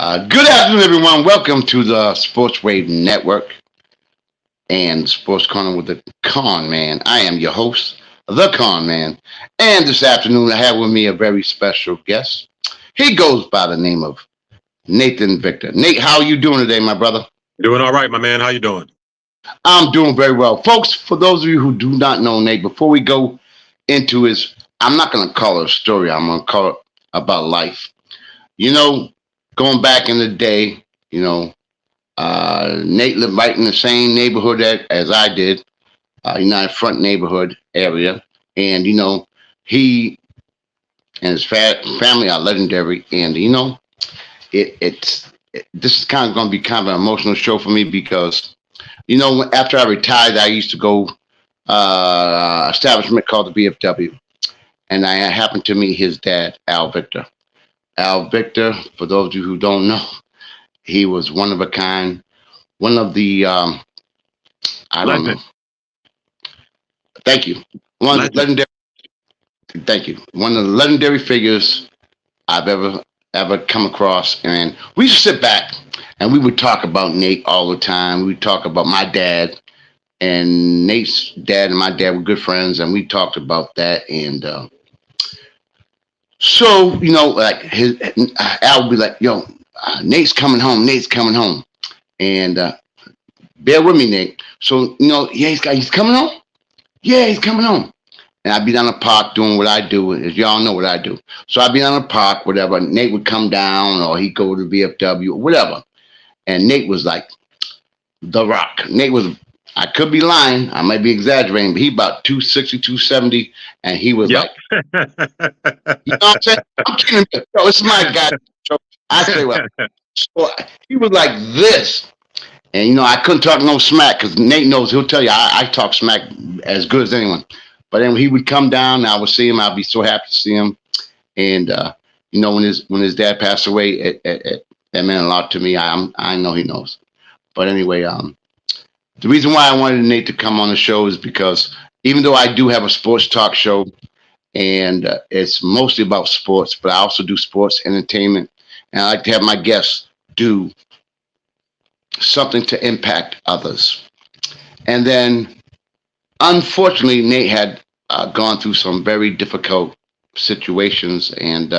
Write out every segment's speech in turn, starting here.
Good afternoon, everyone. Welcome to the Sports Wave Network and Sports Corner with the Conn Man. I am your host, the Conn Man. And this afternoon, I have with me a very special guest. He goes by the name of Nathan Victor. Nate, how are you doing today, my brother? Doing all right, my man. How you doing? I'm doing very well. Folks, for those of you who do not know Nate, before we go into his, I'm not going to call it a story, I'm going to call it about life. You know, going back in the day, Nate lived right in the same neighborhood as I did, United Front neighborhood area. And, he and his family are legendary. And, this is kind of going to be kind of an emotional show for me because, after I retired, I used to go establishment called the BFW. And I happened to meet his dad, Al Victor. Al Victor, for those of you who don't know, he was one of a kind, one of the I don't know. Thank you. One of the legendary. Thank you. One of the legendary figures I've ever come across, and we used to sit back and we would talk about Nate all the time. We would talk about my dad, and Nate's dad and my dad were good friends, and we talked about that. And so like Al would be like, "Yo, Nate's coming home. Nate's coming home," and bear with me, Nate. So yeah, he's coming home. Yeah, he's coming home. And I'd be down the park doing what I do, as y'all know what I do. So I'd be down the park, whatever. Nate would come down, or he'd go to VFW, or whatever. And Nate was like the Rock. Nate was, I could be lying, I might be exaggerating, but he about 260, 270, and he was like, you know what I'm saying? I'm kidding. Yo, this is my guy. So I say, well, so he was like this. And, I couldn't talk no smack because Nate knows, he'll tell you, I talk smack as good as anyone. But then he would come down, and I would see him. I'd be so happy to see him. And, when his dad passed away, that meant a lot to me. I know he knows. But anyway, the reason why I wanted Nate to come on the show is because even though I do have a sports talk show, and it's mostly about sports, but I also do sports entertainment. And I like to have my guests do something to impact others. And then, unfortunately, Nate had gone through some very difficult situations. And,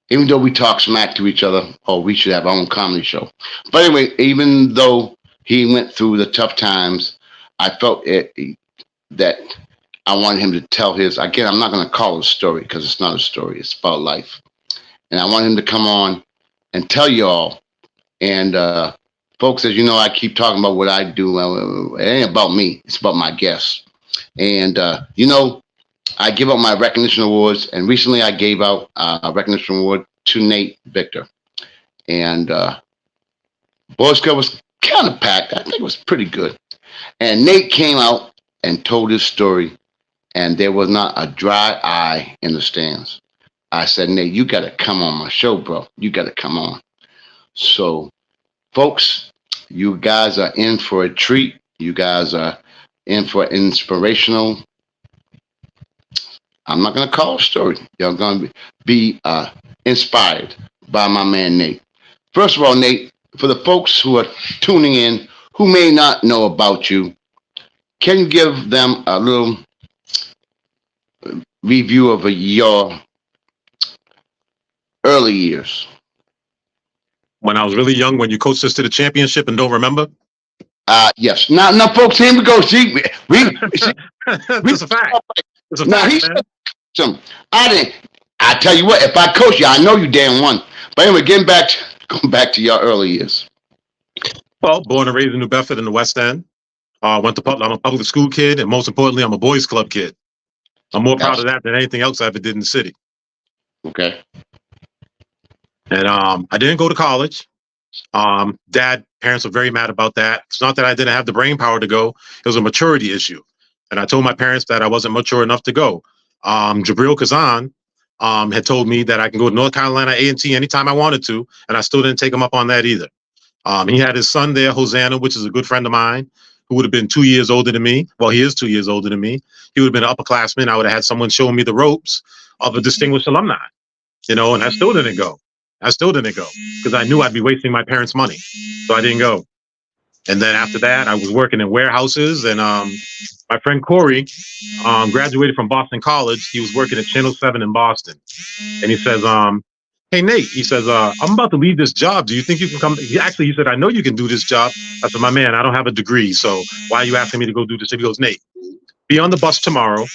even though we talk smack to each other, we should have our own comedy show. But anyway, even though he went through the tough times, I felt that I wanted him to tell his, again, I'm not going to call it a story because it's not a story. It's about life. And I want him to come on and tell y'all. And folks, as you know, I keep talking about what I do. It ain't about me. It's about my guests. And, I give out my recognition awards. And recently I gave out a recognition award to Nate Victor. And Boys Club was kind of packed. I think it was pretty good. And Nate came out and told his story. And there was not a dry eye in the stands. I said, Nate, you got to come on my show, bro. You got to come on. So, folks, you guys are in for a treat. You guys are in for inspirational. I'm not going to call it a story. You're going to be inspired by my man, Nate. First of all, Nate, for the folks who are tuning in who may not know about you, can you give them a little review of your early years? When I was really young, when you coached us to the championship and don't remember? Yes. Now, folks, here we go. See, It's a fact. It's a fact, man. I didn't. I tell you what, if I coach you, I know you damn won. But anyway, going back to your early years. Well, born and raised in New Bedford in the West End. Went to I'm a public school kid, and most importantly, I'm a boys club kid. I'm more proud of that than anything else I ever did in the city. Okay. And I didn't go to college. Parents were very mad about that. It's not that I didn't have the brain power to go. It was a maturity issue. And I told my parents that I wasn't mature enough to go. Jabril Kazan had told me that I can go to North Carolina A&T anytime I wanted to, and I still didn't take him up on that either. He had his son there, Hosanna, which is a good friend of mine, who would have been 2 years older than me. Well, he is 2 years older than me. He would have been an upperclassman. I would have had someone showing me the ropes of a distinguished alumni. you know, and I still didn't go. I still didn't go because I knew I'd be wasting my parents' money. So I didn't go. And then after that, I was working in warehouses, and my friend Corey graduated from Boston College. He was working at Channel 7 in Boston. And he says, hey, Nate, he says, I'm about to leave this job. Do you think you can come? He said, I know you can do this job. I said, my man, I don't have a degree. So why are you asking me to go do this? He goes, Nate, be on the bus tomorrow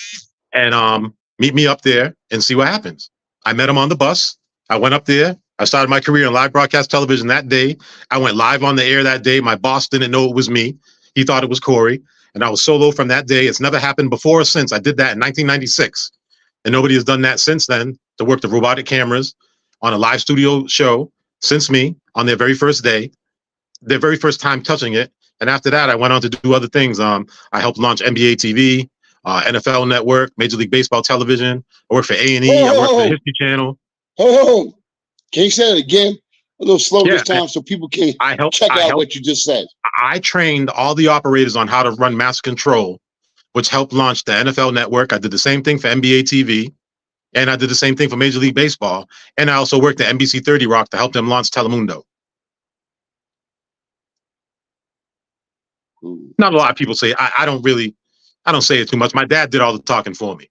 and meet me up there and see what happens. I met him on the bus. I went up there. I started my career in live broadcast television that day. I went live on the air that day. My boss didn't know it was me. He thought it was Corey. And I was solo from that day. It's never happened before or since. I did that in 1996. And nobody has done that since then, to work the robotic cameras on a live studio show since me on their very first day, their very first time touching it. And after that, I went on to do other things. I helped launch NBA TV, NFL Network, Major League Baseball Television. I worked for A&E. I worked for the History Channel. Oh, can you say it again? A little slow this time so people can check out what you just said. I trained all the operators on how to run master control, which helped launch the NFL Network. I did the same thing for NBA TV, and I did the same thing for Major League Baseball. And I also worked at NBC 30 Rock to help them launch Telemundo. Not a lot of people say, I don't say it too much. My dad did all the talking for me.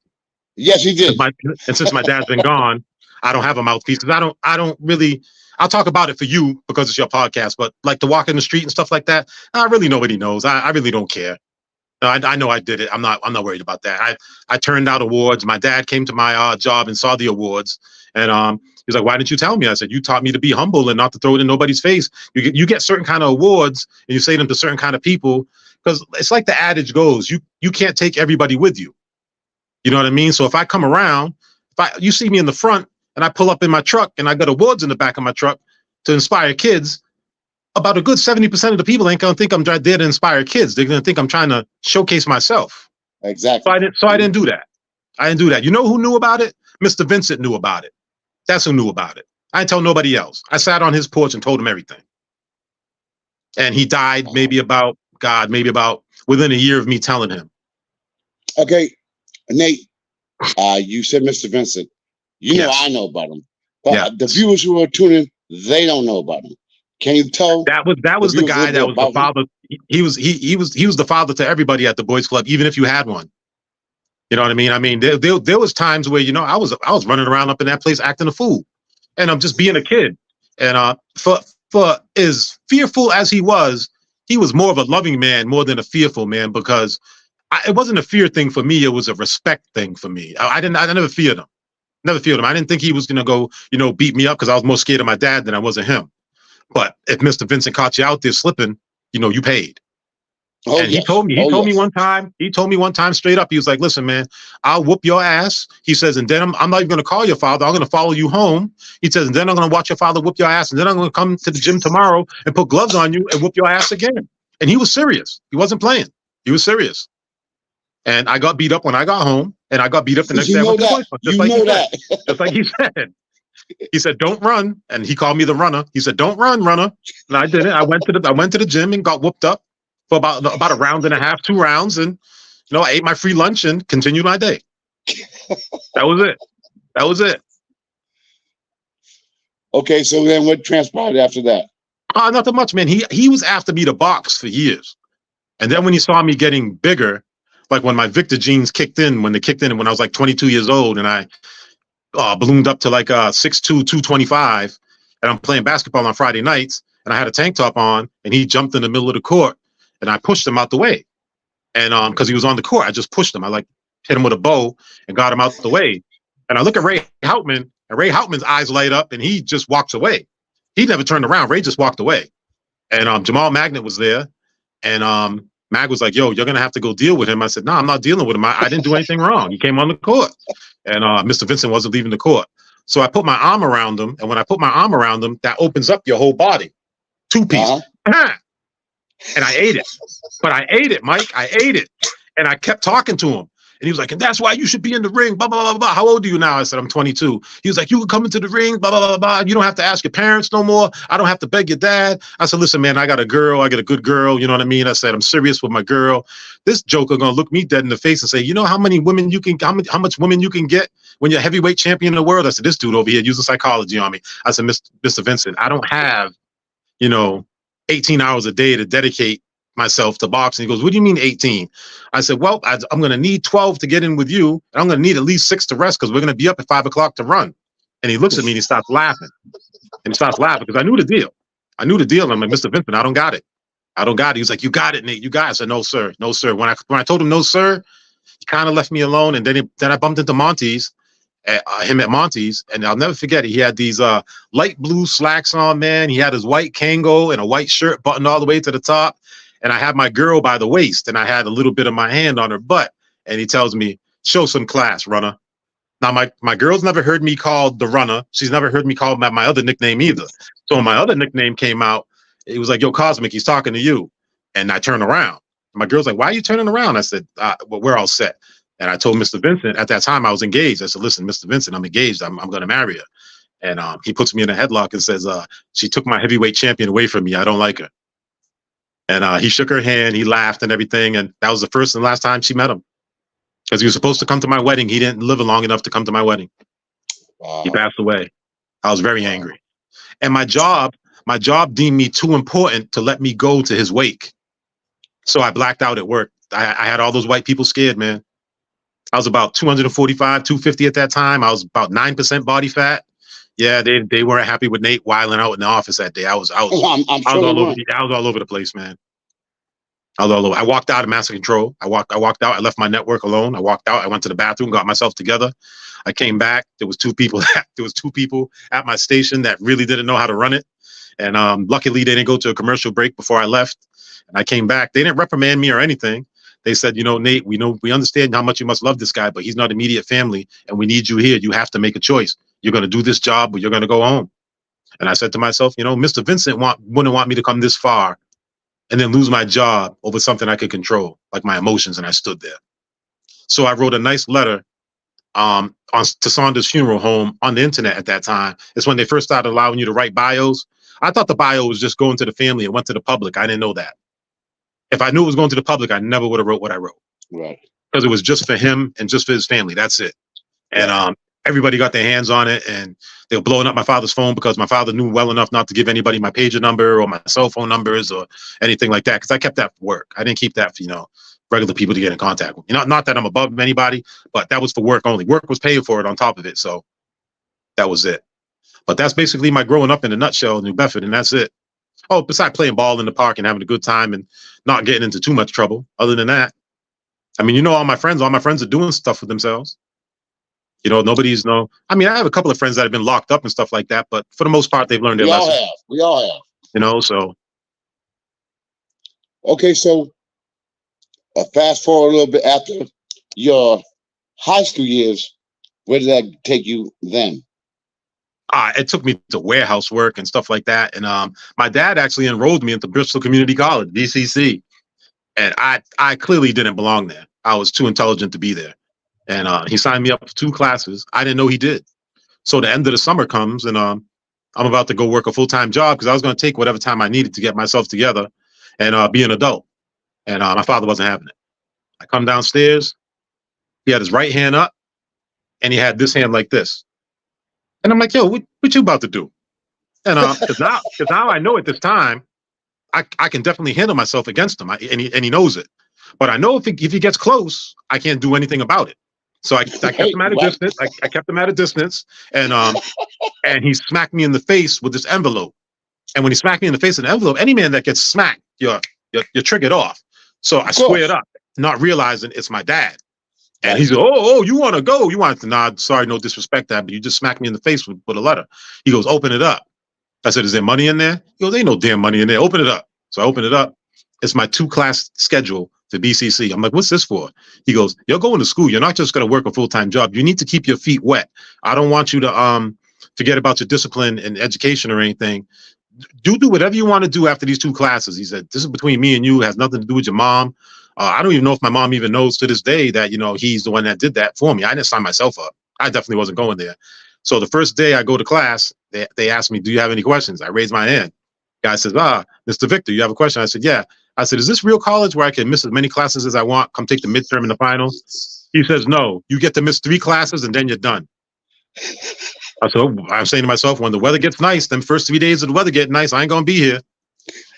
Yes, he did. Since my dad's been gone, I don't have a mouthpiece because I don't really, I'll talk about it for you because it's your podcast, but like to walk in the street and stuff like that, really nobody knows. I really don't care. I know I did it. I'm not worried about that. I turned out awards. My dad came to my job and saw the awards, and he's like, "Why didn't you tell me?" I said, "You taught me to be humble and not to throw it in nobody's face. You get certain kind of awards and you say them to certain kind of people because it's like the adage goes: you can't take everybody with you. You know what I mean? So if I come around, you see me in the front and I pull up in my truck and I got awards in the back of my truck to inspire kids, about a good 70% of the people ain't gonna think I'm there to inspire kids. They're gonna think I'm trying to showcase myself. Exactly. So I didn't do that. I didn't do that. You know who knew about it? Mr. Vincent knew about it. That's who knew about it. I didn't tell nobody else. I sat on his porch and told him everything. And he died maybe about within a year of me telling him. Okay, Nate, you said Mr. Vincent. You know I know about him. But the viewers who are tuning, they don't know about him. Can you tell? That was the guy that was the father. He was the father to everybody at the Boys Club, even if you had one. You know what I mean? I mean, there was times where, you know, I was running around up in that place acting a fool, and I'm just being a kid. And for as fearful as he was more of a loving man more than a fearful man, because it wasn't a fear thing for me. It was a respect thing for me. I never feared him. Never feared him. I didn't think he was gonna go, you know, beat me up because I was more scared of my dad than I was of him. But if Mr. Vincent caught you out there slipping, you know, you paid. And he told me one time straight up, he was like, listen, man, I'll whoop your ass. He says, and then I'm not even going to call your father. I'm going to follow you home. He says, and then I'm going to watch your father whoop your ass. And then I'm going to come to the gym tomorrow and put gloves on you and whoop your ass again. And he was serious. He wasn't playing. He was serious. And I got beat up when I got home, and I got beat up the next day. Just like he said. He said, "Don't run," and he called me the runner. He said, "Don't run, runner," and I did it. I went to the gym and got whooped up for about a round and a half, 2 rounds, and you know, I ate my free lunch and continued my day. That was it. Okay, so then what transpired after that? Nothing much, man. He was after me to box for years, and then when he saw me getting bigger, like when my Victor genes kicked in, when I was like 22 years old, and I ballooned up to like 6'2", 225, and I'm playing basketball on Friday nights, and I had a tank top on, and he jumped in the middle of the court, and I pushed him out the way, and because he was on the court, I just pushed him. I like hit him with a bow and got him out the way, and I look at Ray Houtman, and Ray Houtman's eyes light up, and he just walks away. He never turned around. Ray just walked away, and Jamal Magnet was there, and Mag was like, "Yo, you're gonna have to go deal with him." I said, "No, I'm not dealing with him. I didn't do anything wrong. He came on the court." And Mr. Vincent wasn't leaving the court. So I put my arm around him. And when I put my arm around him, that opens up your whole body. 2-piece. And I ate it. But I ate it, Mike. I ate it. And I kept talking to him. And he was like, and that's why you should be in the ring, blah, blah, blah, blah. How old are you now? I said, I'm 22. He was like, you can come into the ring, blah, blah, blah, blah. You don't have to ask your parents no more. I don't have to beg your dad. I said, listen, man, I got a girl. I got a good girl. You know what I mean? I said, I'm serious with my girl. This joker gonna look me dead in the face and say, you know how many women you can, how much women you can get when you're a heavyweight champion in the world? I said, this dude over here using psychology on me. I said, Mr. Vincent, I don't have, 18 hours a day to dedicate myself to boxing. He goes, what do you mean 18? I said, well, I'm going to need 12 to get in with you. And I'm going to need at least 6 to rest because we're going to be up at 5 o'clock to run. And he looks at me and he starts laughing. And he starts laughing because I knew the deal. I knew the deal. And I'm like, Mr. Vincent, I don't got it. I don't got it. He was like, you got it, Nate. You got it. I said, no, sir. No, sir. When I told him no, sir, he kind of left me alone. And then I bumped into Monty's. Him at Monty's, and I'll never forget it. He had these light blue slacks on, man. He had his white Kango and a white shirt buttoned all the way to the top. And I had my girl by the waist, and I had a little bit of my hand on her butt. And he tells me, show some class, runner. Now, my girl's never heard me called the runner. She's never heard me called my other nickname either. So when my other nickname came out, it was like, yo, Cosmic, he's talking to you. And I turned around. My girl's like, why are you turning around? I said, well, we're all set. And I told Mr. Vincent, at that time I was engaged. I said, listen, Mr. Vincent, I'm engaged. I'm going to marry her. And he puts me in a headlock and says, she took my heavyweight champion away from me. I don't like her. And he shook her hand. He laughed and everything. And that was the first and last time she met him. Because he was supposed to come to my wedding. He didn't live long enough to come to my wedding. Wow. He passed away. I was very angry. And my job deemed me too important to let me go to his wake. So I blacked out at work. I had all those white people scared, man. I was about 245, 250 at that time. I was about 9% body fat. Yeah, they weren't happy with Nate wilding out in the office that day. I was all over the place, man. I was all over. I walked out of Master Control. I walked out. I left my network alone. I walked out. I went to the bathroom, got myself together. I came back. There was two people at my station that really didn't know how to run it. And luckily, they didn't go to a commercial break before I left. And I came back. They didn't reprimand me or anything. They said, Nate, we understand how much you must love this guy, but he's not immediate family, and we need you here. You have to make a choice. You're going to do this job, or you're going to go home. And I said to myself, Mr. Vincent wouldn't want me to come this far and then lose my job over something I could control, like my emotions, and I stood there. So I wrote a nice letter to Saunders Funeral Home on the internet at that time. It's when they first started allowing you to write bios. I thought the bio was just going to the family and went to the public. I didn't know that. If I knew it was going to the public, I never would have wrote what I wrote. Right. Because it was just for him and just for his family. That's it. And everybody got their hands on it, and they were blowing up my father's phone because my father knew well enough not to give anybody my pager number or my cell phone numbers or anything like that, because I kept that for work. I didn't keep that for, regular people to get in contact with. Not that I'm above anybody, but that was for work only. Work was paid for it on top of it. So that was it. But that's basically my growing up in a nutshell in New Bedford, and that's it. Oh, besides playing ball in the park and having a good time and not getting into too much trouble. Other than that, I mean, all my friends are doing stuff for themselves. I have a couple of friends that have been locked up and stuff like that, but for the most part, they've learned their lesson. We all have. So. Okay, so fast forward a little bit after your high school years, where did that take you then? It took me to warehouse work and stuff like that. And my dad actually enrolled me into Bristol Community College, BCC. And I clearly didn't belong there. I was too intelligent to be there. And he signed me up for 2 classes. I didn't know he did. So the end of the summer comes, and I'm about to go work a full-time job because I was going to take whatever time I needed to get myself together and be an adult. And my father wasn't having it. I come downstairs. He had his right hand up, and he had this hand like this. And I'm like, yo, what you about to do? And because now I know at this time, I can definitely handle myself against him, and he knows it. But I know if he gets close, I can't do anything about it. So I kept him at a distance. I kept him at a distance, and he smacked me in the face with this envelope. And when he smacked me in the face with an envelope, any man that gets smacked, you're triggered off. So I squared up, not realizing it's my dad. And he's like, oh, you want to go? You want to nod? Sorry, no disrespect, Dad, but you just smacked me in the face with a letter. He goes, open it up. I said, is there money in there? He goes, ain't no damn money in there. Open it up. So I open it up. It's my 2-class schedule to BCC. I'm like, what's this for? He goes, you're going to school. You're not just going to work a full-time job. You need to keep your feet wet. I don't want you to forget about your discipline and education or anything. Do whatever you want to do after these 2 classes. He said, this is between me and you. It has nothing to do with your mom. I don't even know if my mom even knows to this day that, he's the one that did that for me. I didn't sign myself up. I definitely wasn't going there. So the first day I go to class, they asked me, do you have any questions? I raised my hand. Guy says, Mr. Victor, you have a question? I said, yeah. I said, is this real college where I can miss as many classes as I want, come take the midterm and the final? He says, no, you get to miss 3 classes and then you're done. So I'm saying to myself, when the weather gets nice, them first 3 days of the weather get nice, I ain't going to be here.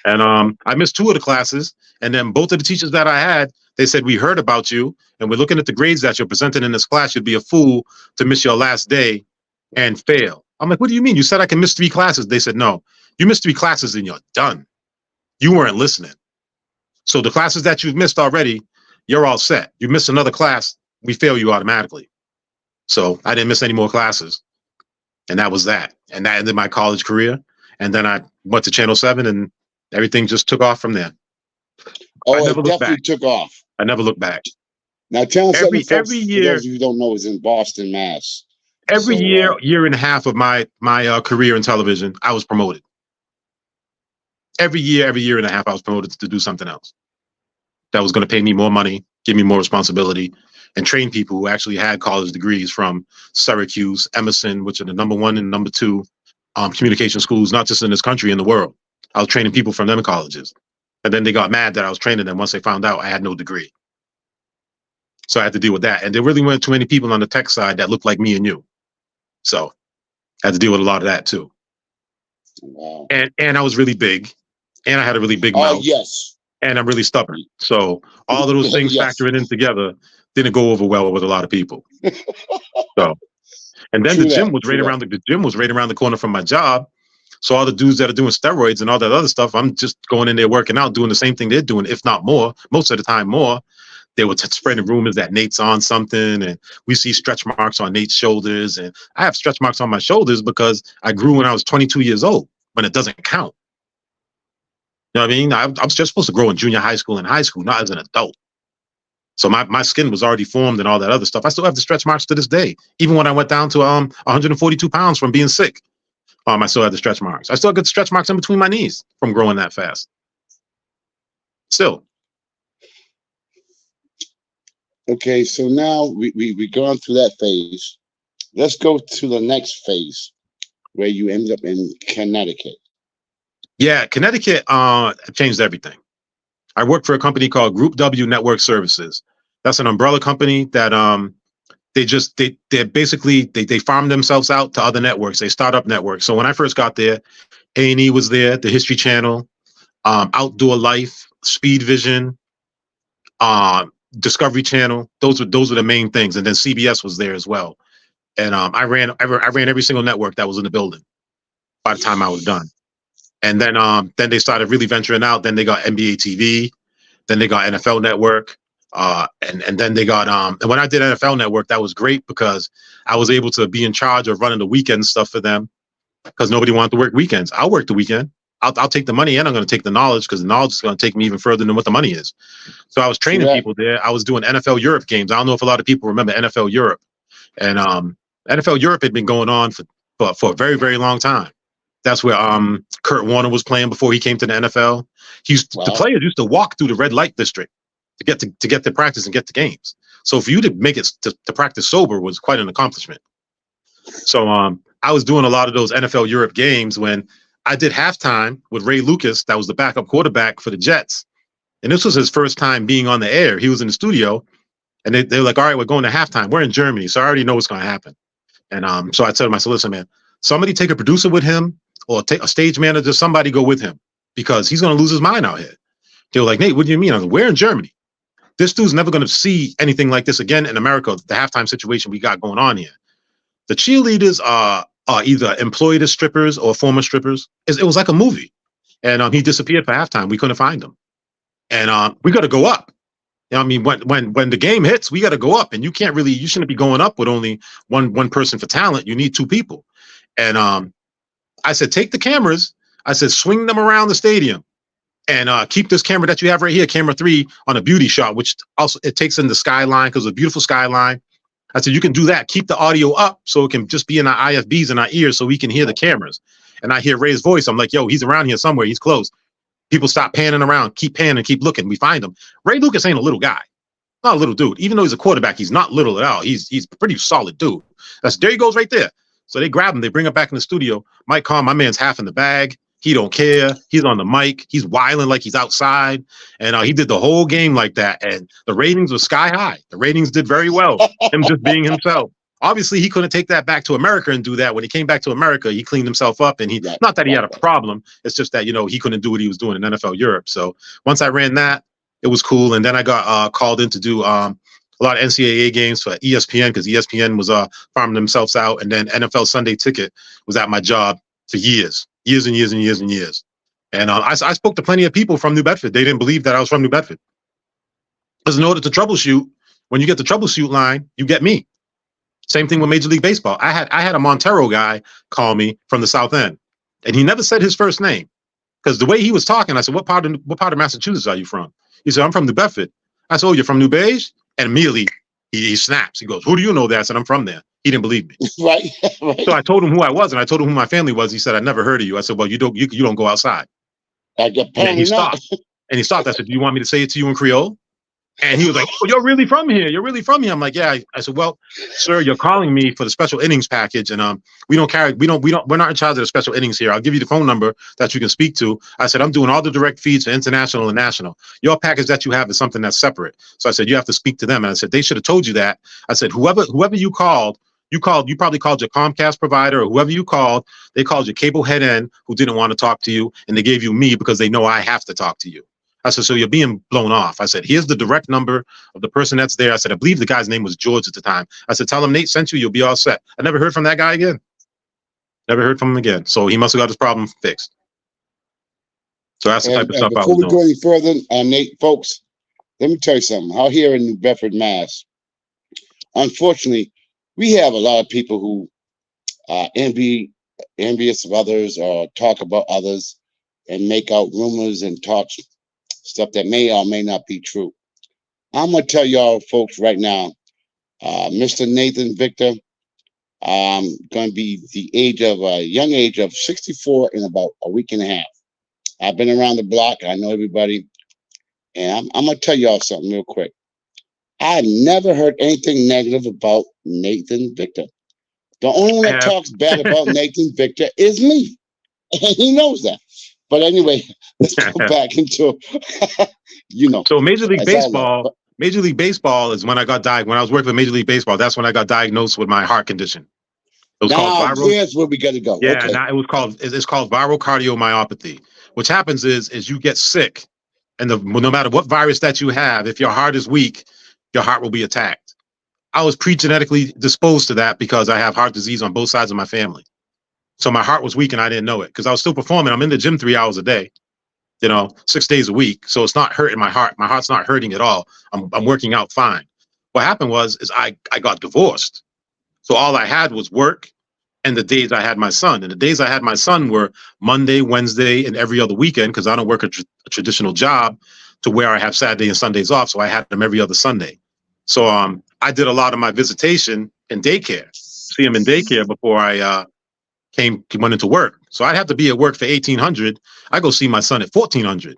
And I missed 2 of the classes. And then both of the teachers that I had, they said, we heard about you and we're looking at the grades that you're presenting in this class. You'd be a fool to miss your last day and fail. I'm like, what do you mean? You said I can miss 3 classes. They said, no, you missed 3 classes and you're done. You weren't listening. So the classes that you've missed already, you're all set. You miss another class, we fail you automatically. So I didn't miss any more classes. And that was that. And that ended my college career. And then I went to Channel 7 and everything just took off from there. Oh, it definitely took off. I never looked back. Now, Channel 7, folks, every year, for those of you who don't know, is in Boston, Mass. Every year and a half of my career in television, I was promoted. Every year and a half, I was promoted to do something else that was going to pay me more money, give me more responsibility, and train people who actually had college degrees from Syracuse, Emerson, which are the #1 and #2 communication schools, not just in this country, in the world. I was training people from them colleges. And then they got mad that I was training them once they found out I had no degree. So I had to deal with that. And there really weren't too many people on the tech side that looked like me and you. So I had to deal with a lot of that too. Wow. And I was really big. And I had a really big mouth. Yes. And I'm really stubborn. So all of those things factoring in together didn't go over well with a lot of people. So, and then the gym was right around the corner from my job. So all the dudes that are doing steroids and all that other stuff, I'm just going in there working out, doing the same thing they're doing, if not more, most of the time more. They were spreading rumors that Nate's on something, and we see stretch marks on Nate's shoulders. And I have stretch marks on my shoulders because I grew when I was 22 years old, when it doesn't count. You know what I mean? I'm just supposed to grow in junior high school and high school, not as an adult. So my skin was already formed and all that other stuff. I still have the stretch marks to this day. Even when I went down to 142 pounds from being sick, I still have the stretch marks. I still have good stretch marks in between my knees from growing that fast. Still. Okay, so now we've gone through that phase. Let's go to the next phase where you end up in Connecticut. Yeah, Connecticut changed everything. I worked for a company called Group W Network Services. That's an umbrella company that they basically farm themselves out to other networks. They start up networks. So when I first got there, A&E was there, the History Channel, Outdoor Life, Speed Vision, Discovery Channel. Those were the main things. And then CBS was there as well. And I ran every single network that was in the building by the time I was done. And then they started really venturing out. Then they got NBA TV. Then they got NFL Network. And then they got and when I did NFL Network, that was great because I was able to be in charge of running the weekend stuff for them because nobody wanted to work weekends. I'll work the weekend. I'll take the money and I'm going to take the knowledge because the knowledge is going to take me even further than what the money is. So I was training people there. I was doing NFL Europe games. I don't know if a lot of people remember NFL Europe. And NFL Europe had been going on for a very, very long time. That's where Kurt Warner was playing before he came to the NFL. The players used to walk through the red light district to get to practice and get to games. So for you to make it to practice sober was quite an accomplishment. So I was doing a lot of those NFL Europe games when I did halftime with Ray Lucas, that was the backup quarterback for the Jets. And this was his first time being on the air. He was in the studio and they were like, all right, we're going to halftime. We're in Germany, so I already know what's going to happen. And so I told him, I said, listen, man, somebody take a producer with him or take a stage manager, somebody go with him because he's going to lose his mind out here. They were like, Nate, what do you mean? I was like, we're in Germany. This dude's never going to see anything like this again in America, the halftime situation we got going on here. The cheerleaders are either employed as strippers or former strippers. It was like a movie. And he disappeared for halftime. We couldn't find him. And we got to go up. You know what I mean? When the game hits, we got to go up. And you shouldn't be going up with only one person for talent. You need 2 people. And I said, take the cameras. I said, swing them around the stadium. And keep this camera that you have right here, camera 3, on a beauty shot, which also it takes in the skyline because it's a beautiful skyline. I said, you can do that. Keep the audio up so it can just be in our IFBs in our ears so we can hear the cameras. And I hear Ray's voice. I'm like, yo, he's around here somewhere. He's close. People stop panning around, keep panning, keep looking. We find him. Ray Lucas ain't a little guy. Not a little dude. Even though he's a quarterback, he's not little at all. He's a pretty solid dude. There he goes right there. So they grab him, they bring him back in the studio. Mike Conn, my man's half in the bag. He don't care. He's on the mic. He's wilding like he's outside. And he did the whole game like that. And the ratings were sky high. The ratings did very well. Him just being himself. Obviously, he couldn't take that back to America and do that. When he came back to America, he cleaned himself up. And not that he had a problem. It's just that, he couldn't do what he was doing in NFL Europe. So once I ran that, it was cool. And then I got called in to do a lot of NCAA games for ESPN because ESPN was farming themselves out. And then NFL Sunday Ticket was at my job for years and years and years and years. And I spoke to plenty of people from New Bedford. They didn't believe that I was from New Bedford. Because in order to troubleshoot, when you get the troubleshoot line, you get me. Same thing with Major League Baseball. I had a Montero guy call me from the South End, and he never said his first name because the way he was talking, I said, "What part of Massachusetts are you from?" He said, "I'm from New Bedford." I said, "Oh, you're from New Beige?" And immediately he snaps. He goes, "Who do you know that?" I said, "I'm from there." He didn't believe me. Right. So I told him who I was, and I told him who my family was. He said, "I never heard of you." I said, "Well, you don't go outside." And he stopped. And he stopped. I said, "Do you want me to say it to you in Creole?" And he was like, "Oh, you're really from here. You're really from here." I'm like, "Yeah." I said, "Well, sir, you're calling me for the special innings package, and we're not in charge of the special innings here. I'll give you the phone number that you can speak to." I said, "I'm doing all the direct feeds for international and national. Your package that you have is something that's separate." So I said, "You have to speak to them." And I said, "They should have told you that." I said, whoever you probably called your Comcast provider or whoever you called. They called your cable head end who didn't want to talk to you, and they gave you me because they know I have to talk to you." I said, "So you're being blown off." I said, "Here's the direct number of the person that's there." I said, "I believe the guy's name was George at the time." I said, "Tell him Nate sent you. You'll be all set." I never heard from that guy again. Never heard from him again. So he must have got his problem fixed. So that's the type of stuff I was doing. Before we go any further, Nate, folks, let me tell you something. Out here in New Bedford, Mass, unfortunately, we have a lot of people who are envious of others or talk about others and make out rumors and talk stuff that may or may not be true. I'm going to tell y'all folks right now, Mr. Nathan Victor, going to be a young age of 64 in about a week and a half. I've been around the block. I know everybody. And I'm going to tell y'all something real quick. I never heard anything negative about Nathan Victor. The only one that talks bad about Nathan Victor is me. And he knows that. But anyway, let's go back into, So Major League Baseball is when I got diagnosed. When I was working for Major League Baseball, that's when I got diagnosed with my heart condition. It was called viral. Here's where we got to go. Yeah, okay. Now it's called viral cardiomyopathy. Which happens is you get sick, and no matter what virus that you have, if your heart is weak, your heart will be attacked. I was pre-genetically disposed to that because I have heart disease on both sides of my family. So my heart was weak and I didn't know it because I was still performing. I'm in the gym 3 hours a day, 6 days a week. So it's not hurting my heart. My heart's not hurting at all. I'm working out fine. What happened was I got divorced. So all I had was work and the days I had my son. And the days I had my son were Monday, Wednesday, and every other weekend because I don't work a traditional job to where I have Saturday and Sundays off. So I had them every other Sunday. So I did a lot of my visitation in daycare, see him in daycare before I went into work. So I'd have to be at work for 1800. I go see my son at 1400,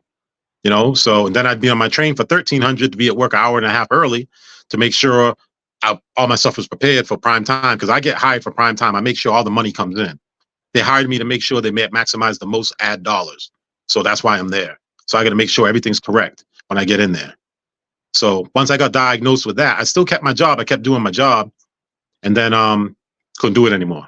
so, and then I'd be on my train for 1300 to be at work an hour and a half early to make sure all my stuff was prepared for prime time. Cause I get hired for prime time. I make sure all the money comes in. They hired me to make sure they maximize the most ad dollars. So that's why I'm there. So I got to make sure everything's correct when I get in there. So once I got diagnosed with that, I still kept my job. I kept doing my job and then couldn't do it anymore.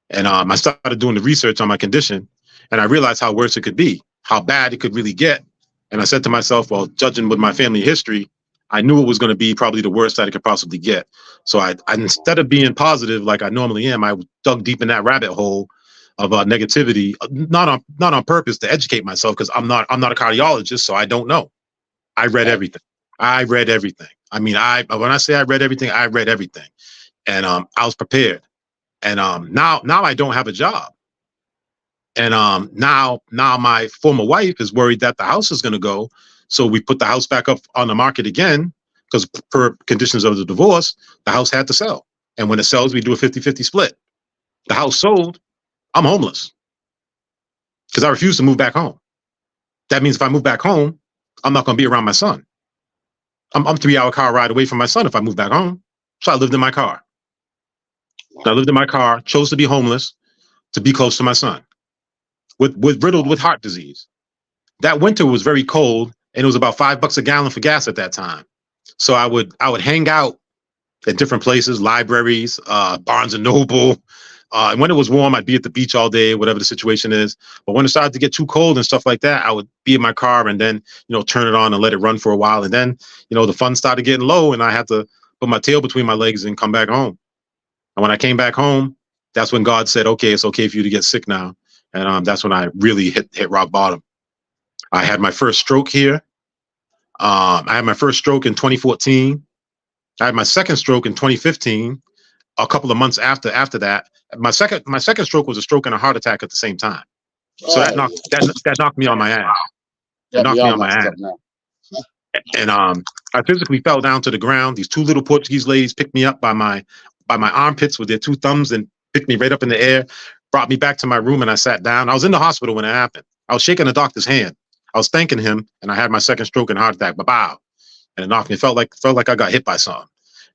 And I started doing the research on my condition and I realized how worse it could be, how bad it could really get. And I said to myself, well, judging with my family history, I knew it was going to be probably the worst that it could possibly get. So I instead of being positive like I normally am, I dug deep in that rabbit hole of negativity, not on purpose to educate myself because I'm not a cardiologist, so I don't know. I read everything. I mean, when I say I read everything, and I was prepared. And now I don't have a job. And now my former wife is worried that the house is going to go. So we put the house back up on the market again because per conditions of the divorce, the house had to sell. And when it sells, we do a 50-50 split. The house sold, I'm homeless because I refuse to move back home. That means if I move back home, I'm not going to be around my son. I'm 3-hour car ride away from my son if I move back home. So I lived in my car. I lived in my car, chose to be homeless to be close to my son, with riddled with heart disease. That winter was very cold, and it was about $5 a gallon for gas at that time. So I would hang out at different places, libraries, Barnes and Noble. And when it was warm, I'd be at the beach all day, whatever the situation is. But when it started to get too cold and stuff like that, I would be in my car and then, turn it on and let it run for a while. And then, the fun started getting low and I had to put my tail between my legs and come back home. And when I came back home, that's when God said, okay, it's okay for you to get sick now. And that's when I really hit rock bottom. I had my first stroke here. I had my first stroke in 2014. I had my second stroke in 2015. A couple of months after that, my second stroke was a stroke and a heart attack at the same time. So that knocked me on my ass. That knocked me on my ass. And I physically fell down to the ground. These two little Portuguese ladies picked me up by my armpits with their two thumbs and picked me right up in the air, brought me back to my room, and I sat down. I was in the hospital when it happened. I was shaking the doctor's hand. I was thanking him, and I had my second stroke and heart attack. Ba-bow. And it knocked me. It felt like I got hit by something,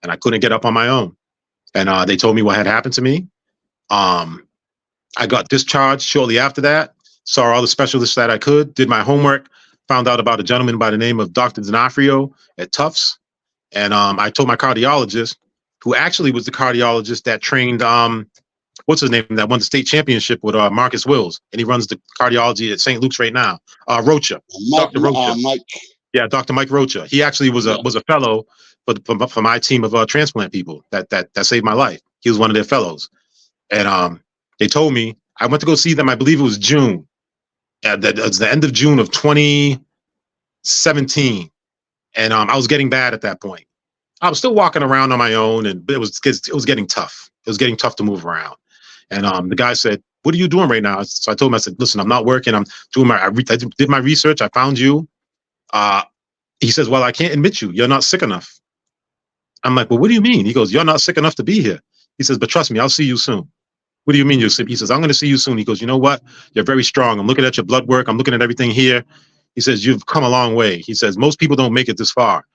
and I couldn't get up on my own. And they told me what had happened to me. I got discharged shortly after that, saw all the specialists that I could, did my homework, found out about a gentleman by the name of Dr. D'Onofrio at Tufts. And I told my cardiologist, who actually was the cardiologist that trained, what's his name, that won the state championship with Marcus Wills. And he runs the cardiology at St. Luke's right now. Rocha. Dr. Rocha. Mike. Yeah, Dr. Mike Rocha. He actually was a fellow for my team of transplant people that saved my life. He was one of their fellows. And they told me, I went to go see them, I believe it was June. That was the end of June of 2017. And I was getting bad at that point. I was still walking around on my own, and it was getting tough. It was getting tough to move around. And the guy said, "What are you doing right now?" So I told him, I said, "Listen, I'm not working. I'm doing I did my research. I found you." He says, "Well, I can't admit you. You're not sick enough." I'm like, "Well, what do you mean?" He goes, "You're not sick enough to be here." He says, "But trust me, I'll see you soon." "What do you mean you're sick?" He says, "I'm going to see you soon." He goes, "You know what? You're very strong. I'm looking at your blood work. I'm looking at everything here." He says, "You've come a long way." He says, "Most people don't make it this far."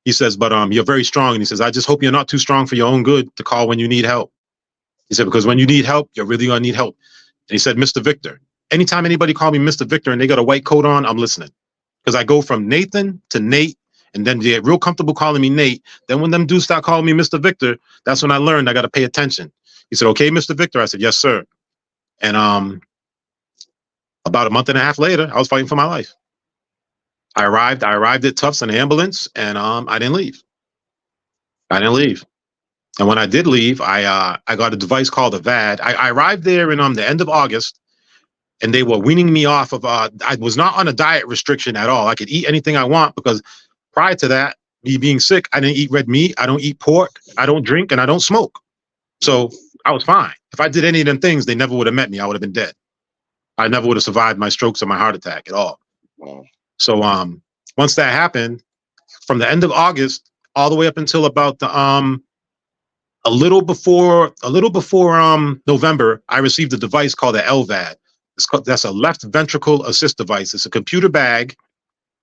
He says, "But you're very strong." And he says, "I just hope you're not too strong for your own good to call when you need help." He said, "Because when you need help, you're really going to need help." And he said, "Mr. Victor, anytime anybody call me Mr. Victor and they got a white coat on, I'm listening. Because I go from Nathan to Nate, and then they get real comfortable calling me Nate. Then when them dudes start calling me Mr. Victor, that's when I learned I got to pay attention." He said, "Okay, Mr. Victor." I said, "Yes, sir." And about a month and a half later, I was fighting for my life. I arrived at Tufts in an ambulance, and I didn't leave. And when I did leave, I got a device called a VAD. I arrived there in the end of August, and they were weaning me off of. I was not on a diet restriction at all. I could eat anything I want because prior to that, me being sick, I didn't eat red meat, I don't eat pork, I don't drink, and I don't smoke. So I was fine. If I did any of them things, they never would have met me. I would have been dead. I never would have survived my strokes or my heart attack at all. Wow. So once that happened, from the end of August all the way up until about the a little before November, I received a device called the LVAD. That's a left ventricle assist device. It's a computer bag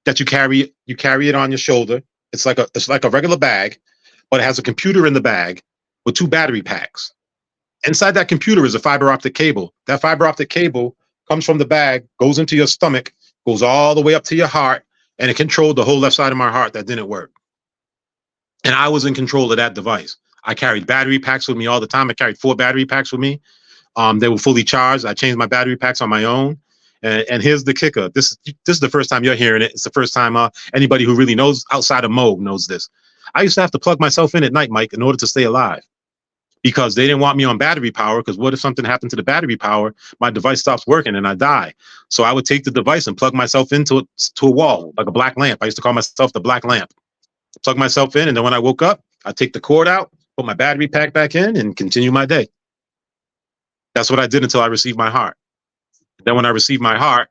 that you carry. You carry it on your shoulder. It's like a regular bag, but it has a computer in the bag with 2 battery packs. Inside that computer is a fiber optic cable. That fiber optic cable comes from the bag, goes into your stomach, goes all the way up to your heart, and it controlled the whole left side of my heart that didn't work. And I was in control of that device. I carried battery packs with me all the time. I carried 4 battery packs with me. They were fully charged. I changed my battery packs on my own. And here's the kicker. This is the first time you're hearing it. It's the first time anybody who really knows outside of Mo knows this. I used to have to plug myself in at night, Mike, in order to stay alive, because they didn't want me on battery power. Because what if something happened to the battery power? My device stops working and I die. So I would take the device and plug myself into a wall, like a black lamp. I used to call myself the black lamp. Plug myself in, and then when I woke up, I'd take the cord out, put my battery pack back in, and continue my day. That's what I did until I received my heart. Then when I received my heart,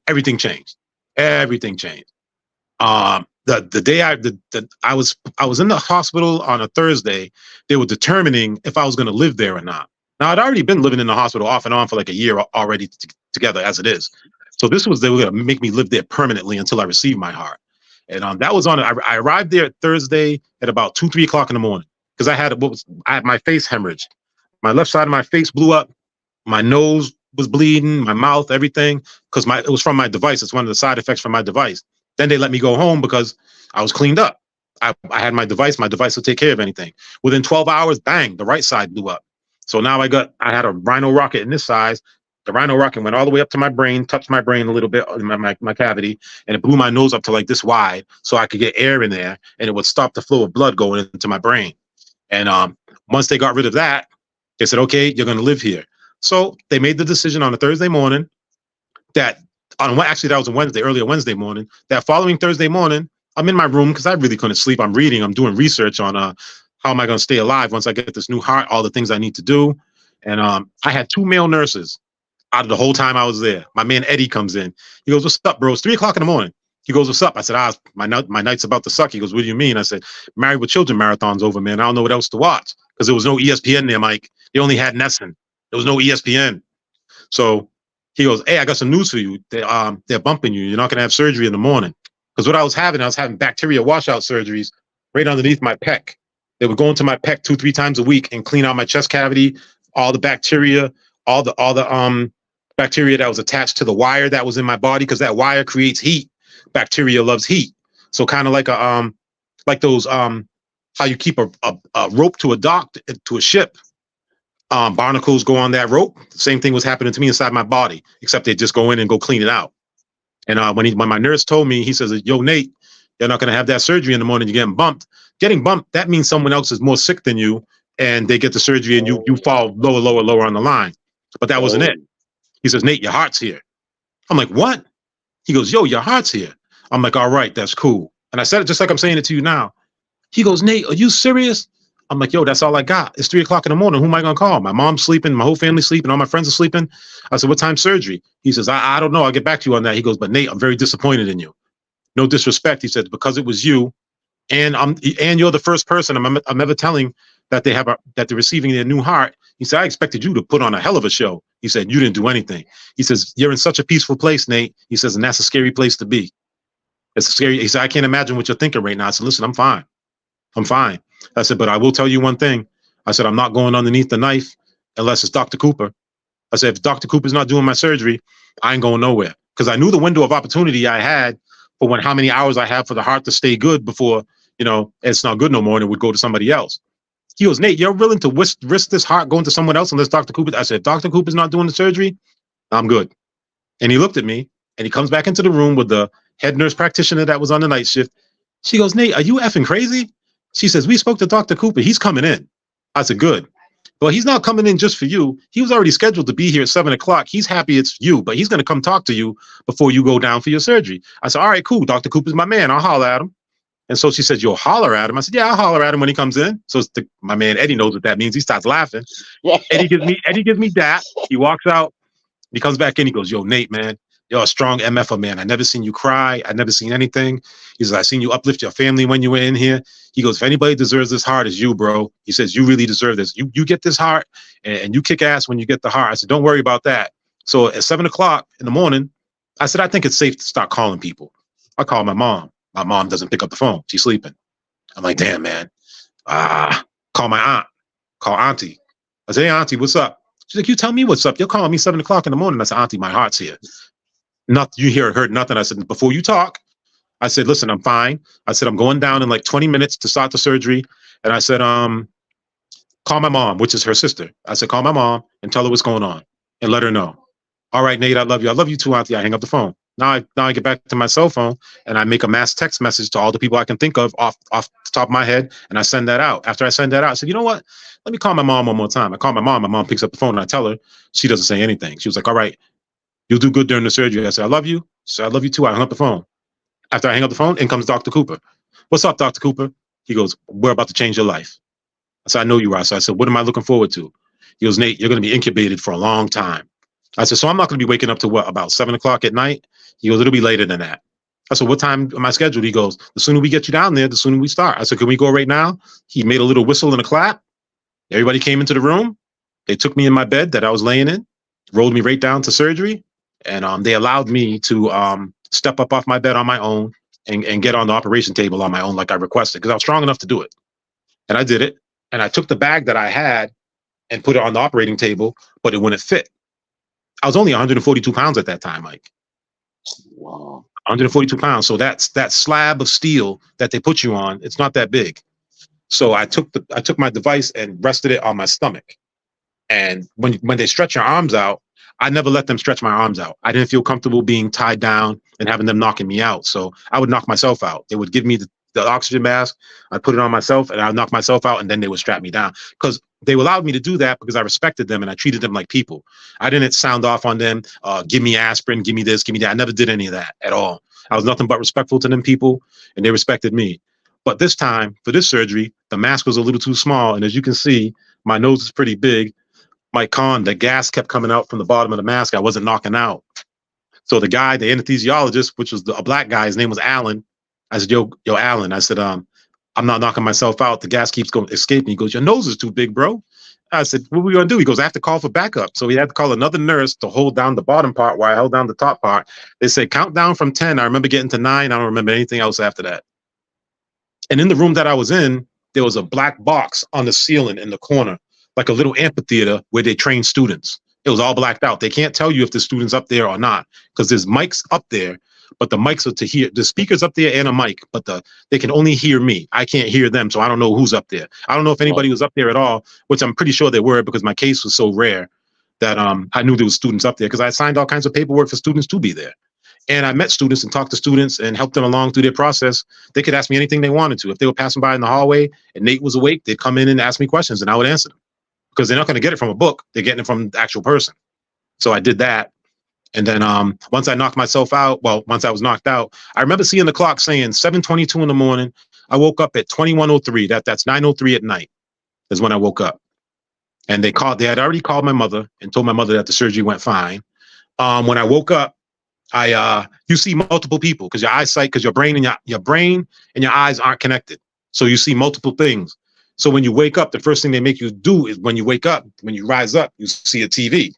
everything changed. Everything changed. The day I was in the hospital on a Thursday, they were determining if I was going to live there or not. Now, I'd already been living in the hospital off and on for like a year already together as it is. So this was, they were going to make me live there permanently until I received my heart. And that was on, I arrived there Thursday at about 2, 3 o'clock in the morning because I had my face hemorrhaged. My left side of my face blew up. My nose was bleeding, my mouth, everything, because it was from my device. It's one of the side effects from my device. Then they let me go home because I was cleaned up. I had my device will take care of anything. Within 12 hours, bang, the right side blew up. So now I had a rhino rocket in this size. The rhino rocket went all the way up to my brain, touched my brain a little bit in my cavity, and it blew my nose up to like this wide so I could get air in there and it would stop the flow of blood going into my brain. And once they got rid of that, they said, okay, you're going to live here. So they made the decision on a Thursday morning that that was a Wednesday, earlier Wednesday morning. That following Thursday morning, I'm in my room because I really couldn't sleep. I'm reading, I'm doing research on how am I going to stay alive once I get this new heart, all the things I need to do. And I had 2 male nurses out of the whole time I was there. My man Eddie comes in. He goes, what's up, bro? It's 3 o'clock in the morning. He goes, what's up? I said, my night's about to suck. He goes, what do you mean? I said, Married with Children marathon's over, man. I don't know what else to watch because there was no ESPN there, Mike. They only had Nesson. There was no ESPN. So he goes, hey, I got some news for you. They're bumping you. You're not going to have surgery in the morning. Because what I was having bacteria washout surgeries right underneath my pec. They would go into my pec 2-3 times a week and clean out my chest cavity, all the bacteria, all the bacteria that was attached to the wire that was in my body, because that wire creates heat. Bacteria loves heat. So kind of like those how you keep a rope to a dock, to a ship. Barnacles go on that rope. The same thing was happening to me inside my body, except they just go in and go clean it out. And when my nurse told me, he says, yo, Nate, you're not going to have that surgery in the morning. You're getting bumped. Getting bumped, that means someone else is more sick than you, and they get the surgery, and you fall lower on the line. But that wasn't it. He says, Nate, your heart's here. I'm like, what? He goes, yo, your heart's here. I'm like, all right, that's cool. And I said it just like I'm saying it to you now. He goes, Nate, are you serious? I'm like, yo, that's all I got. It's 3 o'clock in the morning. Who am I going to call? My mom's sleeping. My whole family's sleeping. All my friends are sleeping. I said, what time's surgery? He says, I don't know. I'll get back to you on that. He goes, but Nate, I'm very disappointed in you. No disrespect. He said, because it was you and you're the first person I'm ever telling that that they're receiving their new heart. He said, I expected you to put on a hell of a show. He said, you didn't do anything. He says, you're in such a peaceful place, Nate. He says, and that's a scary place to be. It's scary. He said, I can't imagine what you're thinking right now. I said, listen, I'm fine. I'm fine. I said, but I will tell you one thing. I said, I'm not going underneath the knife unless it's Dr. Cooper. I said, if Dr. Cooper's not doing my surgery, I ain't going nowhere. Because I knew the window of opportunity I had for how many hours I have for the heart to stay good before, it's not good no more and it would go to somebody else. He goes, Nate, you're willing to risk this heart going to someone else unless Dr. Cooper? I said, if Dr. Cooper's not doing the surgery, I'm good. And he looked at me and he comes back into the room with the head nurse practitioner that was on the night shift. She goes, Nate, are you effing crazy? She says, we spoke to Dr. Cooper. He's coming in. I said, good. Well, he's not coming in just for you. He was already scheduled to be here at 7 o'clock. He's happy it's you, but he's going to come talk to you before you go down for your surgery. I said, all right, cool. Dr. Cooper's my man. I'll holler at him. And so she said, you'll holler at him. I said, yeah, I'll holler at him when he comes in. So my man Eddie knows what that means. He starts laughing. Eddie gives me that. He walks out. He comes back in. He goes, yo, Nate, man, you're a strong MFer, man. I never seen you cry. I never seen anything. He says, I seen you uplift your family when you were in here. He goes, if anybody deserves this heart, it's you, bro. He says, you really deserve this. You get this heart and you kick ass when you get the heart. I said, don't worry about that. So at 7 o'clock in the morning, I said, I think it's safe to start calling people. I call my mom. My mom doesn't pick up the phone. She's sleeping. I'm like, damn, man. Call my aunt. Call auntie. I said, hey, auntie, what's up? She's like, you tell me what's up. You're calling me 7 o'clock in the morning. I said, auntie, my heart's here. You heard nothing. I said, before you talk, I said, listen, I'm fine. I said, I'm going down in like 20 minutes to start the surgery. And I said, call my mom, which is her sister. I said, call my mom and tell her what's going on and let her know. All right, Nate, I love you. I love you too, auntie. I hang up the phone. Now I get back to my cell phone and I make a mass text message to all the people I can think of off the top of my head. And I send that out. After I send that out, I said, you know what? Let me call my mom one more time. I call my mom. My mom picks up the phone and I tell her. She doesn't say anything. She was like, all right, you'll do good during the surgery. I said, I love you. She said, I love you too. I hung up the phone. After I hang up the phone, in comes Dr. Cooper. What's up, Dr. Cooper? He goes, we're about to change your life. I said, I know you are. So I said, what am I looking forward to? He goes, Nate, you're going to be incubated for a long time. I said, so I'm not going to be waking up to what, about 7 o'clock at night? He goes, it'll be later than that. I said, what time am I scheduled? He goes, the sooner we get you down there, the sooner we start. I said, can we go right now? He made a little whistle and a clap. Everybody came into the room. They took me in my bed that I was laying in, rolled me right down to surgery. and they allowed me to step up off my bed on my own and get on the operation table on my own like I requested because I was strong enough to do it. And I did it. And I took the bag that I had and put it on the operating table, but it wouldn't fit. I was only 142 pounds at that time, Mike. Wow. 142 pounds. So that's that slab of steel that they put you on. It's not that big. So I took my device and rested it on my stomach. And when they stretch your arms out, I never let them stretch my arms out. I didn't feel comfortable being tied down and having them knocking me out. So I would knock myself out. They would give me the oxygen mask. I'd put it on myself and I'd knock myself out, and then they would strap me down. Because they allowed me to do that because I respected them and I treated them like people. I didn't sound off on them, give me aspirin, give me this, give me that. I never did any of that at all. I was nothing but respectful to them people, and they respected me. But this time, for this surgery, the mask was a little too small. And as you can see, my nose is pretty big. Mike Conn, the gas kept coming out from the bottom of the mask. I wasn't knocking out. So the guy, the anesthesiologist, which was a black guy, his name was Alan. I said, yo, Alan. I said, I'm not knocking myself out. The gas keeps going escaping. He goes, your nose is too big, bro. I said, what are we going to do? He goes, I have to call for backup. So he had to call another nurse to hold down the bottom part while I held down the top part. They said, count down from 10. I remember getting to 9. I don't remember anything else after that. And in the room that I was in, there was a black box on the ceiling in the corner, like a little amphitheater where they train students. It was all blacked out. They can't tell you if the student's up there or not because there's mics up there, but the mics are to hear. The speaker's up there and a mic, but they can only hear me. I can't hear them, so I don't know who's up there. I don't know if anybody was up there at all, which I'm pretty sure they were because my case was so rare that I knew there was students up there because I signed all kinds of paperwork for students to be there. And I met students and talked to students and helped them along through their process. They could ask me anything they wanted to. If they were passing by in the hallway and Nate was awake, they'd come in and ask me questions and I would answer them because they're not going to get it from a book. They're getting it from the actual person. So I did that. And then once I knocked myself out, once I was knocked out, I remember seeing the clock saying 7:22 in the morning. I woke up at 21:03. That's 9:03 at night is when I woke up. And they had already called my mother and told my mother that the surgery went fine. When I woke up, you see multiple people because your eyesight, because your brain and your eyes aren't connected. So you see multiple things. So when you wake up, the first thing they make you do is when you wake up, when you rise up, you see a TV.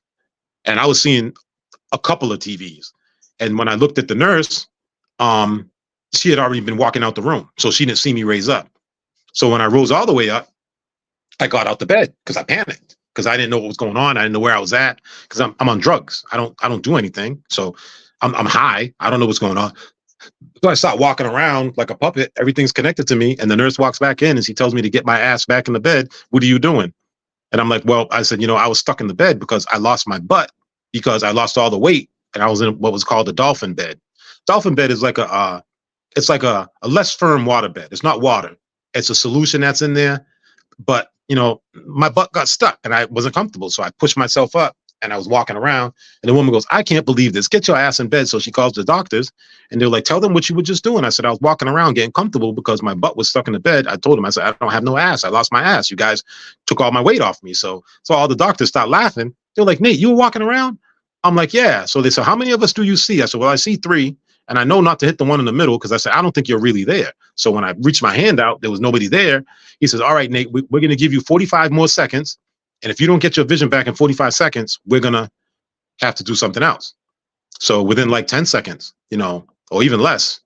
And I was seeing a couple of TVs. And when I looked at the nurse, she had already been walking out the room. So she didn't see me raise up. So when I rose all the way up, I got out the bed because I panicked because I didn't know what was going on. I didn't know where I was at because I'm on drugs. I don't do anything. So I'm high. I don't know what's going on. So I start walking around like a puppet. Everything's connected to me. And the nurse walks back in and she tells me to get my ass back in the bed. What are you doing? And I'm like, well, I said, I was stuck in the bed because I lost my butt because I lost all the weight and I was in what was called a dolphin bed. Dolphin bed is like it's like a less firm water bed. It's not water. It's a solution that's in there. But, my butt got stuck and I wasn't comfortable. So I pushed myself up and I was walking around and the woman goes, I can't believe this. Get your ass in bed. So she calls the doctors and they're like, tell them what you were just doing. I said, I was walking around getting comfortable because my butt was stuck in the bed. I told them, I said, I don't have no ass. I lost my ass. You guys took all my weight off me. So all the doctors started laughing. They're like, Nate, you were walking around? I'm like, yeah. So they said, how many of us do you see? I said, well, I see 3. And I know not to hit the one in the middle because I said, I don't think you're really there. So when I reached my hand out, there was nobody there. He says, all right, Nate, we're going to give you 45 more seconds. And if you don't get your vision back in 45 seconds, we're going to have to do something else. So within like 10 seconds, or even less,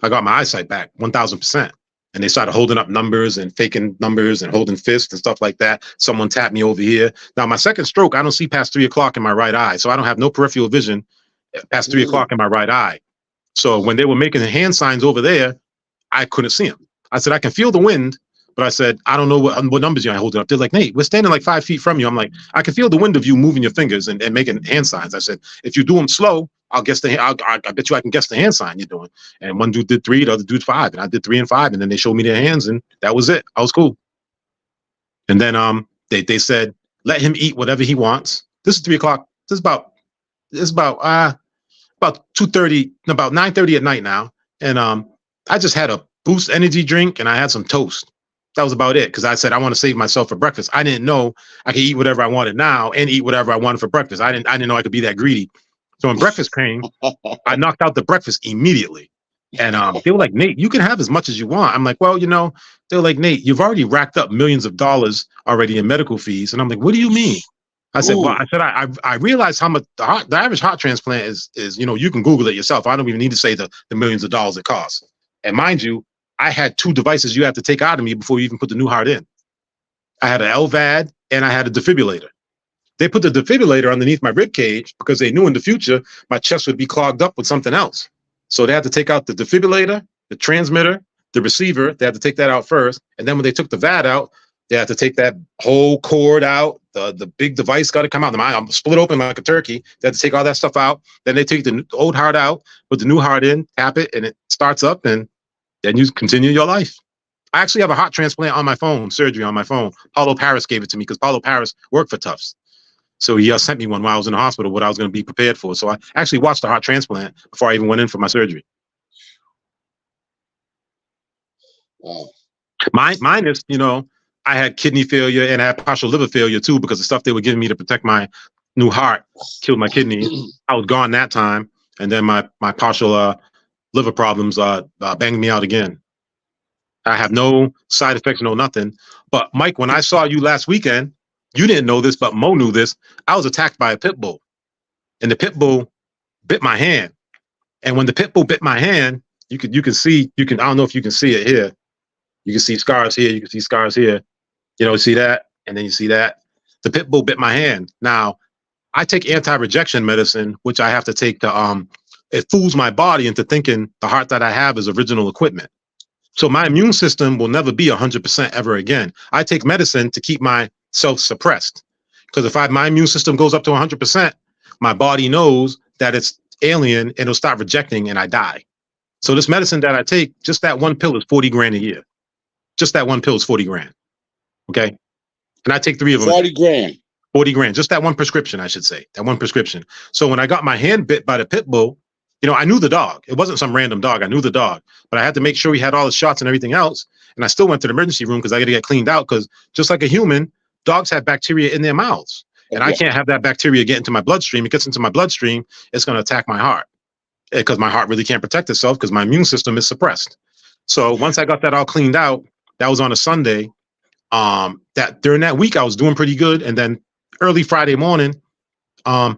I got my eyesight back 1000%. And they started holding up numbers and faking numbers and holding fists and stuff like that. Someone tapped me over here. Now, my second stroke, I don't see past 3 o'clock in my right eye. So I don't have no peripheral vision past 3 o'clock in my right eye. So when they were making the hand signs over there, I couldn't see them. I said, I can feel the wind, but I said, I don't know what numbers you're holding up. They're like, Nate, we're standing like 5 feet from you. I'm like, I can feel the wind of you moving your fingers and making hand signs. I said, if you do them slow, I bet you I can guess the hand sign you're doing. And one dude did 3, the other dude 5, and I did 3 and 5, and then they showed me their hands, and that was it. I was cool. And then they said, let him eat whatever he wants. This is 3 o'clock. This is about 2:30, about 9:30 at night now. And I just had a Boost energy drink and I had some toast. That was about it. Because I said, I want to save myself for breakfast. I didn't know I could eat whatever I wanted now and eat whatever I wanted for breakfast. I didn't know I could be that greedy. So when breakfast came, I knocked out the breakfast immediately. And they were like, Nate, you can have as much as you want. I'm like, well, they were like, Nate, you've already racked up millions of dollars already in medical fees. And I'm like, what do you mean? I said, well, Ooh. I said, I realized how much the average heart transplant is, you can Google it yourself. I don't even need to say the millions of dollars it costs. And mind you, I had 2 devices you have to take out of me before you even put the new heart in. I had an LVAD and I had a defibrillator. They put the defibrillator underneath my rib cage because they knew in the future my chest would be clogged up with something else. So they had to take out the defibrillator, the transmitter, the receiver. They had to take that out first. And then when they took the VAD out, they had to take that whole cord out. The big device got to come out. I'm split open like a turkey. They had to take all that stuff out. Then they take the old heart out, put the new heart in, tap it, and it starts up, and then you continue your life. I actually have a heart transplant on my phone, surgery on my phone. Paulo Paris gave it to me because Paulo Paris worked for Tufts. So he sent me one while I was in the hospital, what I was going to be prepared for. So I actually watched the heart transplant before I even went in for my surgery. Wow. Mine is, I had kidney failure and I had partial liver failure too, because the stuff they were giving me to protect my new heart killed my kidneys. I was gone that time. And then my partial liver problems banged me out again. I have no side effects, no nothing. But Mike, when I saw you last weekend, you didn't know this, but Mo knew this. I was attacked by a pit bull, and the pit bull bit my hand. And when the pit bull bit my hand, I don't know if you can see it here. You can see scars here. You can see scars here. See that, and then you see that. The pit bull bit my hand. Now, I take anti-rejection medicine, which I have to take to it fools my body into thinking the heart that I have is original equipment. So my immune system will never be 100% ever again. I take medicine to keep myself suppressed. Because if my immune system goes up to 100%, my body knows that it's alien and it'll start rejecting and I die. So this medicine that I take, just that one pill is 40 grand a year. Just that one pill is 40 grand. Okay. And I take 3 of them. 40 grand. 40 grand. Just that one prescription, I should say. That one prescription. So when I got my hand bit by the pit bull, I knew the dog. It wasn't some random dog. I knew the dog, but I had to make sure he had all the shots and everything else. And I still went to the emergency room because I got to get cleaned out because just like a human, dogs have bacteria in their mouths. And I can't have that bacteria get into my bloodstream. It gets into my bloodstream, it's going to attack my heart because my heart really can't protect itself because my immune system is suppressed. So once I got that all cleaned out, that was on a Sunday. That during that week, I was doing pretty good. And then early Friday morning, I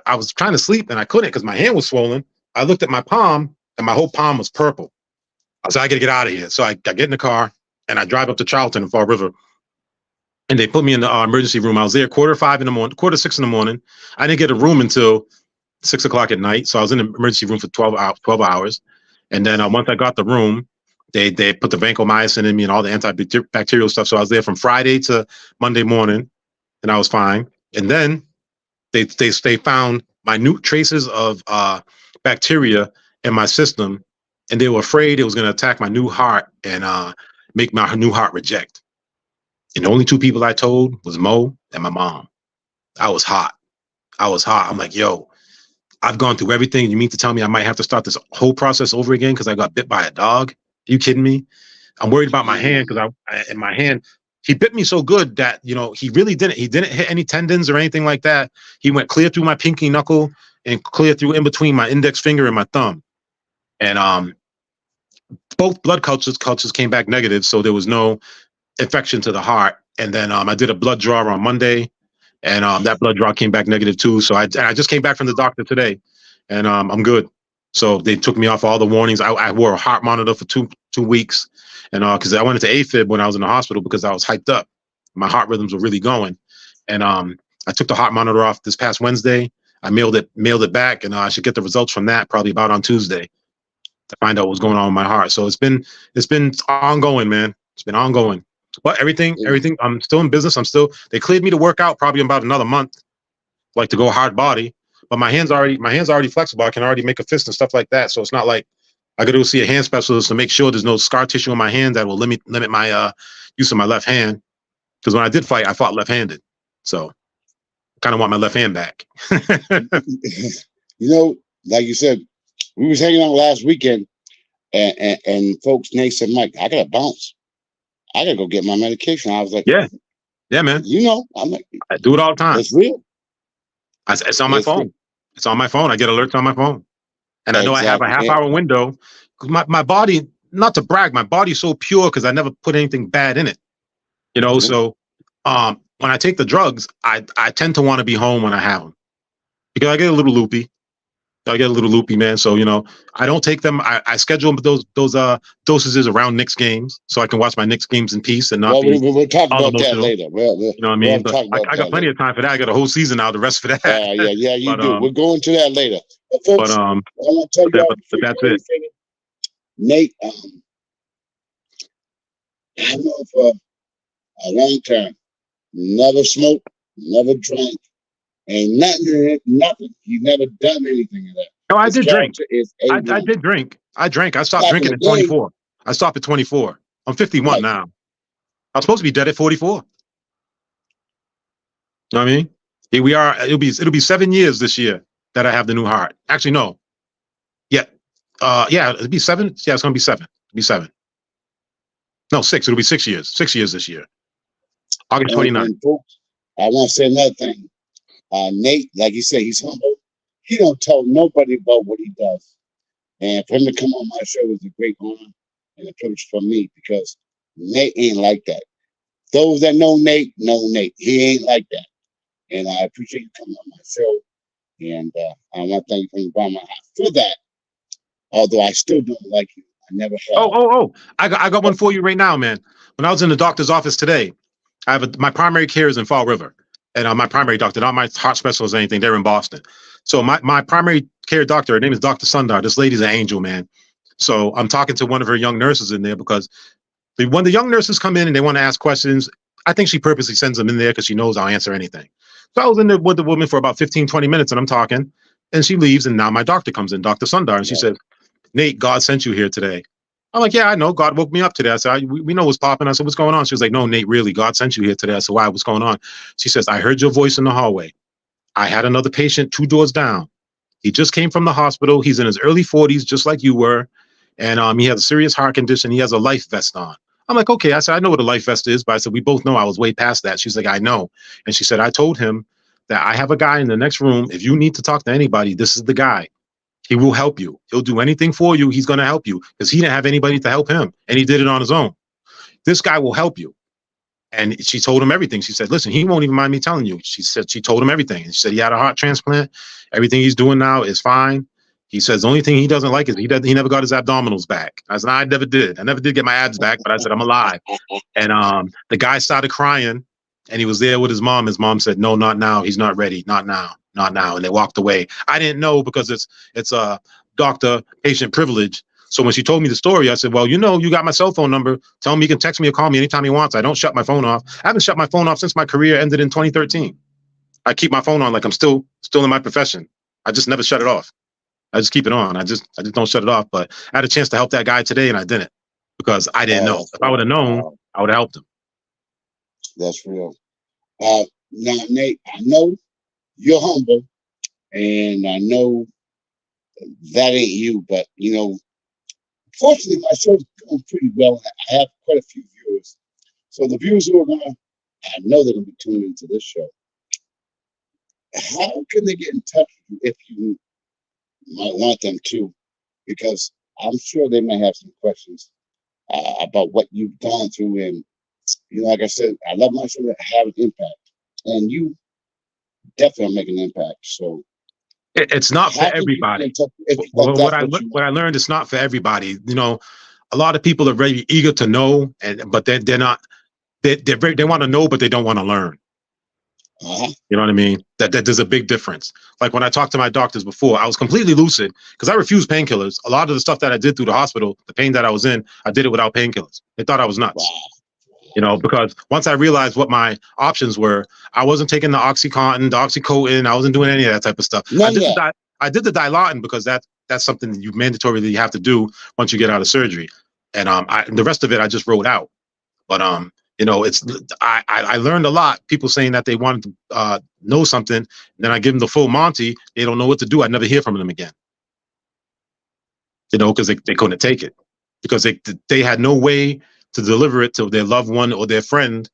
was trying to sleep and I couldn't because my hand was swollen. I looked at my palm and my whole palm was purple. I said, I gotta get out of here. So I get in the car and I drive up to Charlton in Fall River. And they put me in the emergency room. I was there 4:45 in the morning, 5:45 in the morning. I didn't get a room until 6 o'clock at night. So I was in the emergency room for 12 hours. And then once I got the room, they put the vancomycin in me and all the antibacterial stuff. So I was there from Friday to Monday morning and I was fine. And then they found minute traces of bacteria in my system, and they were afraid it was going to attack my new heart and make my new heart reject. And the only 2 people I told was Mo and my mom. I was hot. I'm like, yo, I've gone through everything. You mean to tell me I might have to start this whole process over again because I got bit by a dog? Are you kidding me? I'm worried about my hand because in my hand, he bit me so good that, he really didn't. He didn't hit any tendons or anything like that. He went clear through my pinky knuckle and clear through in between my index finger and my thumb. And both blood cultures came back negative, so there was no infection to the heart. And then I did a blood draw on Monday, and that blood draw came back negative too. So I just came back from the doctor today, and I'm good. So they took me off all the warnings. I wore a heart monitor for two weeks, and because I went into AFib when I was in the hospital because I was hyped up. My heart rhythms were really going, and I took the heart monitor off this past Wednesday. I mailed it back, and I should get the results from that probably about on Tuesday to find out what's going on with my heart. So it's been ongoing, man. It's been ongoing. But everything, I'm still in business. They cleared me to work out probably in about another month, like to go hard body. But my hand's already flexible. I can already make a fist and stuff like that. So it's not like I got to go see a hand specialist to make sure there's no scar tissue in my hand that will limit my use of my left hand. Because when I did fight, I fought left-handed. So I kind of want my left hand back. Like you said, we was hanging out last weekend, and folks, Nate said, Mike, I got to bounce. I got to go get my medication. I was like, yeah, man. I'm like, I do it all the time. It's real. It's on my phone. Real. It's on my phone. I get alerts on my phone. And I know I have a half-hour window. My body, not to brag, my body's so pure because I never put anything bad in it. So when I take the drugs, I tend to want to be home when I have them because I get a little loopy. I get a little loopy, man. So, I don't take them. I schedule those dosages around Knicks games so I can watch my Knicks games in peace and not Well, be we'll talk all about that emotional. later. You know what I mean? But I got plenty of time for that. I got a whole season now, the rest for that. Yeah, you but, do. We're going to that later. But folks, I want to tell you all but that's it. Nate, I know for a long time, never smoked, never drank, ain't nothing. He never done anything of that. No, I His did drink. character is I A1. did drink. I drank. I stopped Back in drinking the at day. 24. I stopped at 24. I'm 51 Right. now. I'm supposed to be dead at 44. You know what I mean? Here we are. It'll be 7 years this year that I have the new heart. Actually, no. Yeah. It'll be 7. Yeah, it's gonna be 7. It'll be 7. No, 6. It'll be 6 years. 6 years this year. August 29th. And folks, I want to say another thing. Nate, like you said, he's humble. He don't tell nobody about what he does. And for him to come on my show is a great honor and a privilege for me because Nate ain't like that. Those that know Nate. He ain't like that. And I appreciate you coming on my show. And I want to thank you from the bottom of my heart for that. Although I still don't like you. I never have. Oh. I got one for you right now, man. When I was in the doctor's office today, my primary care is in Fall River. And my primary doctor, not my heart specialist or anything, they're in Boston. So my primary care doctor, her name is Dr. Sundar. This lady's an angel, man. So I'm talking to one of her young nurses in there because when the young nurses come in and they want to ask questions, I think she purposely sends them in there because she knows I'll answer anything. So I was in there with the woman for about 15, 20 minutes and I'm talking and she leaves and now my doctor comes in, Dr. Sundar, and she says, Nate, God sent you here today. I'm like, yeah, I know. God woke me up today. I said, we know what's popping. I said, what's going on? She was like, no, Nate, really, God sent you here today. I said, why? What's going on? She says, I heard your voice in the hallway. I had another patient 2 doors down. He just came from the hospital. He's in his early 40s, just like you were. And he has a serious heart condition. He has a life vest on. I'm like, okay. I said, I know what a life vest is, but I said, we both know I was way past that. She's like, I know. And she said, I told him that I have a guy in the next room. If you need to talk to anybody, this is the guy. He will help you. He'll do anything for you. He's going to help you because he didn't have anybody to help him. And he did it on his own. This guy will help you. And she told him everything. She said, listen, he won't even mind me telling you. She said, she told him everything. And she said, he had a heart transplant. Everything he's doing now is fine. He says, the only thing he doesn't like is he never got his abdominals back. I said, I never did. I never did get my abs back, but I said, I'm alive. And the guy started crying and he was there with his mom. His mom said, no, not now. He's not ready. Not now. Not now. And they walked away. I didn't know because it's a doctor patient privilege. So when she told me the story, I said, well, you got my cell phone number. Tell him he can text me or call me anytime he wants. I don't shut my phone off. I haven't shut my phone off since my career ended in 2013. I keep my phone on like I'm still in my profession. I just never shut it off. I just keep it on. I just don't shut it off. But I had a chance to help that guy today and I didn't because I didn't know. If I would have known, I would have helped him. That's real. Now, Nate, I know you're humble and I know that ain't you, but fortunately, my show's going pretty well. I have quite a few viewers. So the viewers who are I know they're going to be tuning into this show. How can they get in touch with you if you might want them to? Because I'm sure they may have some questions about what you've gone through. And, like I said, I love my show to have an impact. And you definitely make an impact. So it's not for everybody. What I learned, it's not for everybody. A lot of people are very eager to know, but they're not. They want to know, but they don't want to learn. You know what I mean? That there's a big difference. Like when I talked to my doctors before, I was completely lucid because I refused painkillers. A lot of the stuff that I did through the hospital, the pain that I was in, I did it without painkillers. They thought I was nuts. Because once I realized what my options were, I wasn't taking the Oxycontin, the Oxycodone. I wasn't doing any of that type of stuff. I did the Dilaudid because that's something that you mandatorily have to do once you get out of surgery. And the rest of it I just wrote out. But I learned a lot. People saying that they wanted to know something, and then I give them the full Monty. They don't know what to do. I never hear from them again. Because they couldn't take it because they had no way to deliver it to their loved one or their friend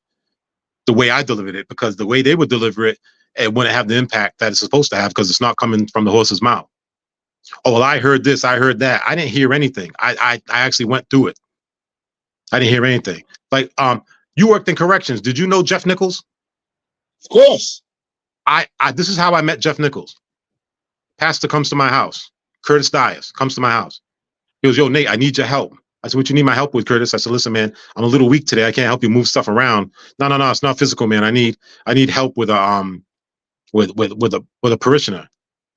the way I delivered it, because the way they would deliver it, it wouldn't have the impact that it's supposed to have because it's not coming from the horse's mouth. Oh, well, I heard this, I heard that. I didn't hear anything. I actually went through it. I didn't hear anything. Like, you worked in corrections. Did you know Jeff Nichols? Of course. I this is how I met Jeff Nichols. Pastor comes to my house. Curtis Dias comes to my house. He goes, yo, Nate, I need your help. I said, what you need my help with, Curtis? I said, listen, man, I'm a little weak today. I can't help you move stuff around. No, it's not physical, man. I need help with a with a parishioner.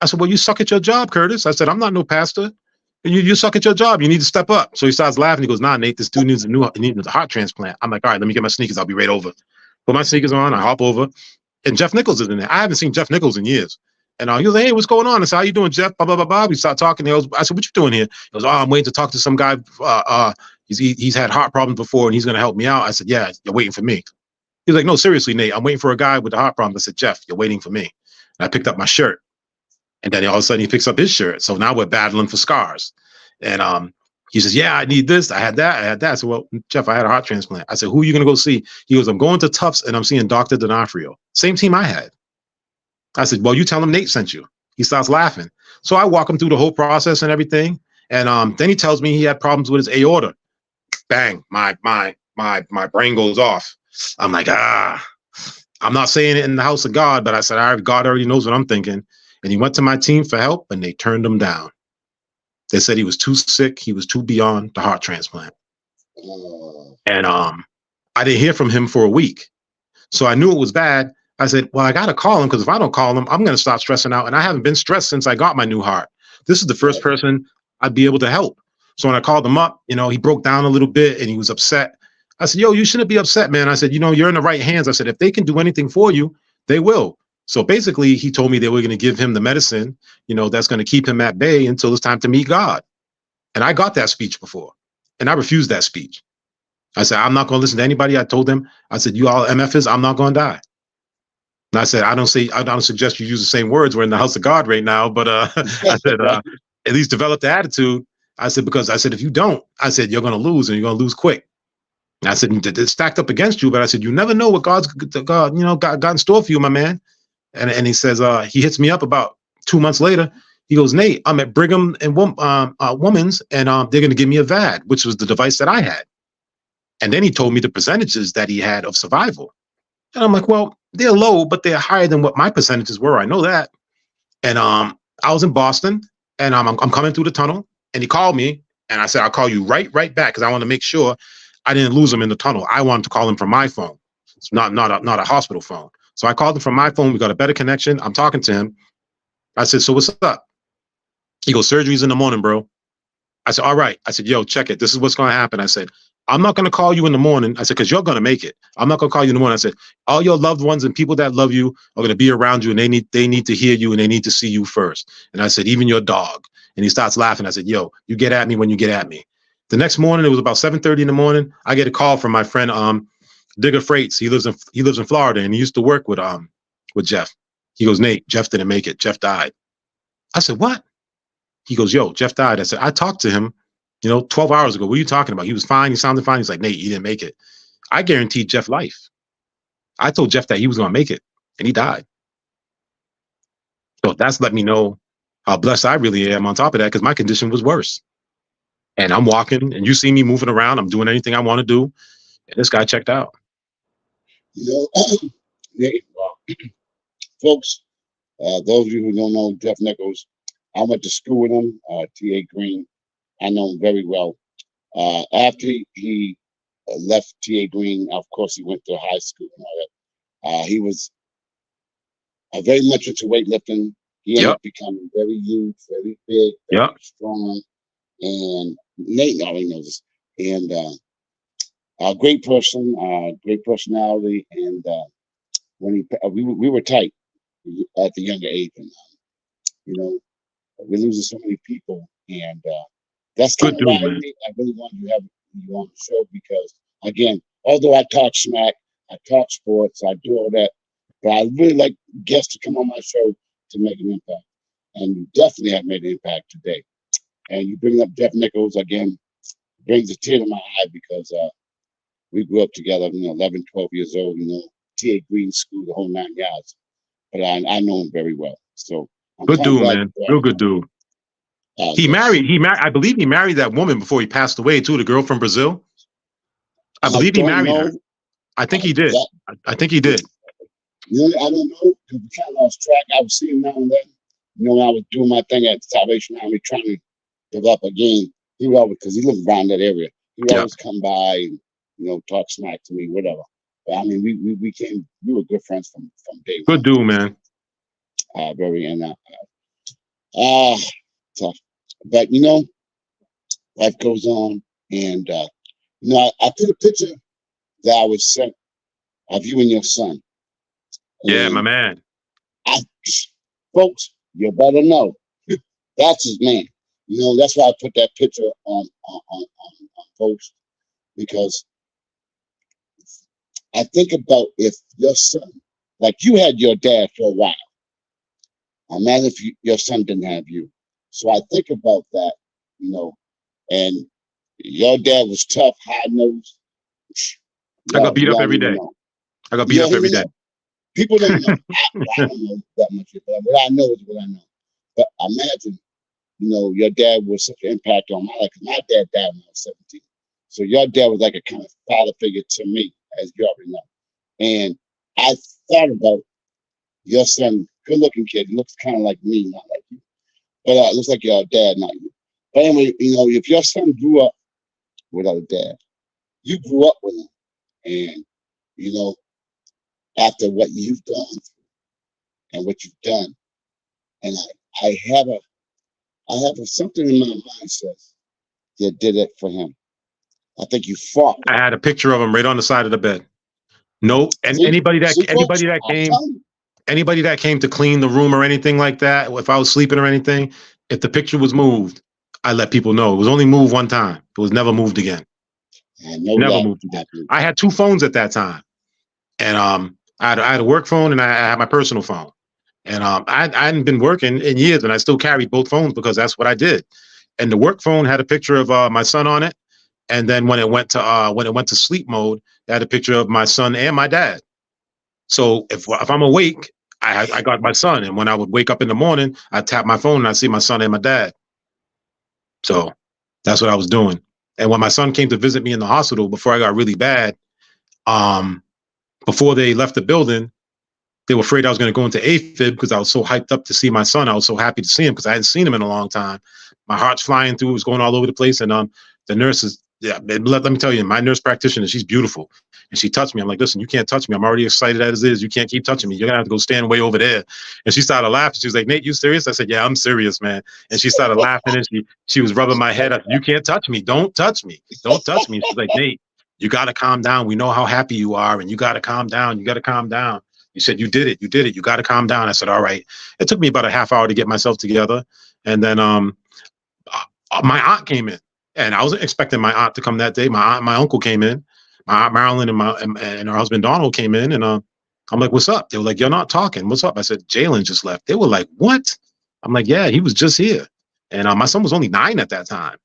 I said, well, you suck at your job, Curtis. I said, I'm not no pastor. You suck at your job. You need to step up. So he starts laughing. He goes, nah, Nate, this dude needs a heart transplant. I'm like, all right, let me get my sneakers. I'll be right over. Put my sneakers on. I hop over. And Jeff Nichols is in there. I haven't seen Jeff Nichols in years. And he was like, hey, what's going on? I said, how you doing, Jeff? Blah, blah, blah, blah. We start talking. I said, what you doing here? He goes, oh, I'm waiting to talk to some guy. He's had heart problems before, and he's going to help me out. I said, yeah, you're waiting for me. He's like, no, seriously, Nate, I'm waiting for a guy with the heart problems. I said, Jeff, you're waiting for me. And I picked up my shirt. And then all of a sudden he picks up his shirt. So now we're battling for scars. And he says, yeah, I need this. I had that. I said, well, Jeff, I had a heart transplant. I said, who are you going to go see? He goes, I'm going to Tufts and I'm seeing Dr. D'Onofrio. Same team I had. I said, well, you tell him Nate sent you. He starts laughing. So I walk him through the whole process and everything. And then he tells me he had problems with his aorta. Bang, my brain goes off. I'm like, I'm not saying it in the house of God, but I said, God already knows what I'm thinking. And he went to my team for help and they turned him down. They said he was too sick. He was too beyond the heart transplant. And I didn't hear from him for a week. So I knew it was bad. I said, well, I got to call him because if I don't call him, I'm going to start stressing out. And I haven't been stressed since I got my new heart. This is the first person I'd be able to help. So when I called him up, he broke down a little bit and he was upset. I said, yo, you shouldn't be upset, man. I said, you're in the right hands. I said, if they can do anything for you, they will. So basically, he told me they were going to give him the medicine, that's going to keep him at bay until it's time to meet God. And I got that speech before, and I refused that speech. I said, I'm not going to listen to anybody. I told them, I said, you all MFers, I'm not going to die. And I said, I don't suggest you use the same words. We're in the house of God right now. But I said, at least develop the attitude. I said, because I said, if you don't, I said, you're going to lose and you're going to lose quick. And I said, it's stacked up against you. But I said, you never know what God's got in store for you, my man. And he says, he hits me up about 2 months later. He goes, Nate, I'm at Brigham and Women's, and they're going to give me a VAD, which was the device that I had. And then he told me the percentages that he had of survival. And I'm like, well, they're low, but they're higher than what my percentages were. I know that. And I was in Boston, and I'm coming through the tunnel, and he called me, and I said, I'll call you right back because I want to make sure I didn't lose him in the tunnel. I wanted to call him from my phone. It's not a hospital phone. So I called him from my phone. We got a better connection. I'm talking to him. I said, so what's up? He goes, surgery's in the morning, bro. I said, all right. I said, yo, check it. This is what's going to happen. I said, I'm not going to call you in the morning. I said, because you're going to make it. I'm not going to call you in the morning. I said, all your loved ones and people that love you are going to be around you, and they need to hear you, and they need to see you first. And I said, even your dog. And he starts laughing. I said, yo, you get at me when you get at me. The next morning, it was about 7:30 in the morning. I get a call from my friend, Digger Freights. He lives in Florida, and he used to work with Jeff. He goes, Nate, Jeff didn't make it. Jeff died. I said, what? He goes, yo, Jeff died. I said, I talked to him, 12 hours ago. What are you talking about? He was fine. He sounded fine. He's like, Nate, he didn't make it. I guaranteed Jeff life. I told Jeff that he was going to make it, and he died. So that's let me know how blessed I really am on top of that, because my condition was worse. And I'm walking, and you see me moving around. I'm doing anything I want to do. And this guy checked out. Folks, those of you who don't know Jeff Nichols, I went to school with him, T.A. Green. I know him very well. After he left T.A. Green, of course, he went to high school and all that. He was very much into weightlifting. He ended up becoming very huge, very big, very strong. And Nate already knows this. And a great person, great personality. And when we were tight at the younger age. And, we're losing so many people. And that's kind of why I really wanted to have you on the show, because, again, although I talk smack, I talk sports, I do all that, but I really like guests to come on my show to make an impact. And you definitely have made an impact today. And you bring up Jeff Nichols, again, brings a tear to my eye, because we grew up together, 11, 12 years old, T.A. Green School, the whole 9 yards. But I know him very well. So good dude, man. Real good dude. He married. I believe he married that woman before he passed away too. The girl from Brazil. I believe he married her. I think he did. I think he did. You know, I don't know because we kind of lost track. I was seeing him now and then. You know, when I was doing my thing at the Salvation Army, trying to develop a game. He would always, because he lived around that area. He would Yeah. always come by and talk smack to me, whatever. But I mean, we were good friends from day one. Good dude, man. Very and tough. But life goes on, and I put a picture that I was sent of you and your son. Yeah, And my man. Folks, you better know that's his man. That's why I put that picture on post, because I think about if your son, like you had your dad for a while. Imagine if your son didn't have you. So I think about that, and your dad was tough, hard nosed. I got beat up every day. I got beat up every day. People don't know. I don't know that much, but what I know is what I know. But imagine, your dad was such an impact on my life. My dad died when I was 17. So your dad was like a kind of father figure to me, as you already know. And I thought about your son, good looking kid, looks kind of like me, not like you. But looks like your dad, not you. But anyway, if your son grew up without a dad, you grew up with him. And, after what you've gone through and what you've done, and I have something in my mind says you did it for him. I think you fought. I had a picture of him right on the side of the bed. No, and anybody that came to clean the room or anything like that, if I was sleeping or anything, if the picture was moved, I let people know. It was only moved one time. It was never moved again. Never moved again. I had 2 phones at that time, and I had a work phone and I had my personal phone. And I hadn't been working in years, and I still carried both phones because that's what I did. And the work phone had a picture of my son on it, and then when it went to sleep mode, it had a picture of my son and my dad. So if I'm awake, I got my son, and when I would wake up in the morning, I tap my phone and I see my son and my dad. So that's what I was doing. And when my son came to visit me in the hospital before I got really bad, before they left the building, they were afraid I was going to go into AFib because I was so hyped up to see my son. I was so happy to see him because I hadn't seen him in a long time. My heart's flying through. It was going all over the place. And the nurses, let me tell you, my nurse practitioner, she's beautiful. And she touched me. I'm like, listen, you can't touch me. I'm already excited as it is. You can't keep touching me. You're going to have to go stand way over there. And she started laughing. She was like, Nate, you serious? I said, yeah, I'm serious, man. And she started laughing and she was rubbing my head. I said, you can't touch me. Don't touch me. Don't touch me. She's like, Nate, you got to calm down. We know how happy you are. And you got to calm down. You got to calm down. You said, you did it. You did it. You got to calm down. I said, all right. It took me about a half hour to get myself together. And then my aunt came in, and I wasn't expecting my aunt to come that day. My uncle came in, my aunt Marilyn and her husband Donald came in, and I'm like, what's up? They were like, you're not talking. What's up? I said, Jalen just left. They were like, what? I'm like, yeah, he was just here. And my son was only 9 at that time.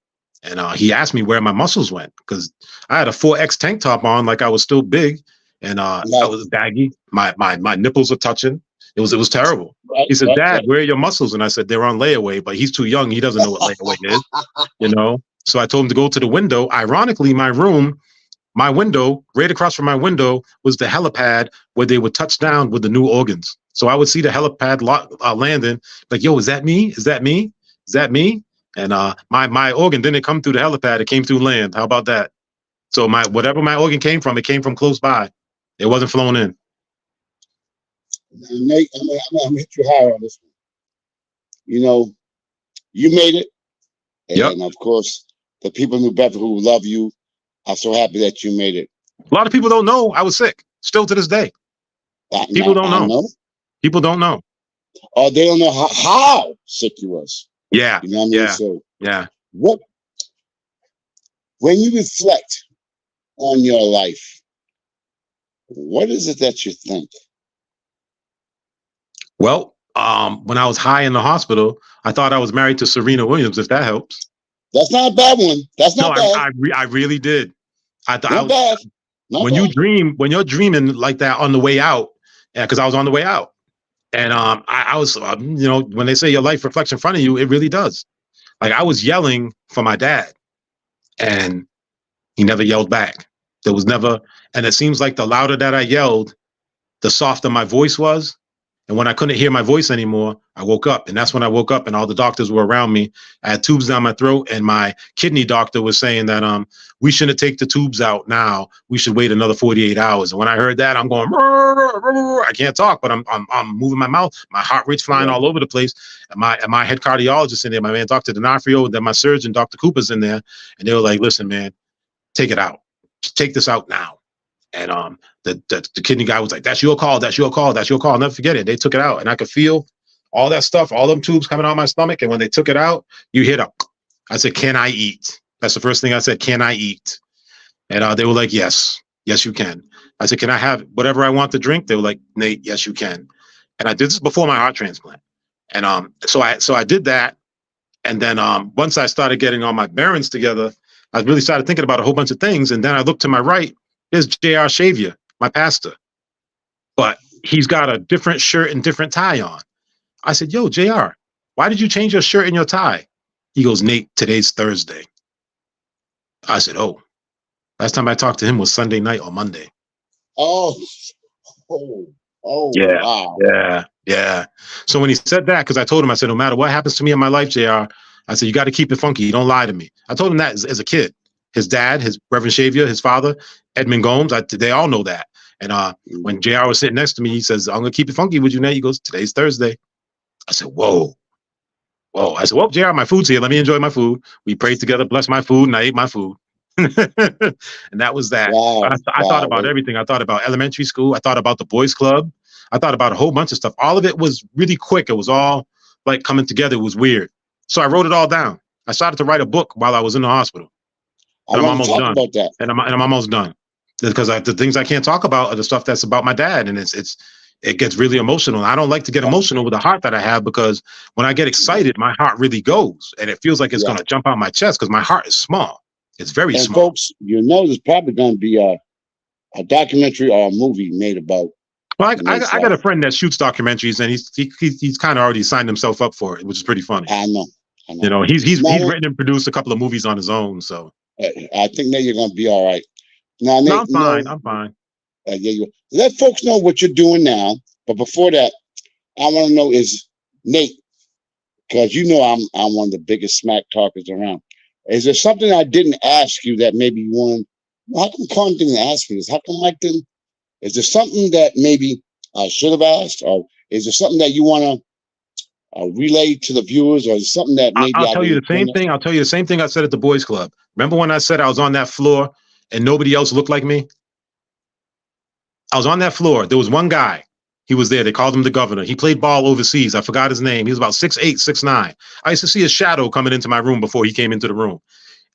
And he asked me where my muscles went because I had a 4X tank top on, like I was still big. And I was baggy. My nipples are touching. It was terrible. He said, Dad, where are your muscles? And I said, they're on layaway, but he's too young. He doesn't know what layaway is, So I told him to go to the window. Ironically, my window, right across from my window was the helipad where they would touch down with the new organs. So I would see the helipad landing, like, yo, is that me? Is that me? Is that me? And my organ didn't come through the helipad. It came through land. How about that? So whatever my organ came from, it came from close by. It wasn't flown in. Now, Nate, I'm gonna hit you higher on this one. You made it, and of course, the people in New Bedford who love you are so happy that you made it. A lot of people don't know I was sick, still to this day. People don't know. People don't know. Or they don't know how sick you was. Yeah. You know what I mean? Yeah. So yeah. When you reflect on your life, what is it that you think? Well, when I was high in the hospital, I thought I was married to Serena Williams, if that helps. That's not a bad one. That's not bad. I really did. I thought not bad. When you're dreaming like that on the way out, because I was on the way out. And I was, when they say your life reflects in front of you, it really does. Like I was yelling for my dad and he never yelled back. There was never, and it seems like the louder that I yelled, the softer my voice was. And when I couldn't hear my voice anymore, I woke up. And that's when I woke up and all the doctors were around me. I had tubes down my throat, and my kidney doctor was saying that we shouldn't take the tubes out now. We should wait another 48 hours. And when I heard that, I'm going, I can't talk, but I'm moving my mouth. My heart rate's flying all over the place. And my head cardiologist in there, my man, Dr. D'Onofrio, then my surgeon, Dr. Cooper's in there. And they were like, listen, man, take it out. Just take this out now. And the kidney guy was like, that's your call, that's your call, that's your call. I'll never forget it. They took it out, and I could feel all that stuff, all them tubes coming out of my stomach. And when they took it out, you hit up. I said, can I eat? That's the first thing I said, can I eat? And they were like, yes, you can. I said, can I have whatever I want to drink? They were like, Nate, yes, you can. And I did this before my heart transplant. And so I did that. And then once I started getting all my bearings together, I really started thinking about a whole bunch of things. And then I looked to my right. There's J.R. Shavier, my pastor, but he's got a different shirt and different tie on. I said, yo, J.R., why did you change your shirt and your tie? He goes, Nate, today's Thursday. I said, oh, last time I talked to him was Sunday night or Monday. Oh, yeah, wow. Yeah. So when he said that, because I told him, I said, no matter what happens to me in my life, JR, I said, you got to keep it funky. You don't lie to me. I told him that as a kid. His dad, his Reverend Shavier, his father, Edmund Gomes, they all know that. And when JR was sitting next to me, he says, I'm going to keep it funky with you, Nate. He goes, today's Thursday. I said, whoa. I said, well, JR, my food's here. Let me enjoy my food. We prayed together, blessed my food, and I ate my food. And that was that. Wow. I thought about everything. I thought about elementary school. I thought about the boys club. I thought about a whole bunch of stuff. All of it was really quick. It was all like coming together. It was weird. So I wrote it all down. I started to write a book while I was in the hospital. And I'm almost done. About that. And I'm almost done. Because the things I can't talk about are the stuff that's about my dad. And it gets really emotional. I don't like to get emotional with the heart that I have, because when I get excited, my heart really goes. And it feels like it's going to jump out my chest because my heart is small. It's very small. Folks, there's probably going to be a documentary or a movie made about. Well, I got a friend that shoots documentaries, and he's kind of already signed himself up for it, which is pretty funny. I know. You know, he's written and produced a couple of movies on his own. So I think that you're going to be all right. Now, Nate, I'm fine. Let folks know what you're doing now. But before that, I want to know is Nate, because I'm one of the biggest smack talkers around. Is there something I didn't ask you that maybe you want? How come Conn didn't ask me this? How come Mike didn't? Is there something that maybe I should have asked, or is there something that you want to relay to the viewers, or is there something that maybe I'll tell you the same thing. I'll tell you the same thing I said at the boys club. Remember when I said I was on that floor and nobody else looked like me? I was on that floor. There was one guy. He was there. They called him the governor. He played ball overseas. I forgot his name. He was about 6'8", 6'9". I used to see his shadow coming into my room before he came into the room.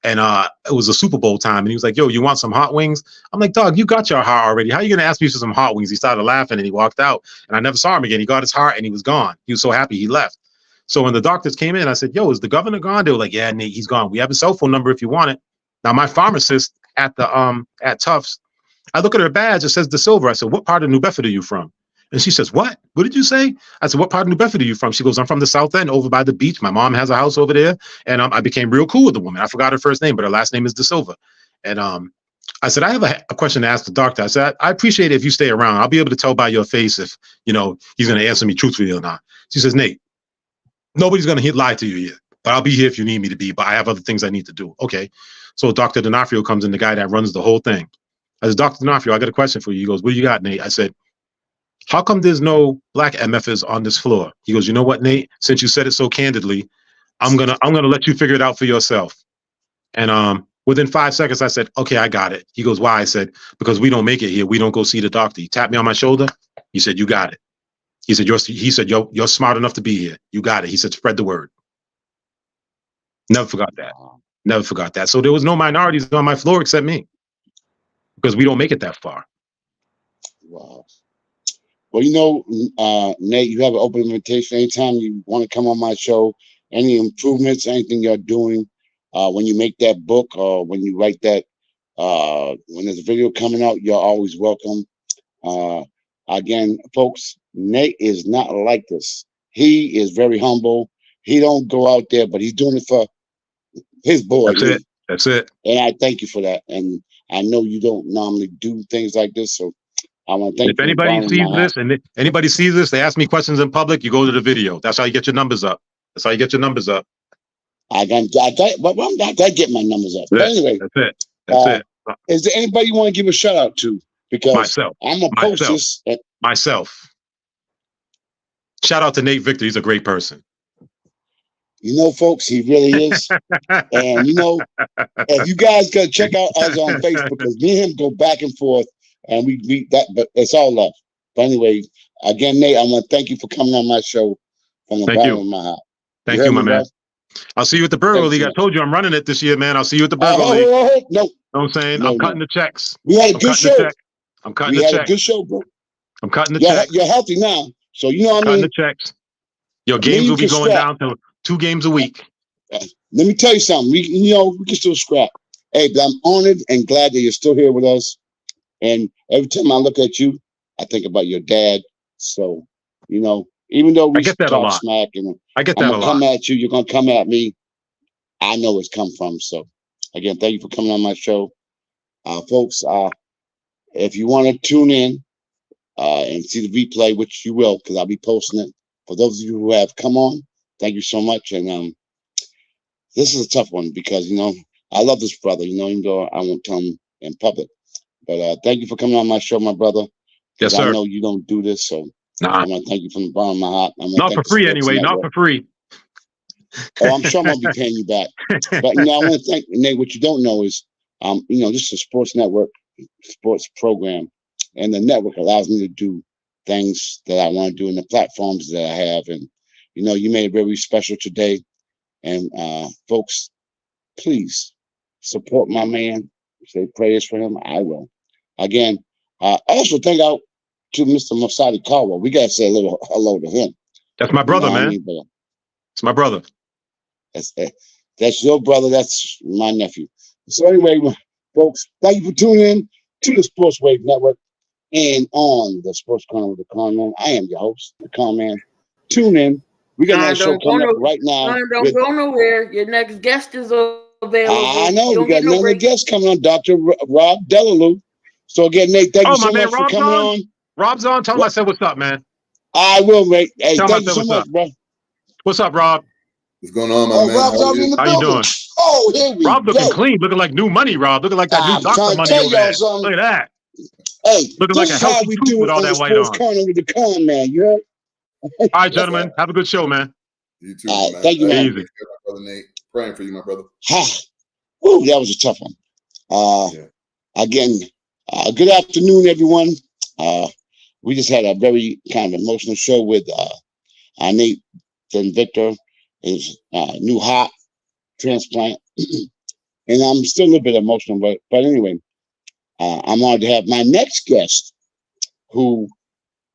And it was a Super Bowl time. And he was like, yo, you want some hot wings? I'm like, dog, you got your heart already. How are you going to ask me for some hot wings? He started laughing and he walked out. And I never saw him again. He got his heart and he was gone. He was so happy he left. So when the doctors came in, I said, yo, is the governor gone? They were like, yeah, Nate, he's gone. We have his cell phone number if you want it. Now, my pharmacist at Tufts, I look at her badge. It says De Silva. I said, what part of New Bedford are you from? And she says, what? What did you say? I said, what part of New Bedford are you from? She goes, I'm from the South End, over by the beach. My mom has a house over there. And I became real cool with the woman. I forgot her first name, but her last name is De Silva. And I said, I have a question to ask the doctor. I said, I appreciate it if you stay around. I'll be able to tell by your face if, he's going to answer me truthfully or not. She says, Nate, nobody's going to lie to you yet, but I'll be here if you need me to be. But I have other things I need to do. Okay. So Dr. D'Onofrio comes in, the guy that runs the whole thing. I said, Dr. D'Onofrio, I got a question for you. He goes, what do you got, Nate? I said, how come there's no black MFers on this floor? He goes, you know what, Nate? Since you said it so candidly, I'm gonna let you figure it out for yourself. And within 5 seconds, I said, okay, I got it. He goes, why? I said, because we don't make it here. We don't go see the doctor. He tapped me on my shoulder. He said, you got it. He said, you're smart enough to be here. You got it. He said, spread the word. Never forgot that. Never forgot that. So there was no minorities on my floor except me, because we don't make it that far. Wow. Well, Nate, you have an open invitation anytime you want to come on my show. Any improvements, anything you're doing, when you make that book or when you write that, when there's a video coming out, you're always welcome. Again, folks, Nate is not like this. He is very humble. He don't go out there, but he's doing it for his boy. That's it. And I thank you for that. And I know you don't normally do things like this, so I want to thank If you for the anybody bottom of sees my heart. this and anybody sees this, they ask me questions in public, you go to the video. That's how you get your numbers up. That's how you get your numbers up. I gotta get my numbers up. But anyway, That's it. That's it. is there anybody you want to give a shout out to? Because Myself. I'm gonna post this. Myself. Shout out to Nate Victor. He's a great person. You know, folks, he really is. And you know, if you guys gotta check out us on Facebook, because me and him go back and forth, and we that, but it's all love. But anyway, again, Nate, I want to thank you for coming on my show from the bottom of my heart. Thank you, my man. I'll see you at the Burger League. I told you I'm running it this year, man. I'll see you at the Burger League. No, know what I'm saying? I'm cutting the checks. We had a good show. I'm cutting the checks. We had a good show, bro. I'm cutting the checks. You're healthy now, so you know what I mean. Cutting the checks. Your games will be going down to 2 games a week. Let me tell you something. We can still scrap. Hey, but I'm honored and glad that you're still here with us. And every time I look at you, I think about your dad. So, you know, even though we talk smack and I get that I'm gonna come at you, you're gonna come at me. I know where it's come from. So, again, thank you for coming on my show, folks. If you want to tune in and see the replay, which you will, because I'll be posting it. For those of you who have come on, thank you so much. And this is a tough one because, you know, I love this brother, you know, even though I won't tell him in public. But thank you for coming on my show, my brother. Yes, sir. I know you don't do this, so I want to thank you from the bottom of my heart. Not for free, anyway. Not for free. Oh, I'm sure I'm gonna be paying you back. But you know, I want to thank Nate. What you don't know is, you know, this is a sports network, sports program, and the network allows me to do things that I want to do in the platforms that I have. And you know, you made it very special today. And folks, please support my man. Say prayers for him. I will. Again, also thank out to Mr. Masadi Caldwell. We gotta say a little hello to him. That's my brother, man. It's my brother. That's your brother. That's my nephew. So anyway, folks, thank you for tuning in to the Sports Wave Network and on the Sports Corner with the Conn Man. I am your host, the Conn Man. Tune in. We got another show coming up right now. Don't go nowhere. Your next guest is available. I know. We got another guest coming on, Dr. Rob Deleuan. So again, Nate, thank you so much for coming on. Rob's on. Tell him I said what's up, man. I will, mate. Hey, thank you so much, bro. What's up, Rob? What's going on, my man? Rob's already in the building. How you doing? Oh, here we go. Rob looking clean, looking like new money, Rob. Looking like that new doctor money over there. Look at that. Hey, looking like a healthy tooth with all that white on. Corner with the Conn Man, you heard? All right, gentlemen. Have a good show, man. You too, man. Thank you, man. Easy. Brother Nate. Praying for you, my brother. Woo, that was a tough one. Again, good afternoon, everyone. We just had a very kind of emotional show with Nate and Victor, his new heart transplant. And I'm still a little bit emotional, but anyway, I'm honored to have my next guest who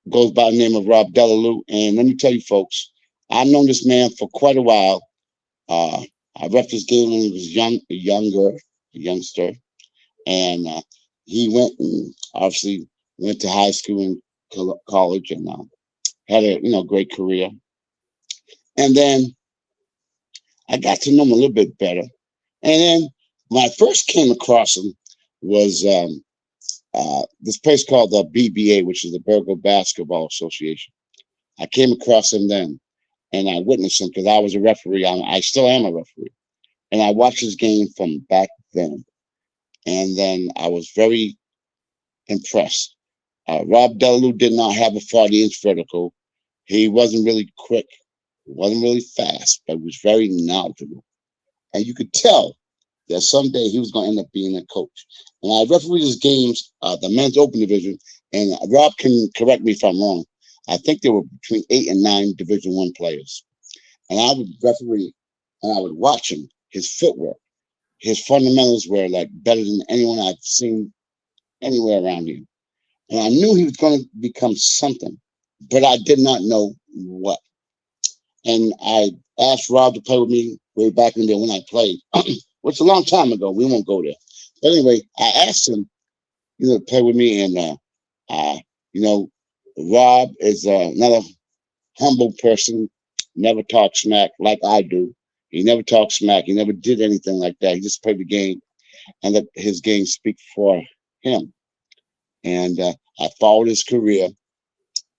goes by the name of Rob Deleuan. And let me tell you, folks, I've known this man for quite a while. I ref this game when he was a youngster. And he went and obviously went to high school and college and had a great career. And then I got to know him a little bit better. And then when I first came across him was this place called the BBA, which is the Burgo Basketball Association. I came across him then, and I witnessed him because I was a referee. I still am a referee. And I watched his game from back then. And then I was very impressed. Rob Deleuan did not have a 40-inch vertical. He wasn't really quick. He wasn't really fast, but he was very knowledgeable. And you could tell that someday he was going to end up being a coach. And I refereed his games, the men's open division, and Rob can correct me if I'm wrong. I think there were between 8 and 9 Division I players. And I would referee, and I would watch him, his footwork. His fundamentals were like better than anyone I've seen anywhere around here. And I knew he was going to become something, but I did not know what. And I asked Rob to play with me way back in there when I played, which a long time ago. We won't go there. But anyway, I asked him, to play with me. And, Rob is another humble person, never talks smack like I do. He never talked smack. He never did anything like that. He just played the game and let his game speak for him. And I followed his career,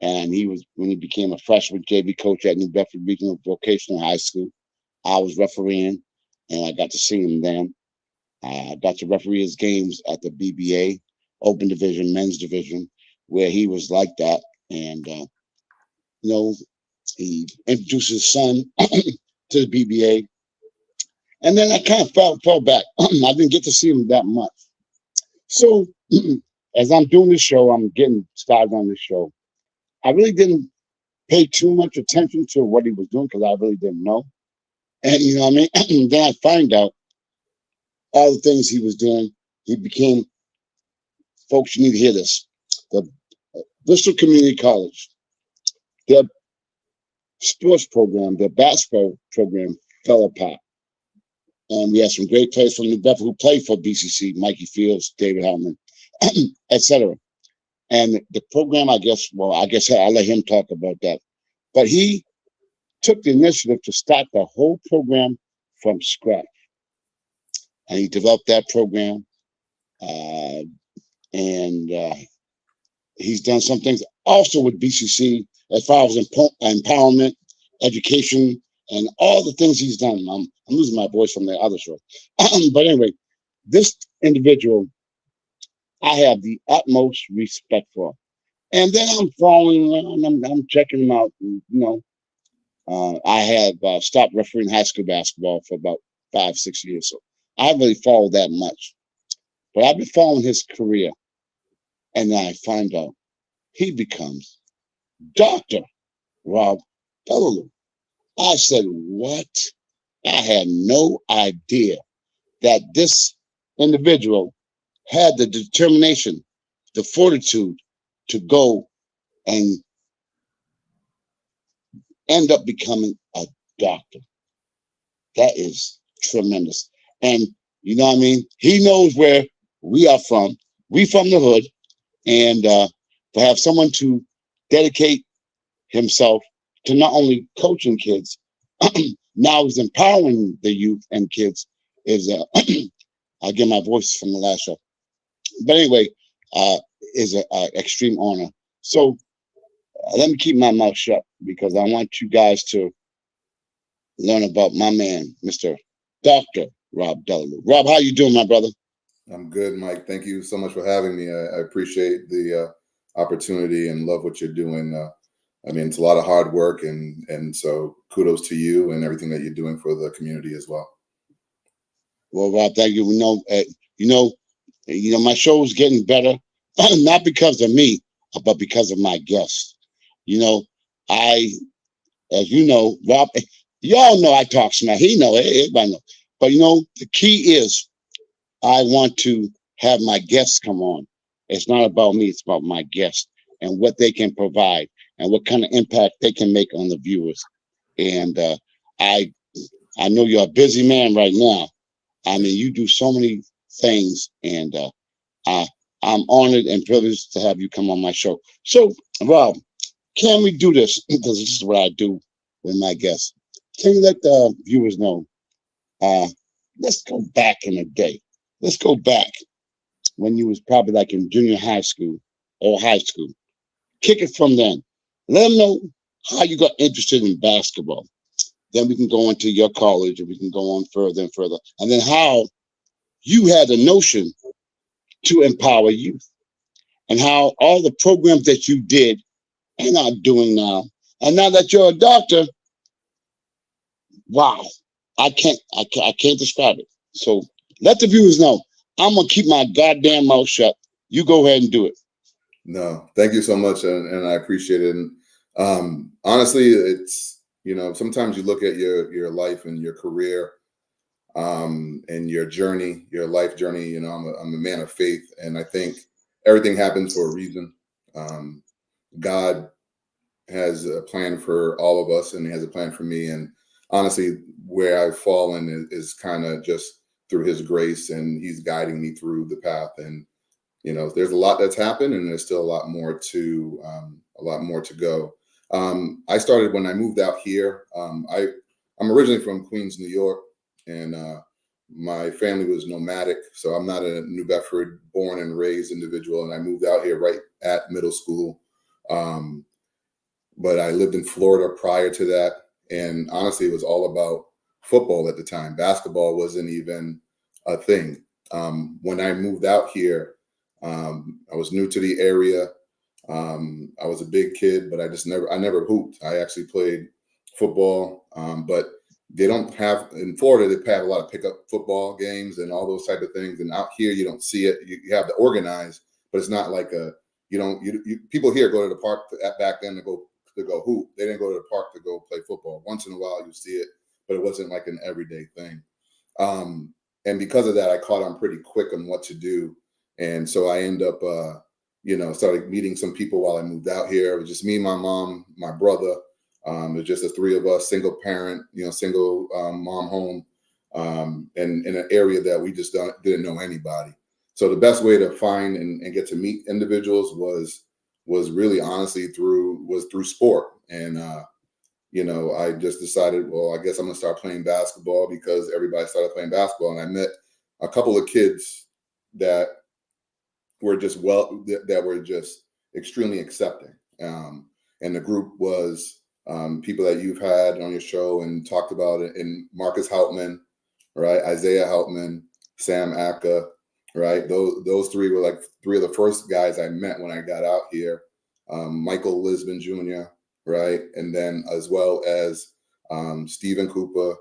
and when he became a freshman JV coach at New Bedford Regional Vocational High School. I was refereeing, and I got to see him then. I got to referee his games at the BBA, Open Division, Men's Division, where he was like that. And, he introduced his son to the BBA. And then I kind of fell back. I didn't get to see him that much. So as I'm doing the show, I'm getting started on the show. I really didn't pay too much attention to what he was doing because I really didn't know. And you know what I mean? Then I find out all the things he was doing. He became, folks, you need to hear this. The Bristol Community College, their sports program, their basketball program fell apart. And we had some great players from New Bedford who played for BCC, Mikey Fields, David Hellman, etc. And the program, I guess I'll let him talk about that. But he took the initiative to start the whole program from scratch. And he developed that program. And he's done some things also with BCC as far as empowerment, education, and all the things he's done. I'm losing my voice from the other show. But anyway, this individual, I have the utmost respect for. And then I'm following around, I'm checking him out. I have stopped refereeing high school basketball for about 5-6 years. So I haven't really followed that much. But I've been following his career. And then I find out he becomes Dr. Rob Deleuan. I said, what? I had no idea that this individual had the determination, the fortitude to go and end up becoming a doctor. That is tremendous. And you know what I mean? He knows where we are from. We from the hood. And to have someone to dedicate himself to not only coaching kids, now he's empowering the youth and kids is, I'll get my voice from the last show. But anyway, is an extreme honor. So let me keep my mouth shut because I want you guys to learn about my man, Mr. Dr. Rob Deleuan. Rob, how you doing, my brother? I'm good, Mike. Thank you so much for having me. I appreciate the opportunity and love what you're doing. I mean, it's a lot of hard work, and so kudos to you and everything that you're doing for the community as well. Well, Rob, thank you. My show is getting better, not because of me, but because of my guests. As you know, Rob, y'all know I talk smack. He know it, everybody know. But the key is I want to have my guests come on. It's not about me, it's about my guests and what they can provide and what kind of impact they can make on the viewers. And I know you're a busy man right now. I mean, you do so many things, and I'm honored and privileged to have you come on my show. So, Rob, can we do this? Because this is what I do with my guests. Can you let the viewers know? Let's go back in the day. Let's go back when you was probably like in junior high school or high school. Kick it from then. Let them know how you got interested in basketball. Then we can go into your college, and we can go on further and further. And then how you had a notion to empower youth, and how all the programs that you did and are doing now. And now that you're a doctor, wow, I can't describe it. So let the viewers know. I'm gonna keep my goddamn mouth shut. You go ahead and do it. No, thank you so much, and I appreciate it. And honestly, it's sometimes you look at your life and your career, and your journey, your life journey. I'm a man of faith, and I think everything happens for a reason. God has a plan for all of us, and He has a plan for me. And honestly, where I've fallen is kind of just through His grace, and He's guiding me through the path. And there's a lot that's happened, and there's still a lot more to go. I started when I moved out here. I'm originally from Queens, New York, and my family was nomadic, so I'm not a New Bedford born and raised individual, and I moved out here right at middle school. But I lived in Florida prior to that, and honestly, it was all about football at the time. Basketball wasn't even a thing. When I moved out here, I was new to the area. I was a big kid, but I never hooped. I actually played football, but they don't have in Florida. They have a lot of pickup football games and all those type of things. And out here, you don't see it. You have to organize, but it's not like people here go to the park back then to go hoop. They didn't go to the park to go play football. Once in a while, you see it, but it wasn't like an everyday thing. And because of that, I caught on pretty quick on what to do. And so I end up, started meeting some people while I moved out here. It was just me, my mom, my brother. It was just the three of us, single parent, single mom home, and in an area that we just didn't know anybody. So the best way to find and get to meet individuals was really honestly through sport. And I just decided, well, I guess I'm gonna start playing basketball because everybody started playing basketball, and I met a couple of kids that were just extremely accepting. And the group was people that you've had on your show and talked about it, and Marcus Houtman, right? Isaiah Houtman, Sam Aka, right? Those three were like three of the first guys I met when I got out here. Michael Lisbon Jr., right? And then as well as Stephen Cooper,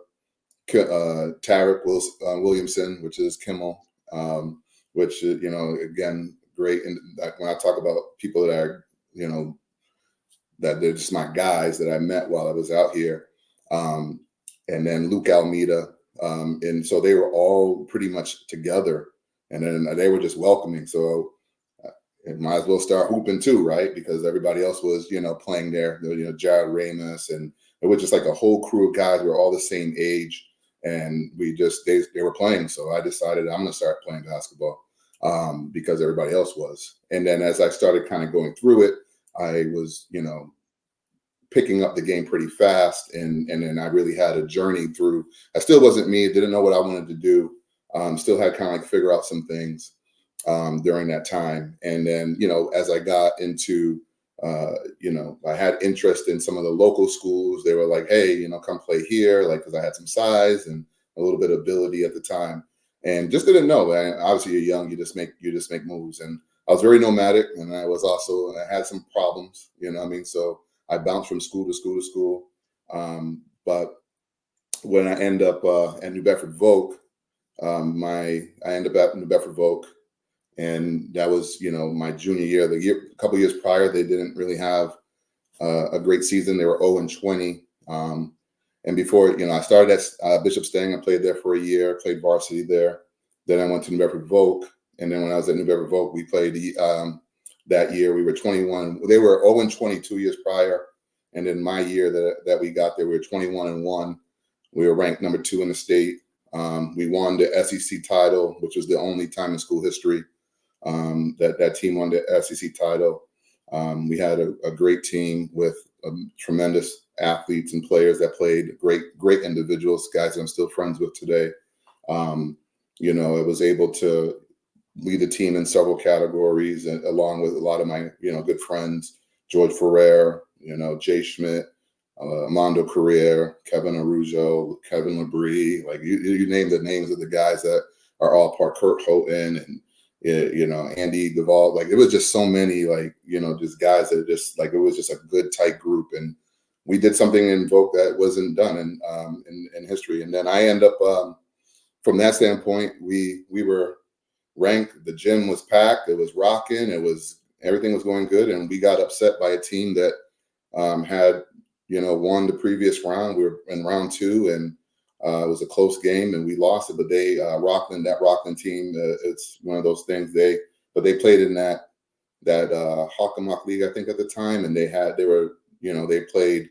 Tarek Williamson, which is Kimmel, which again, great. And when I talk about people that are that they're just my guys that I met while I was out here, and then Luke Almeida, and so they were all pretty much together, and then they were just welcoming. So it might as well start hooping too, right? Because everybody else was playing there. Jared Ramus, and it was just like a whole crew of guys. We were all the same age, and they were playing. So I decided I'm going to start playing basketball because everybody else was. And then as I started kind of going through it, I was, picking up the game pretty fast. And then I really had a journey through. I still wasn't me, didn't know what I wanted to do. Still had kind of like figure out some things during that time. And then, as I got into, I had interest in some of the local schools. They were like, hey, come play here, like, because I had some size and a little bit of ability at the time. And just didn't know. Obviously, you're young. You just make moves. And I was very nomadic, and I had some problems. So I bounced from school to school to school. But when I end up at New Bedford Voc, I end up at New Bedford Voc, and that was my junior year. A couple years prior, they didn't really have a great season. They were 0-20. And before, I started at Bishop Stang. I played there for a year, played varsity there. Then I went to New Bedford Voc. And then when I was at New Bedford Voc, we played that year. We were 21. They were 0-20 2 years prior. And then my year that we got there, we were 21-1. We were ranked number 2 in the state. We won the SEC title, which was the only time in school history that team won the SEC title. We had a great team with tremendous athletes and players that played great individuals, guys that I'm still friends with today. I was able to lead the team in several categories, and along with a lot of my good friends, George Ferrer, Jay Schmidt, Armando Carriere, Kevin Arujo, Kevin Labrie, like you name the names of the guys that are all part, Kurt Houghton, and Andy Duvall. Like, it was just so many, just guys that just it was just a good tight group. And we did something in Voc that wasn't done in history. And then I end up from that standpoint, we were ranked. The gym was packed. It was rocking. Everything was going good. And we got upset by a team that had won the previous round. We were in round 2, and it was a close game, and we lost it. But that Rockland team, it's one of those things. They played in that Hockomock League, I think, at the time, and they played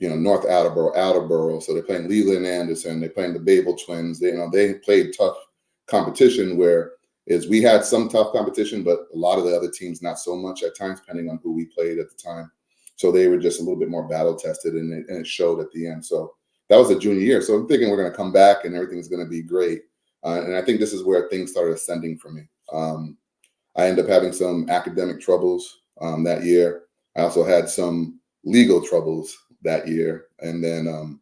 North Attleboro. So they're playing Leland Anderson. They're playing the Babel Twins. They played tough competition, where we had some tough competition, but a lot of the other teams not so much at times, depending on who we played at the time. So they were just a little bit more battle tested, and it showed at the end. So that was a junior year. So I'm thinking we're going to come back and everything's going to be great. And I think this is where things started ascending for me. I ended up having some academic troubles that year. I also had some legal troubles that year. And then,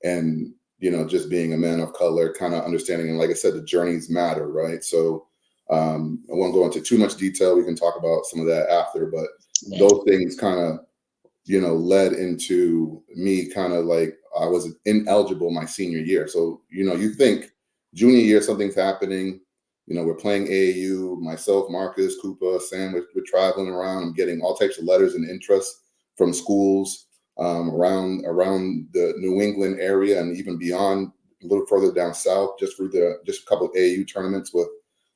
and, you know, just being a man of color, kind of understanding, and like I said, the journeys matter, right? So I won't go into too much detail. We can talk about some of that after, but those things kind of, you know, led into me kind of like, I was ineligible my senior year. So, you know, you think junior year, something's happening, you know, we're playing AAU, myself, Marcus, Koopa, Sam, we're traveling around and getting all types of letters and interest from schools around the New England area and even beyond, a little further down south, just a couple of AAU tournaments with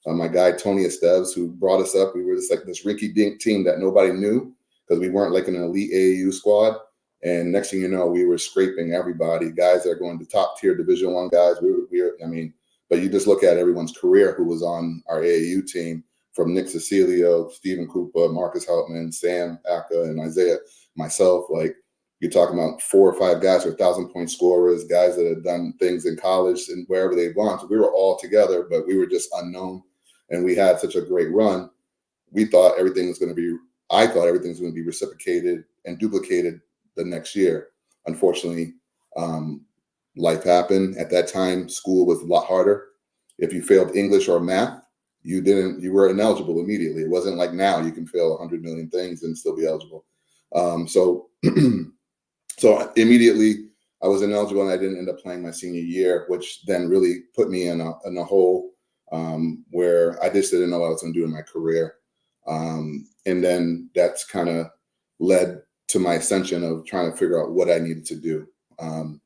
my guy, Tony Esteves, who brought us up. We were just like this rinky-dink team that nobody knew because we weren't like an elite AAU squad. And next thing you know, we were scraping everybody, guys that are going to top tier Division I guys. I mean, but you just look at everyone's career who was on our AAU team, from Nick Cecilio, Stephen Koopa, Marcus Heltman, Sam Aka, and Isaiah, myself. Like, you're talking about 4 or 5 guys who are 1,000-point scorers, guys that have done things in college and wherever they've gone. So we were all together, but we were just unknown. And we had such a great run. I thought everything was going to be reciprocated and duplicated the next year. Unfortunately, life happened. At that time, school was a lot harder. If you failed English or math, you were ineligible immediately. It wasn't like now you can fail 100 million things and still be eligible. So immediately I was ineligible and I didn't end up playing my senior year, which then really put me in a hole where I just didn't know what I was going to do in my career. And then that's kind of led to my ascension of trying to figure out what I needed to do. Do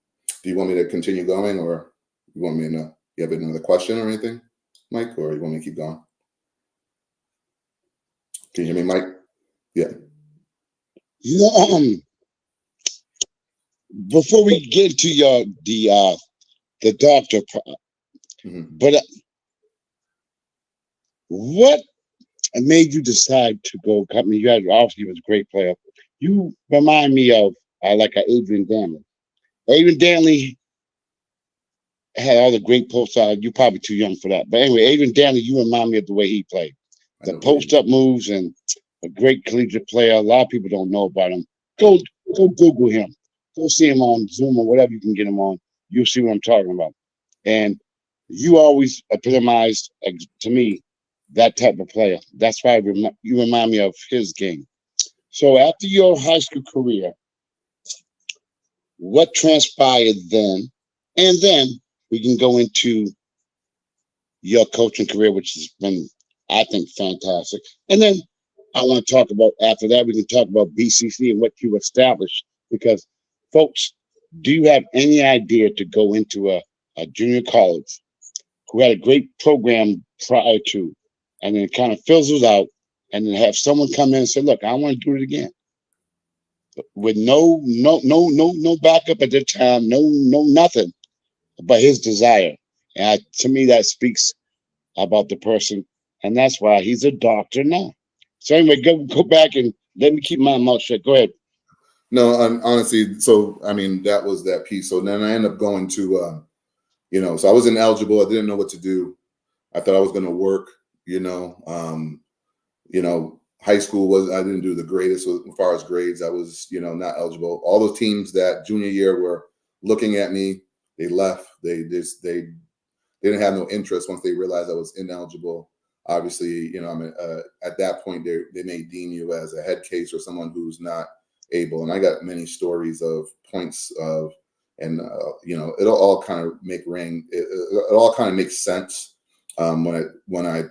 you want me to continue going, or you want me to, you have another question or anything, Mike, or you want me to keep going? Can you hear me, Mike? Yeah. Before we get to the doctor, but what made you decide to go? I mean, you obviously was a great player. You remind me of like Adrian Danley. Adrian Danley had all the great post out. You're probably too young for that, but anyway, Adrian Danley, you remind me of the way he played, the post up moves, and a great collegiate player. A lot of people don't know about him. Go Google him. Go see him on Zoom or whatever you can get him on. You'll see what I'm talking about. And you always epitomized, to me, that type of player. That's why you remind me of his game. So after your high school career, what transpired then? And then we can go into your coaching career, which has been, I think, fantastic. And then I want to talk about, after that, we can talk about BCC and what you established. Because, folks, do you have any idea to go into a junior college who had a great program prior to, and then kind of fizzles out, and then have someone come in and say, look, I want to do it again? With no backup at the time, no nothing but his desire. And to me, that speaks about the person, and that's why he's a doctor now. So anyway, go back and let me keep my mouth shut. Go ahead. No, honestly, so I mean, that was that piece. So then I ended up going to, so I was ineligible. I didn't know what to do. I thought I was going to work. High school I didn't do the greatest as far as grades. I was, not eligible. All those teams that junior year were looking at me. They left. They didn't have no interest once they realized I was ineligible. Obviously, at that point, they may deem you as a head case or someone who's not able. And I got many stories of points of, and it'll all kind of it all kind of makes sense when I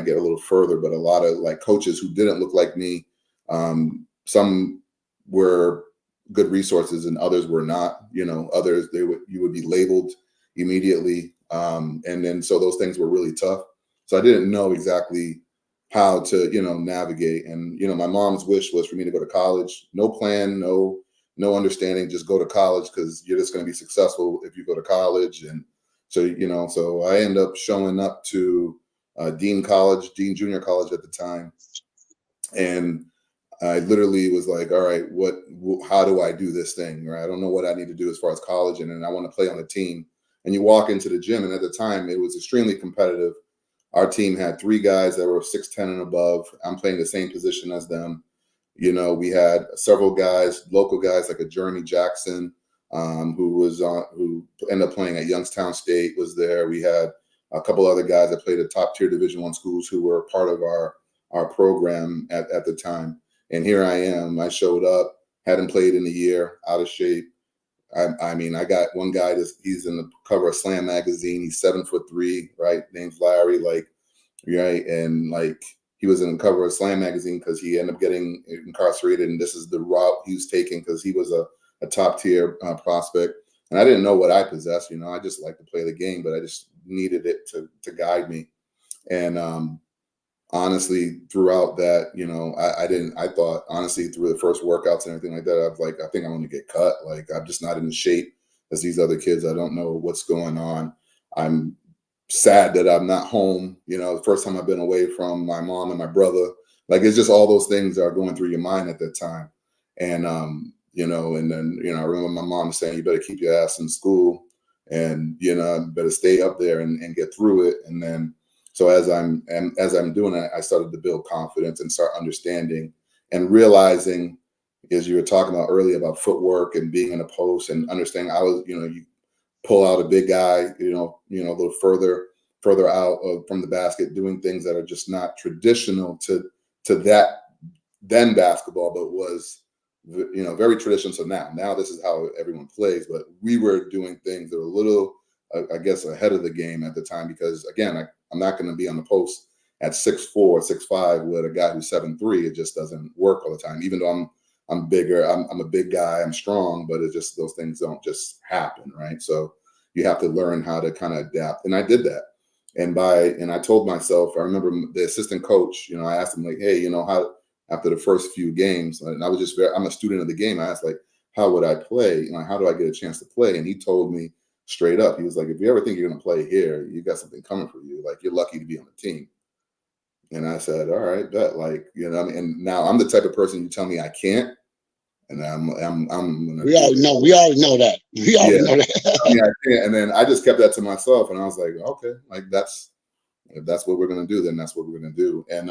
get a little further. But a lot of like coaches who didn't look like me, some were good resources and others were not. Others you would be labeled immediately. And then so those things were really tough. So I didn't know exactly how to, navigate. And, my mom's wish was for me to go to college. No plan, no understanding, just go to college because you're just going to be successful if you go to college. And so, so I ended up showing up to Dean Junior College at the time. And I literally was like, all right, how do I do this thing? Right? I don't know what I need to do as far as college, and then I want to play on a team. And you walk into the gym, and at the time it was extremely competitive. Our team had 3 guys that were 6'10" and above. I'm playing the same position as them. You know, we had several guys, local guys like a Jeremy Jackson, who ended up playing at Youngstown State, was there. We had a couple other guys that played at top tier Division I schools who were part of our program at the time. And here I am. I showed up, hadn't played in a year, out of shape. I mean, I got one guy he's in the cover of Slam magazine. He's 7'3", right? Name's Larry, like, right, and like he was in the cover of Slam magazine because he ended up getting incarcerated, and this is the route he was taking because he was a top tier prospect. And I didn't know what I possessed. You know, I just like to play the game, but I just needed it to guide me. And honestly, throughout that, you know, I thought honestly through the first workouts and everything like that, I was like, I think I'm going to get cut. Like, I'm just not in the shape as these other kids. I don't know what's going on. I'm sad that I'm not home. You know, the first time I've been away from my mom and my brother. Like, it's just all those things are going through your mind at that time. And, you know, and then, you know, I remember my mom saying, you better keep your ass in school and, you know, better stay up there and get through it. And then, so as I'm doing it, I started to build confidence and start understanding and realizing, as you were talking about earlier about footwork and being in a post and understanding, I was, you know, you pull out a big guy, you know, a little further out from the basket, doing things that are just not traditional to that then basketball, but was, you know, very traditional. So now this is how everyone plays, but we were doing things that were a little, I guess, ahead of the game at the time, because again, I'm not going to be on the post at 6'4", 6'5" with a guy who's 7'3". It just doesn't work all the time. Even though I'm bigger, I'm a big guy, I'm strong, but it's just, those things don't just happen, right? So you have to learn how to kind of adapt. And I did that. And I told myself, I remember the assistant coach, you know, I asked him like, hey, you know, how, after the first few games, and I was just I'm a student of the game. I asked like, how would I play? You know, how do I get a chance to play? And he told me straight up, he was like, if you ever think you're going to play here, you got something coming for you. Like, you're lucky to be on the team. And I said, all right, bet. Like, you know, and now I'm the type of person you tell me I can't, and I'm gonna. We already know that. We already know that. Yeah, I can't. And then I just kept that to myself, and I was like, okay, like if that's what we're gonna do, then that's what we're gonna do. And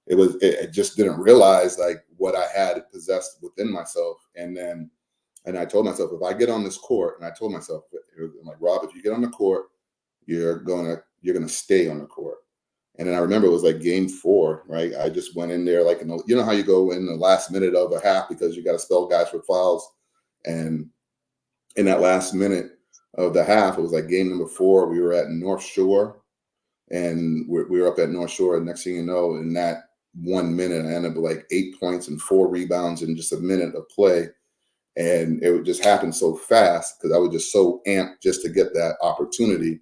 it just didn't realize like what I had possessed within myself. And I told myself, if I get on this court, and I told myself, I'm like, Rob, if you get on the court, you're gonna stay on the court. And then I remember it was like game 4, right? I just went in there like, you know how you go in the last minute of a half because you got to spell guys for fouls. And in that last minute of the half, it was like game number 4. We were at North Shore, and we were up at North Shore. And next thing you know, in that 1 minute, I ended up with like 8 points and 4 rebounds in just a minute of play. And it would just happen so fast because I was just so amped just to get that opportunity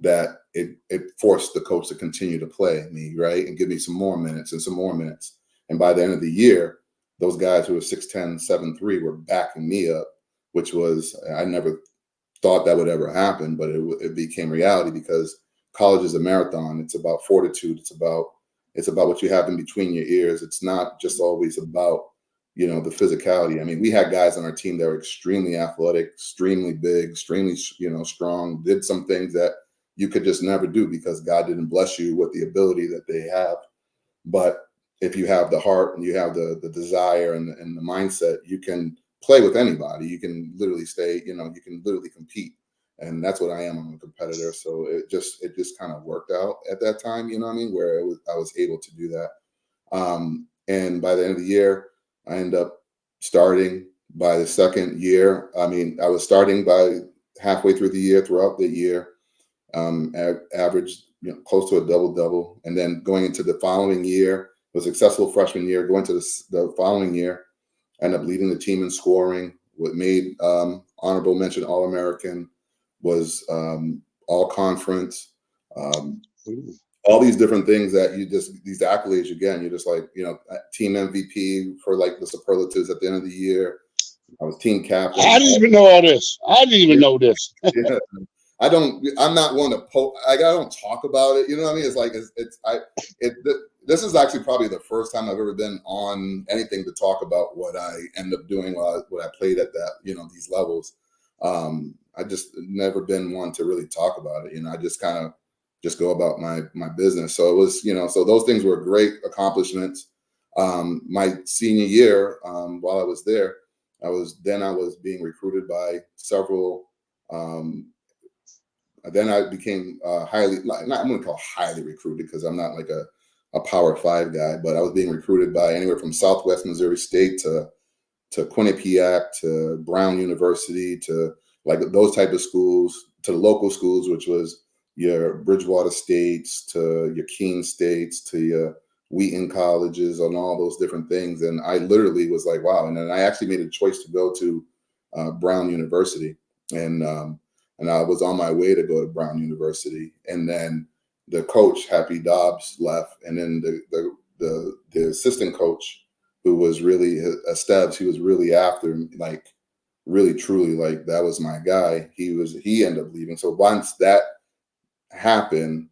that it forced the coach to continue to play me, right, and give me some more minutes and some more minutes. And by the end of the year, those guys who were 6'10", 7'3" were backing me up, which was, I never thought that would ever happen, but it became reality because college is a marathon. It's about fortitude. It's about what you have in between your ears. It's not just always about, you know, the physicality. I mean, we had guys on our team that were extremely athletic, extremely big, extremely, you know, strong, did some things that you could just never do because God didn't bless you with the ability that they have. But if you have the heart and you have the desire and the mindset, you can play with anybody. You can literally stay, you know, you can literally compete. And that's what I am. I'm a competitor. So it just kind of worked out at that time, you know what I mean, where I was able to do that. And by the end of the year, I ended up starting. By the second year, I mean, I was starting by halfway through the year, throughout the year, averaged, you know, close to a double-double. And then going into the following year, was a successful freshman year. Going to the following year, I ended up leading the team in scoring. What made honorable mention All-American, was all conference, all these different things that these accolades again, you're just like, you know, team MVP for like the superlatives at the end of the year. I was team captain. I didn't even know all this. I didn't even know this. Yeah. I'm not one to I don't talk about it. You know what I mean? It's like, this is actually probably the first time I've ever been on anything to talk about what I end up doing when I played at that, these levels. I just never been one to really talk about it. I just kind of just go about my business. So it was, so those things were great accomplishments. My senior year, while I was there, I was being recruited by several. Then I became I'm going to call highly recruited because I'm not like a Power 5 guy, but I was being recruited by anywhere from Southwest Missouri State to Quinnipiac to Brown University to like those type of schools, to the local schools, which was your Bridgewater States to your Keene States to your Wheaton colleges and all those different things. And I literally was like, wow. And then I actually made a choice to go to Brown University. And I was on my way to go to Brown University. And then the coach, Happy Dobbs, left. And then the assistant coach, who was really Stebbs, he was really after him, like really truly, like that was my guy. He ended up leaving. So once that happened,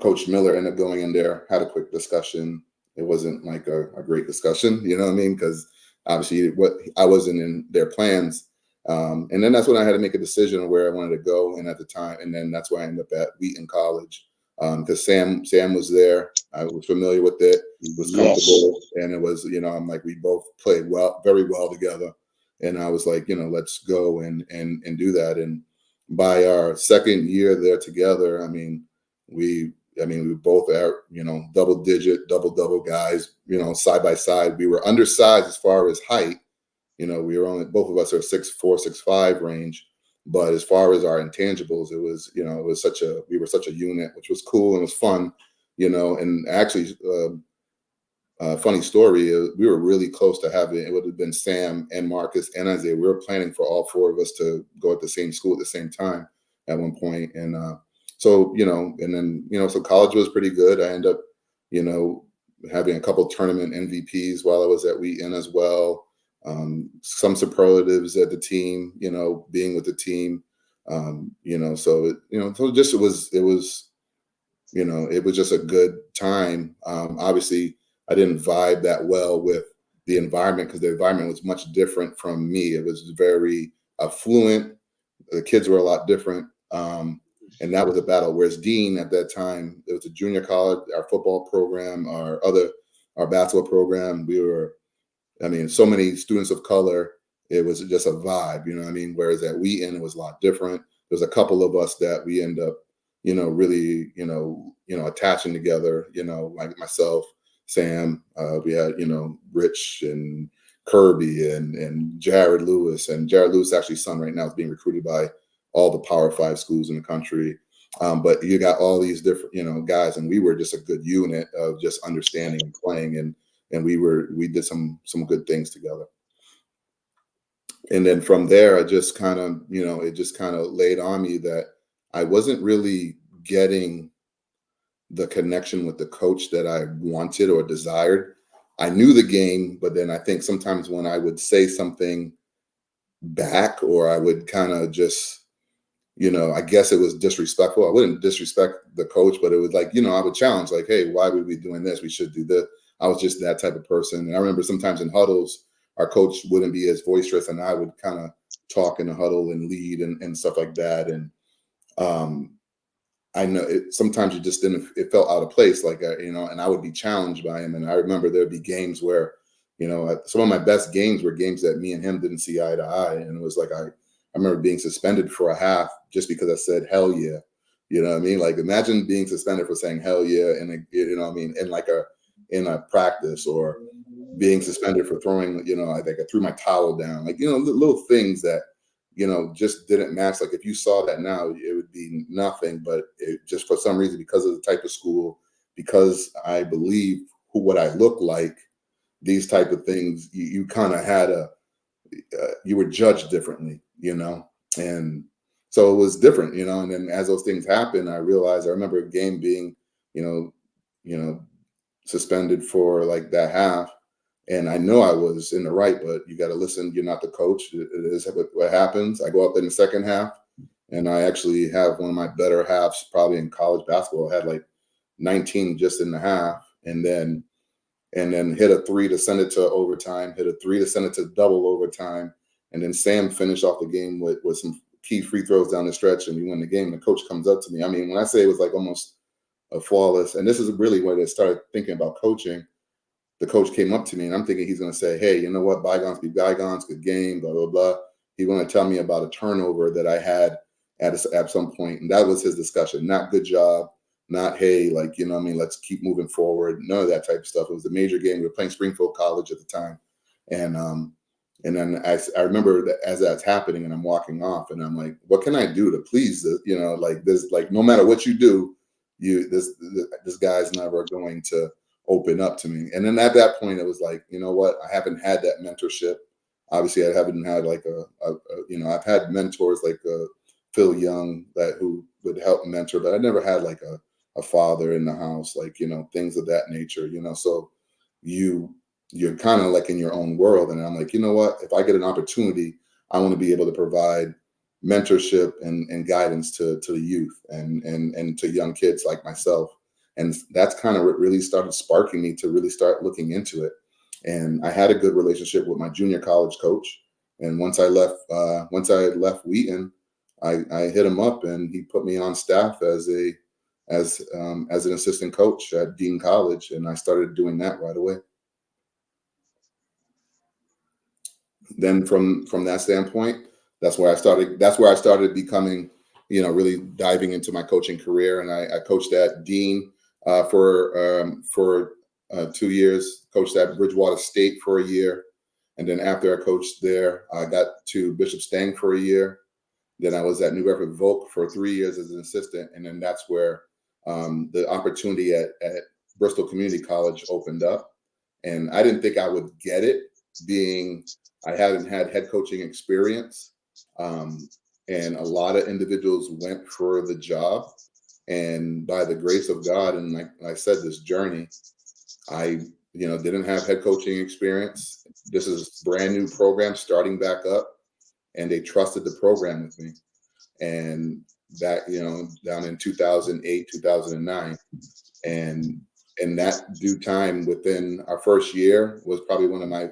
Coach Miller ended up going in there, had a quick discussion. It wasn't like a great discussion, you know what I mean? Because obviously I wasn't in their plans. And then that's when I had to make a decision on where I wanted to go. And at the time, and then that's why I ended up at Wheaton College. Because Sam was there. I was familiar with it. It was comfortable. Yes. And it was, I'm like, we both played very well together. And I was like, let's go and do that. And by our second year there together, we both are, double guys, side by side. We were undersized as far as height. We were only, both of us are 6'4", 6'5" range. But as far as our intangibles, it was, we were such a unit, which was cool and was fun, and actually, funny story, we were really close to having, it would have been Sam and Marcus and Isaiah. We were planning for all four of us to go at the same school at the same time at one point. And so college was pretty good. I ended up, having a couple tournament MVPs while I was at Wheaton as well. Some superlatives at the team, being with the team, it was just a good time. Obviously I didn't vibe that well with the environment because the environment was much different from me. It was very affluent. The kids were a lot different. And that was a battle. Whereas Dean at that time, it was a junior college, our football program, our basketball program, we were, so many students of color, it was just a vibe, Whereas at Wheaton, it was a lot different. There's a couple of us that we end up, really, attaching together, like myself, Sam, we had, Rich and Kirby and Jared Lewis. And Jared Lewis, actually son right now, is being recruited by all the Power 5 schools in the country. But you got all these different, guys, and we were just a good unit of just understanding and playing. And we did some good things together. And then from there, I just kind of, it just kind of laid on me that I wasn't really getting the connection with the coach that I wanted or desired. I knew the game, but then I think sometimes when I would say something back, or I would kind of just, I guess it was disrespectful. I wouldn't disrespect the coach, but it was like, I would challenge, like, hey, why would we be doing this? We should do this. I was just that type of person. And I remember sometimes in huddles, our coach wouldn't be as boisterous, and I would kind of talk in the huddle and lead and stuff like that. And I know sometimes it felt out of place, like, and I would be challenged by him. And I remember there'd be games where, some of my best games were games that me and him didn't see eye to eye. And it was like, I remember being suspended for a half just because I said, hell yeah. You know what I mean? Like, imagine being suspended for saying hell yeah. And in a practice, or being suspended for throwing, I think I threw my towel down, like, little things that, just didn't match. Like, if you saw that now, it would be nothing, but it just, for some reason, because of the type of school, because I believe what I look like, these type of things, you kind of had you were judged differently, and so it was different, and then as those things happen, I remember a game being, suspended for like that half. And I know I was in the right, but you got to listen. You're not the coach. It is what happens. I go out there in the second half, and I actually have one of my better halves probably in college basketball. I had like 19 just in the half. and then hit a three to send it to overtime, hit a three to send it to double overtime, and then Sam finished off the game with some key free throws down the stretch, and we win the game. The coach comes up to me. I mean, when I say it was like almost a flawless, and this is really when I started thinking about coaching. The coach came up to me, and I'm thinking he's going to say, "Hey, you know what? Bygones be bygones. Good game. Blah blah blah." He want to tell me about a turnover that I had at some point, and that was his discussion. Not good job. Not, hey, like, you know what I mean, let's keep moving forward. None of that type of stuff. It was a major game. We were playing Springfield College at the time. And then I remember that as that's happening and I'm walking off and I'm like, what can I do to please this? You know, like this, like no matter what you do, this guy's never going to open up to me. And then at that point, it was like, you know what? I haven't had that mentorship. Obviously, I haven't had like I've had mentors like Phil Young who would help mentor, but I never had like a father in the house, like, you know, things of that nature, you know. So you're kind of like in your own world. And I'm like, you know what, if I get an opportunity, I want to be able to provide mentorship and guidance to the youth and to young kids like myself. And that's kind of what really started sparking me to really start looking into it. And I had a good relationship with my junior college coach. And once I left Wheaton, I hit him up and he put me on staff as an assistant coach at Dean College, and I started doing that right away. Then from that standpoint, that's where I started becoming, you know, really diving into my coaching career. And I coached at Dean for 2 years, coached at Bridgewater State for a year. And then after I coached there, I got to Bishop Stang for a year. Then I was at New Bedford Volk for 3 years as an assistant. And then that's where the opportunity at Bristol Community College opened up. And I didn't think I would get it, being I hadn't had head coaching experience. And a lot of individuals went for the job. And by the grace of God, and like I said, this journey, I didn't have head coaching experience. This is brand new program starting back up, and they trusted the program with me. And that, down in 2008, 2009, and in that due time, within our first year, was probably one of my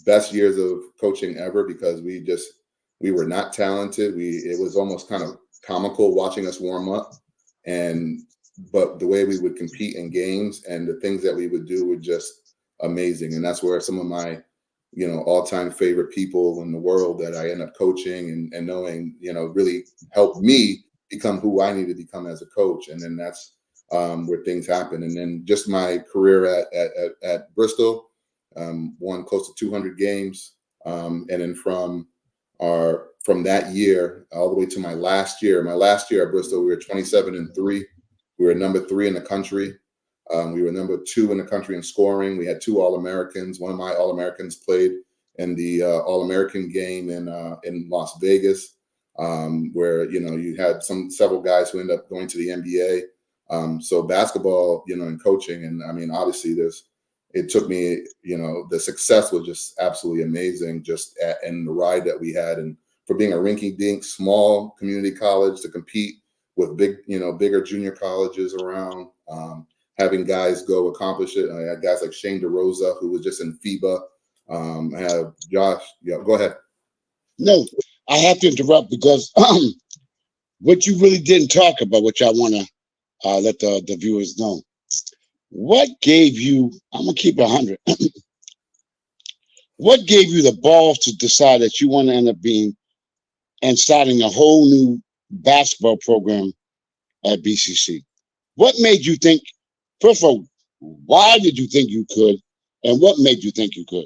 best years of coaching ever, because we were not talented. It was almost kind of comical watching us warm up, but the way we would compete in games and the things that we would do were just amazing. And that's where some of my, all-time favorite people in the world that I end up coaching and knowing, really helped me become who I need to become as a coach. And then that's where things happen. And then just my career at Bristol, won close to 200 games. And then from that year all the way to my last year at Bristol, we were 27-3. We were number 3 in the country. We were number 2 in the country in scoring. We had 2 All-Americans. One of my All-Americans played in the All-American game in Las Vegas, where you had several guys who ended up going to the NBA. So basketball, and coaching, and I mean, obviously, it took me, the success was just absolutely amazing, and the ride that we had, and for being a rinky-dink small community college to compete with bigger junior colleges around. Having guys go accomplish it. I had guys like Shane DeRosa, who was just in FIBA. I have Josh. Yeah, go ahead. No, I have to interrupt because what you really didn't talk about, which I want to let the viewers know. What gave you, I'm going to keep it 100. What gave you the balls to decide that you want to end up starting a whole new basketball program at BCC? What made you think, first of all, why did you think you could, and what made you think you could?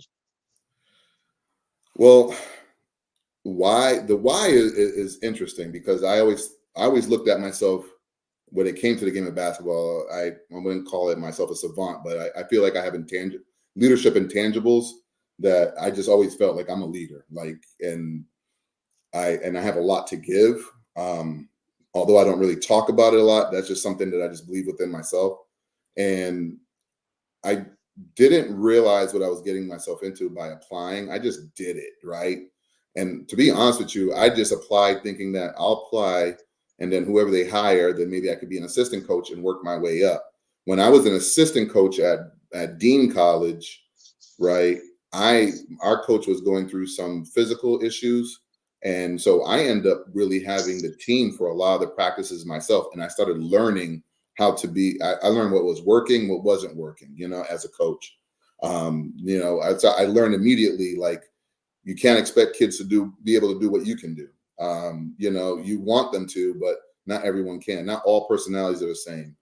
Well, the why is interesting, because I always looked at myself when it came to the game of basketball. I wouldn't call it myself a savant, but I feel like I have leadership intangibles that I just always felt like I'm a leader, and I have a lot to give. Although I don't really talk about it a lot, that's just something that I just believe within myself. And I didn't realize what I was getting myself into by applying. I just did it, right? And to be honest with you, I just applied thinking that I'll apply, and then whoever they hire, then maybe I could be an assistant coach and work my way up. when I was an assistant coach at Dean College, right, our coach was going through some physical issues. And so I end up really having the team for a lot of the practices myself. And I started learning how to I learned what was working, what wasn't working, as a coach. I learned immediately, like, you can't expect kids to be able to do what you can do. You want them to, but not everyone can. Not all personalities are the same.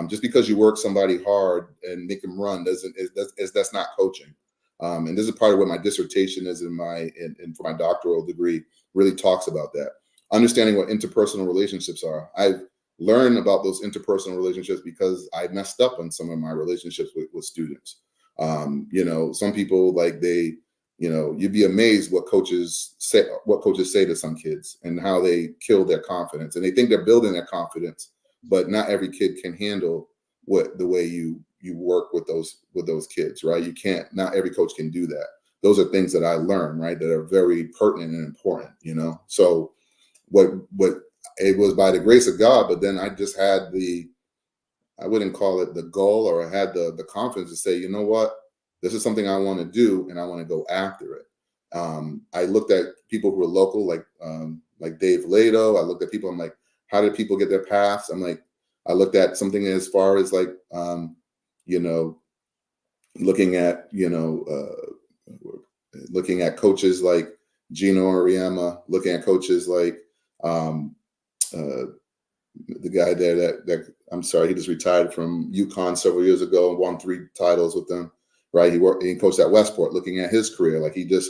Just because you work somebody hard and make them run that's not coaching. And this is part of what my dissertation is for my doctoral degree, really talks about that. Understanding what interpersonal relationships are. I've learned about those interpersonal relationships because I messed up on some of my relationships with students. Some people, like, you'd be amazed what coaches say to some kids and how they kill their confidence. And they think they're building their confidence, but not every kid can handle the way you work with those kids, right? Not every coach can do that. Those are things that I learned, right, that are very pertinent and important, So what it was by the grace of God, but then I just had I wouldn't call it the goal, or I had the confidence to say, you know what, this is something I want to do and I want to go after it. I looked at people who were local, like Dave Lado. I looked at people, I'm like, how did people get their paths? I'm like, I looked at something as far as like, looking at coaches like Gino Auriemma, looking at coaches like the guy there that I'm sorry, he just retired from UConn several years ago and won 3 titles with them, right? He coached at Westport, looking at his career. Like, these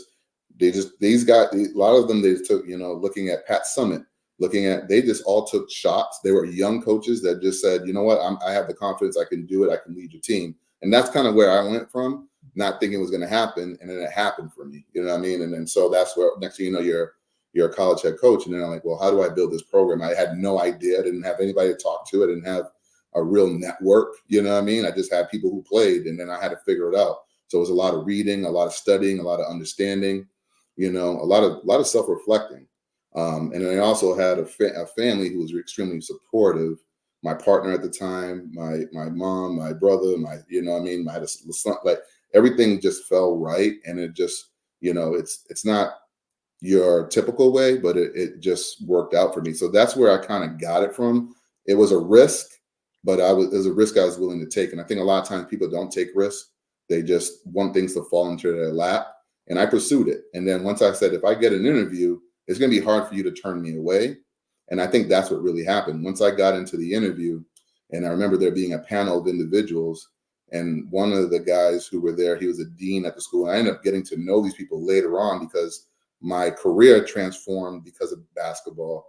guys, a lot of them, they took, looking at Pat Summitt, they just all took shots. They were young coaches that just said, you know what, I have the confidence, I can do it, I can lead your team. And that's kind of where I went from, not thinking it was going to happen. And then it happened for me, you know what I mean? And then, so that's where, next thing you know, you're a college head coach. And then I'm like, well, how do I build this program? I had no idea. I didn't have anybody to talk to. I didn't have a real network, you know what I mean? I just had people who played, and then I had to figure it out. So it was a lot of reading, a lot of studying, a lot of understanding, a lot of self-reflecting. And then I also had a family who was extremely supportive. My partner at the time, my mom, my brother, I had a son, like, everything just fell right. And it just, it's not your typical way, but it just worked out for me. So that's where I kind of got it from. It was a risk, but it was a risk I was willing to take. And I think a lot of times people don't take risks. They just want things to fall into their lap. And I pursued it. And then once I said, if I get an interview, it's going to be hard for you to turn me away. And I think that's what really happened. Once I got into the interview, and I remember there being a panel of individuals, and one of the guys who were there, he was a dean at the school. And I ended up getting to know these people later on because my career transformed because of basketball.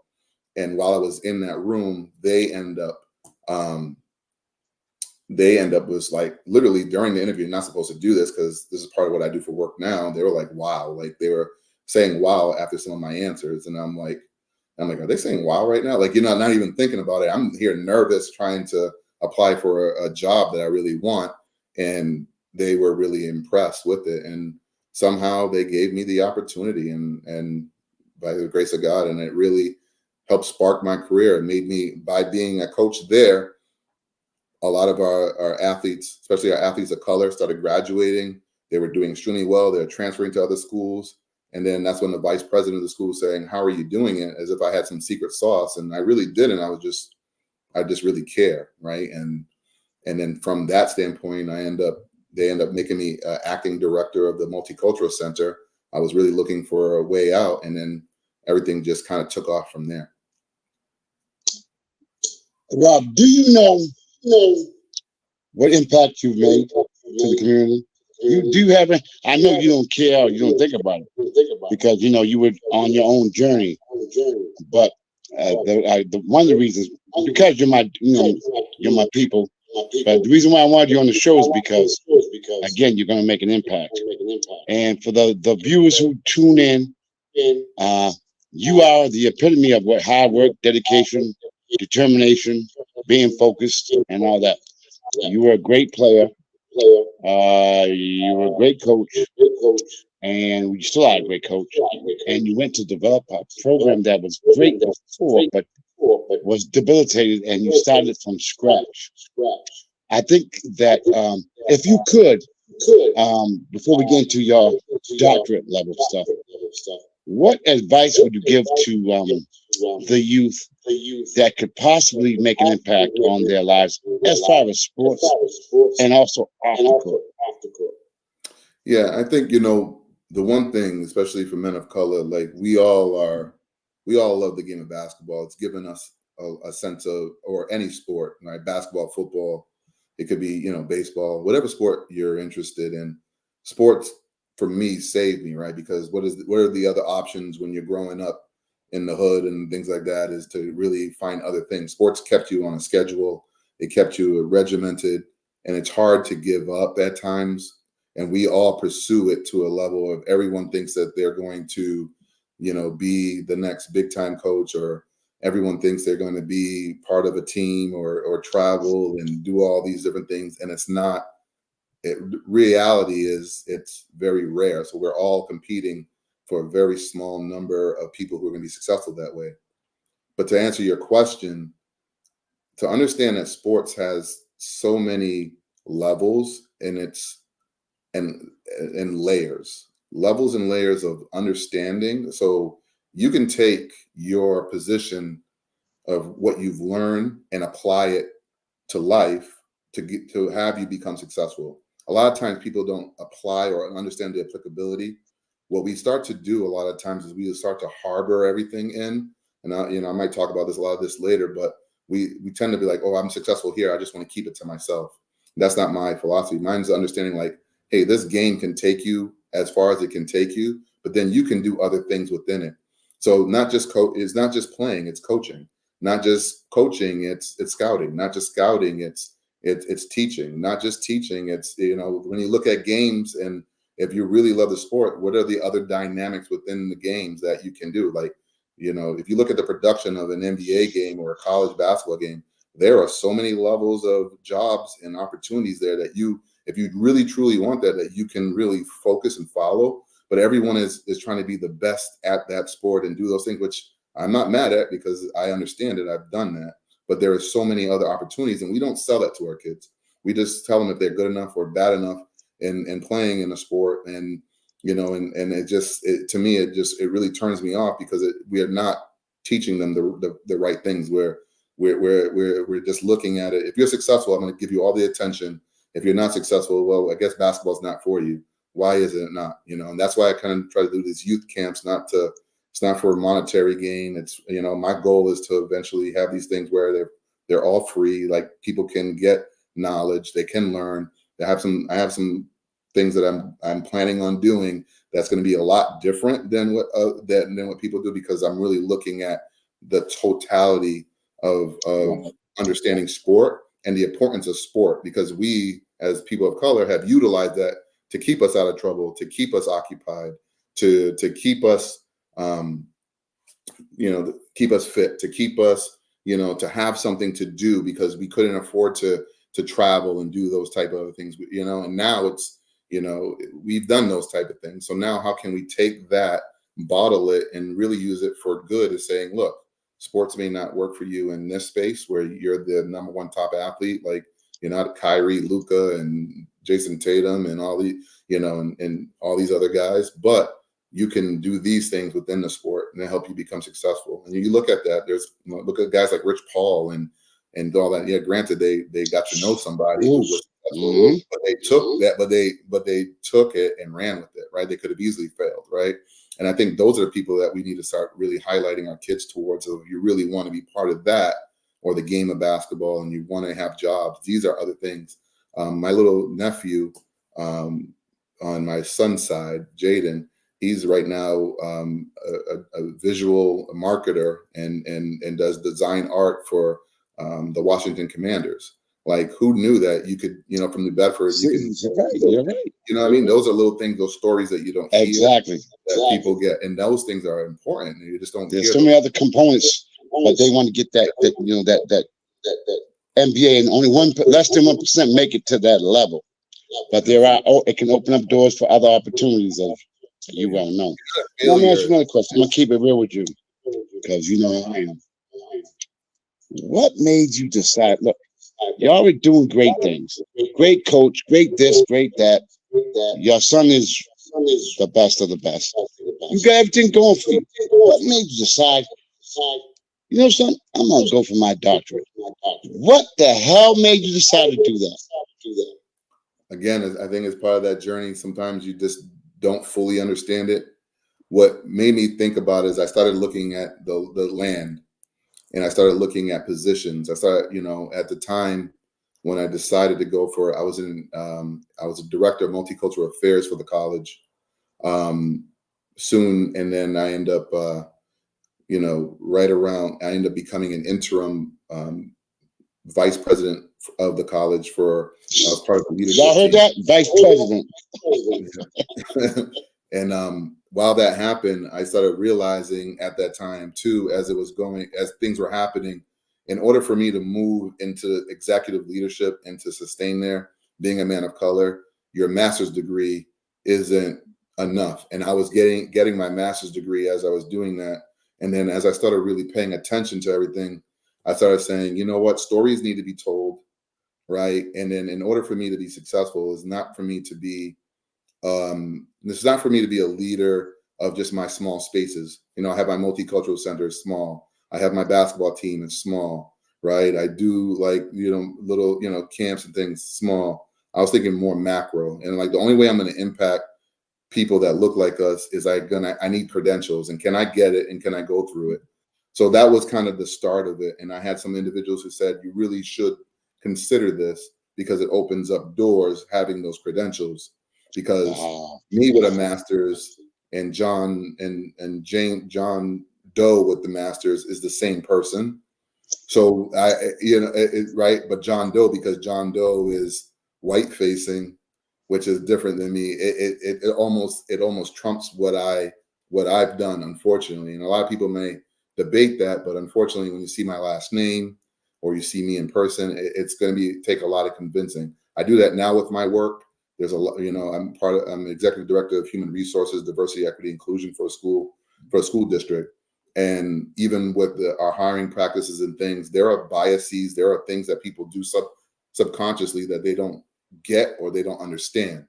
And while I was in that room, they end up was like, literally during the interview, not supposed to do this because this is part of what I do for work now. They were like, wow, like they were saying wow after some of my answers. And I'm like, are they saying wow right now? Like, not even thinking about it. I'm here nervous trying to apply for a job that I really want. And they were really impressed with it. And somehow they gave me the opportunity, and by the grace of God, and it really helped spark my career. It made me, by being a coach there, a lot of our athletes, especially our athletes of color, started graduating. They were doing extremely well. They were transferring to other schools. And then that's when the vice president of the school was saying, how are you doing it? As if I had some secret sauce. And I really didn't. I just really care. Right. And then from that standpoint, they end up making me acting director of the Multicultural Center. I was really looking for a way out. And then everything just kind of took off from there. Rob, do you know what impact you've made to the community? Do you have it? I know you don't care or you don't think about it because you were on your own journey. But one of the reasons, because you're my people. But the reason why I wanted you on the show is because, again, you're going to make an impact. And for the viewers who tune in, you are the epitome of what hard work, dedication, determination, being focused, and all that. You were a great player. You were a great coach, and you still are a great coach. And you went to develop a program that was great before, but was debilitated, and you started from scratch. I think that if you could, before we get into your doctorate level stuff, what advice would you give to the youth that could possibly make an impact on their lives as far as sports and also off the court? Yeah, I think, the one thing, especially for men of color, like we all love the game of basketball. It's given us a sense of, or any sport, right? Basketball, football, it could be, baseball, whatever sport you're interested in. Sports for me saved me, right? Because what are the other options when you're growing up in the hood and things like that, is to really find other things. Sports kept you on a schedule. It kept you regimented, and it's hard to give up at times. And we all pursue it to a level of everyone thinks that they're going to, be the next big time coach, or everyone thinks they're going to be part of a team or travel and do all these different things. And it's not. Reality is it's very rare. So we're all competing for a very small number of people who are going to be successful that way. But to answer your question, to understand that sports has so many levels and levels and layers of understanding. So you can take your position of what you've learned and apply it to life to have you become successful. A lot of times people don't apply or understand the applicability. What we start to do a lot of times is we start to harbor everything in, and I might talk about a lot of this later, but we tend to be like, oh, I'm successful here, I just want to keep it to myself. That's not my philosophy. Mine's understanding like, hey, this game can take you as far as it can take you, but then you can do other things within it. So not just it's not just playing, it's coaching. Not just coaching, it's scouting. Not just scouting, it's teaching. Not just teaching, it's when you look at games, and if you really love the sport, what are the other dynamics within the games that you can do? Like, if you look at the production of an NBA game or a college basketball game, there are so many levels of jobs and opportunities there that if you really truly want that you can really focus and follow. But everyone is trying to be the best at that sport and do those things, which I'm not mad at, because I understand it. I've done that. But there are so many other opportunities, and we don't sell that to our kids. We just tell them if they're good enough or bad enough in playing in a sport. And and to me it really turns me off, because we are not teaching them the right things. We're just looking at it. If you're successful, I'm going to give you all the attention. If you're not successful, well, I guess basketball's not for you. Why is it not? And that's why I kind of try to do these youth camps. It's not for a monetary gain. It's my goal is to eventually have these things where they're all free. Like, people can get knowledge, they can learn. I have some things that I'm planning on doing that's going to be a lot different than what people do, because I'm really looking at the totality of understanding sport and the importance of sport, because we as people of color have utilized that to keep us out of trouble, to keep us occupied, to keep us keep us fit, to keep us to have something to do, because we couldn't afford to travel and do those type of things, and now it's we've done those type of things. So now how can we take that, bottle it, and really use it for good, is saying, look, sports may not work for you in this space where you're the number one top athlete, like you're not Kyrie, Luka, and Jason Tatum and all the and all these other guys, but you can do these things within the sport and help you become successful. And you look at that, look at guys like Rich Paul and all that. Yeah, granted, they got to know somebody who was successful, but they took that, but they took it and ran with it, right? They could have easily failed, right? And I think those are the people that we need to start really highlighting our kids towards. So if you really want to be part of that, or the game of basketball, and you want to have jobs, these are other things. My little nephew, on my son's side, Jaden, he's right now a visual marketer and does design art for the Washington Commanders. Like, who knew that you could, from New Bedford, You're right. You know what I mean? Those are little things, those stories that you don't hear, Exactly. that people get, and those things are important. And you just don't. There's so many other components, but they want to get that NBA, and only less than 1% make it to that level. But it can open up doors for other opportunities, as you well know. Let me ask you another question. I'm gonna keep it real with you, because I am. What made you decide? Look, You're already doing great things. Great coach, great this, great that. Your son is the best of the best. You got everything going for you. What made you decide, you know, son, I'm gonna go for my doctorate? What the hell made you decide to do that? Again, I think it's part of that journey. Sometimes you just don't fully understand it. What made me think about it is I started looking at the land, and I started looking at positions. I started, at the time when I decided to go for it, I was a director of multicultural affairs for the college. Soon, and then I end up, I end up becoming an interim vice president of the college for part of the leadership. Y'all heard that? Vice president. And while that happened, I started realizing at that time too, as things were happening, in order for me to move into executive leadership and to sustain there, being a man of color, your master's degree isn't enough. And I was getting my master's degree as I was doing that. And then as I started really paying attention to everything, I started saying, you know what, stories need to be told, right? And then in order for me to be successful, it's not for me to be a leader of just my small spaces. I have my multicultural center, it's small. I have my basketball team, it's small, right? I do little, camps and things, small. I was thinking more macro. And the only way I'm going to impact people that look like us is I need credentials, and can I get it, and can I go through it? So that was kind of the start of it. And I had some individuals who said, you really should consider this because it opens up doors having those credentials. Because me with a master's and John Doe with the master's is the same person. So right. But John Doe, because John Doe is white facing, which is different than me. It almost trumps what I've done, unfortunately. And a lot of people may debate that, but unfortunately, when you see my last name or you see me in person, it's going to take a lot of convincing. I do that now with my work. There's a lot, I'm executive director of human resources, diversity, equity, inclusion for a school district. And even with our hiring practices and things, there are biases, there are things that people do subconsciously that they don't get or they don't understand,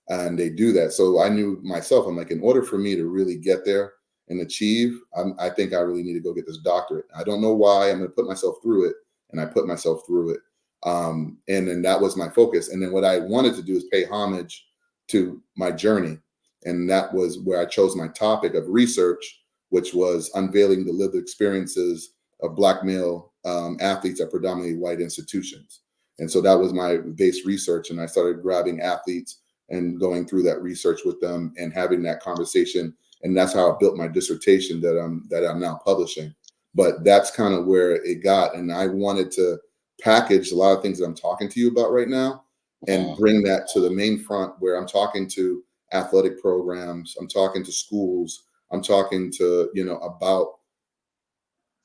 and they do that. So I knew myself, I'm like, in order for me to really get there and achieve, I think I really need to go get this doctorate. I don't know why. I'm going to put myself through it, and I put myself through it. And then that was my focus. And then what I wanted to do is pay homage to my journey, and that was where I chose my topic of research, which was unveiling the lived experiences of Black male athletes at predominantly white institutions. And so that was my base research. And I started grabbing athletes and going through that research with them and having that conversation. And that's how I built my dissertation that I'm now publishing. But that's kind of where it got. And I wanted to package a lot of things that I'm talking to you about right now and bring that to the main front, where I'm talking to athletic programs, I'm talking to schools, I'm talking to, about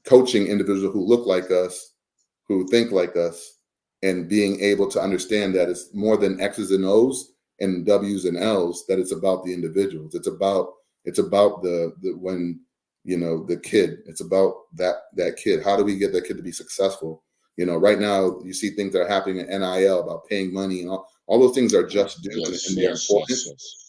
coaching individuals who look like us, who think like us, and being able to understand that it's more than X's and O's and W's and L's, that it's about the individuals. It's about the kid. It's about that kid. How do we get that kid to be successful? Right now you see things that are happening in NIL about paying money, and all those things are just due, and they're important.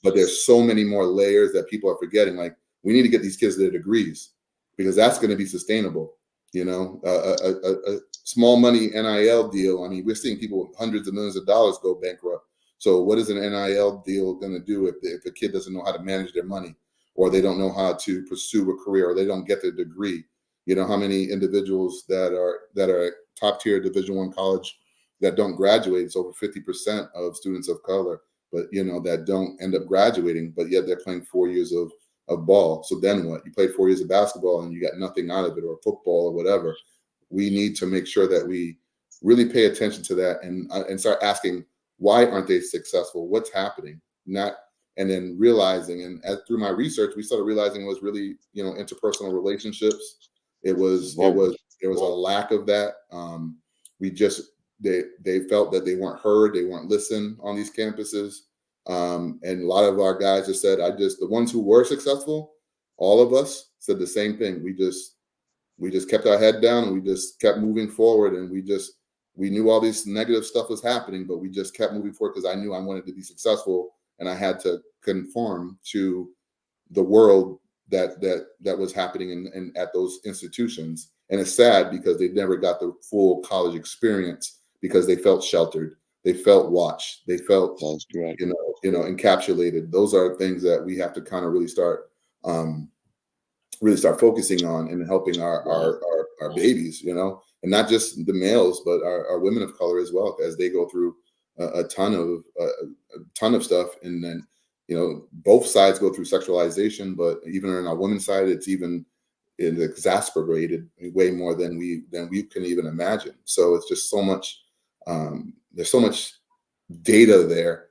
But there's so many more layers that people are forgetting. Like, we need to get these kids their degrees, because that's going to be sustainable. A small money NIL deal, I mean, we're seeing people with hundreds of millions of dollars go bankrupt. So what is an NIL deal going to do if a kid doesn't know how to manage their money, or they don't know how to pursue a career, or they don't get their degree? How many individuals that are top tier Division I college that don't graduate? It's over 50% of students of color, but that don't end up graduating, but yet they're playing 4 years of ball. So then what? You played 4 years of basketball and you got nothing out of it, or football or whatever. We need to make sure that we really pay attention to that and start asking, why aren't they successful? What's happening? And then realizing, and through my research, we started realizing it was really, interpersonal relationships. It was a lack of that. They felt that they weren't heard, they weren't listened on these campuses. And a lot of our guys just said, the ones who were successful, all of us said the same thing. We just kept our head down, and we just kept moving forward, and we just we knew all this negative stuff was happening, but we just kept moving forward because I knew I wanted to be successful, and I had to conform to the world that was happening in at those institutions. And it's sad because they never got the full college experience because they felt sheltered, they felt watched, they felt, That's correct. Encapsulated. Those are things that we have to kind of really start focusing on and helping our babies, and not just the males, but our women of color as well, as they go through a ton of stuff. And then, both sides go through sexualization, but even on our women's side, it's exacerbated way more than we can even imagine. So it's just so much, there's so much data there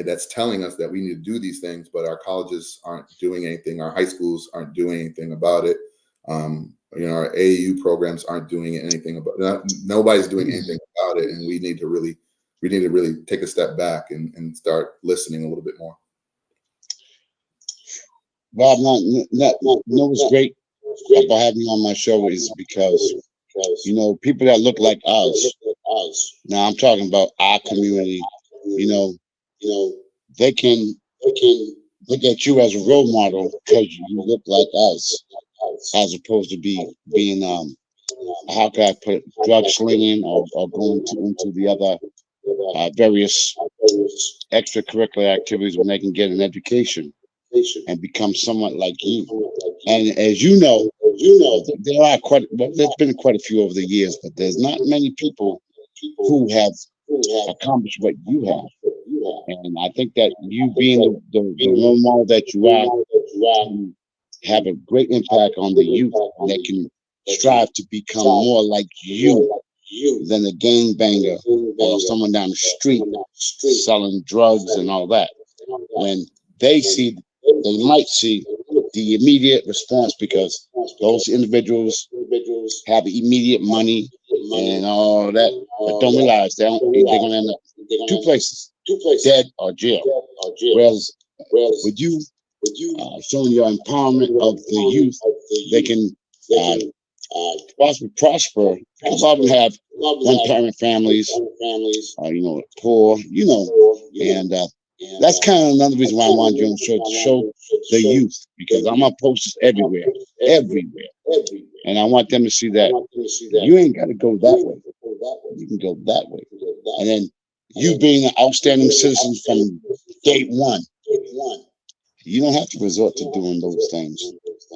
that's telling us that we need to do these things, but our colleges aren't doing anything. Our high schools aren't doing anything about it. Our AAU programs aren't doing anything about it. Nobody's doing anything about it. And we need to really take a step back and start listening a little bit more. Bob, what's great about having you on my show is because, people that look like us, now I'm talking about our community, they can look at you as a role model because you look like us, as opposed to being how can I put it, drug slinging or going into the other various extracurricular activities when they can get an education and become somewhat like you. And as you know, there are there's been quite a few over the years, but there's not many people who have accomplished what you have. And I think that you being the role model that you are, you have a great impact on the youth that can strive to become more like you than a gangbanger or someone down the street selling drugs and all that. When they might see the immediate response because those individuals have immediate money and all that, but don't realize they're going to end up two places, dead or jail. Whereas with you showing your empowerment of the youth, they can prosper. A lot of them have one-parent families, poor, and that's kind of another reason why I wanted you on the show, to show the youth, because I'm gonna post this everywhere, and I want them to see that you ain't got to go that way. You can go that way, and then you being an outstanding citizen from day one, you don't have to resort to doing those things.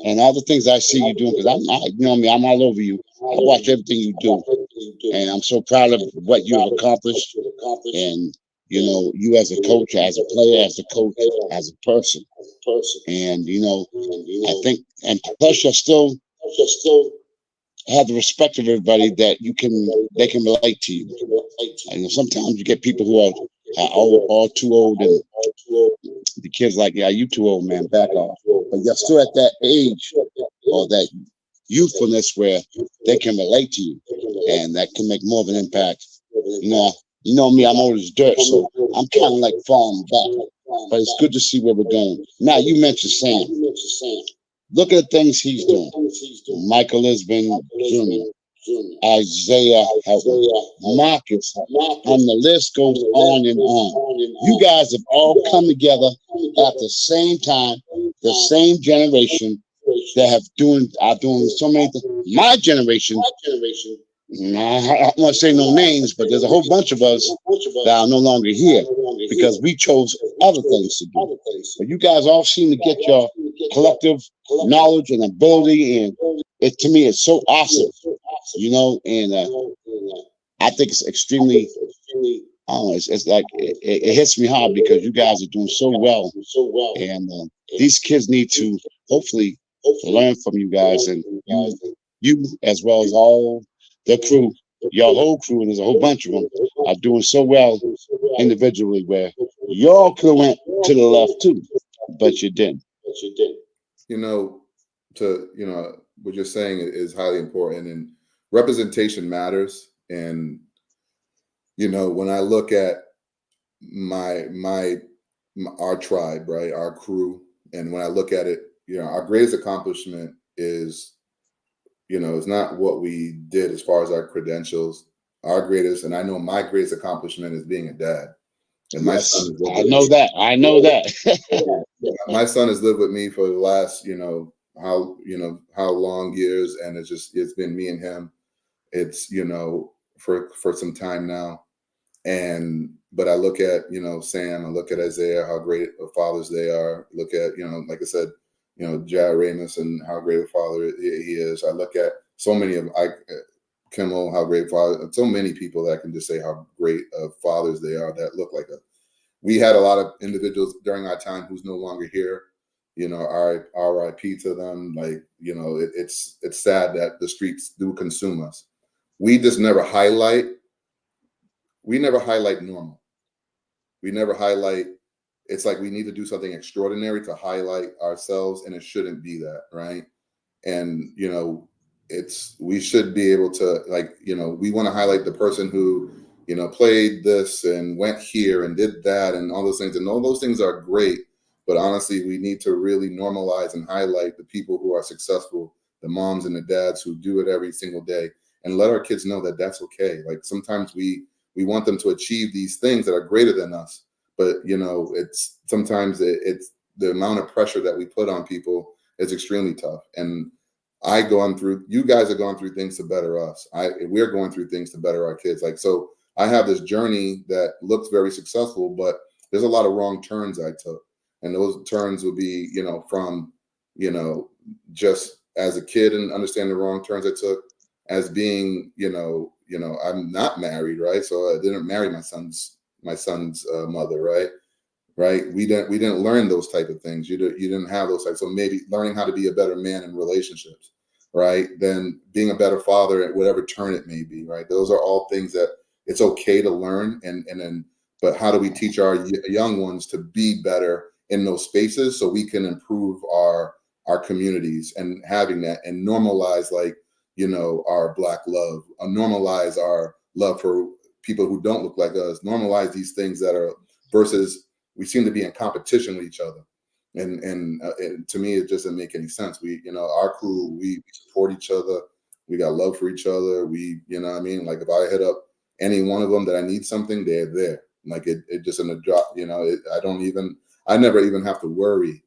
And all the things I see you doing, because I'm all over you. I watch everything you do, and I'm so proud of what you have accomplished. And you as a coach, as a player, as a coach, as a person, and I think, and plus you're still have the respect of everybody that they can relate to you. And sometimes you get people who are all too old, and the kids like, yeah, you too old, man, back off. But you're still at that age or that youthfulness where they can relate to you, and that can make more of an impact. You know me, I'm old as dirt, so I'm kind of like falling back. But it's good to see where we're going. Now, you mentioned Sam. Look at the things he's doing. Michael Lisbon Jr., Isaiah Helton, Marcus, and the list goes on and on. You guys have all come together at the same time, the same generation that are doing so many things. My generation, I don't want to say no names, but there's a whole bunch of us that are no longer here because we chose other things to do. But you guys all seem to get your collective knowledge and ability, and to me, it's so awesome, and I think it's extremely, I don't know, it's like, it hits me hard because you guys are doing so well, and these kids need to hopefully learn from you guys, and you as well as all the crew, your whole crew, and there's a whole bunch of them, are doing so well individually where y'all could have went to the left too, but you didn't. What you're saying is highly important, and representation matters. And when I look at our tribe, right, our crew, and when I look at it, our greatest accomplishment is, it's not what we did as far as our credentials. our greatest, and I know my greatest accomplishment is being a dad. And my Yes, son, I know that. I know that. my son has lived with me for the last, how long years, and it's been me and him. It's for some time now, but I look at Sam, I look at Isaiah, how great of fathers they are. Look at like I said, Jared Ramus and how great a father he is. I look at so many of Kimmel, how great father. So many people that I can just say how great of fathers they are that look like us. We had a lot of individuals during our time who's no longer here. RIP to them. Like, it's sad that the streets do consume us. We just never highlight. We never highlight normal. We never highlight. It's like we need to do something extraordinary to highlight ourselves, and it shouldn't be that, right? And we should be able to, we want to highlight the person who played this and went here and did that and all those things, and all those things are great, but honestly we need to really normalize and highlight the people who are successful, the moms and the dads who do it every single day, and let our kids know that that's okay. Like, sometimes we want them to achieve these things that are greater than us, but it's sometimes it's the amount of pressure that we put on people is extremely tough. And you guys are going through things to better us. We're going through things to better our kids. Like, so I have this journey that looks very successful, but there's a lot of wrong turns I took. And those turns would be, from, just as a kid and understand the wrong turns I took, as being, I'm not married, right? So I didn't marry my son's mother, right? Right. We didn't learn those type of things. You didn't have those types. So maybe learning how to be a better man in relationships, right? Then being a better father at whatever turn it may be, right? Those are all things that it's okay to learn. But how do we teach our young ones to be better in those spaces so we can improve our communities, and having that and normalize, our Black love, normalize our love for people who don't look like us, normalize these things that are, versus we seem to be in competition with each other. And to me, it doesn't make any sense. Our crew, we support each other. We got love for each other. We, what I mean? Like, if I hit up any one of them that I need something, they're there. Like, it just in a drop, I never even have to worry.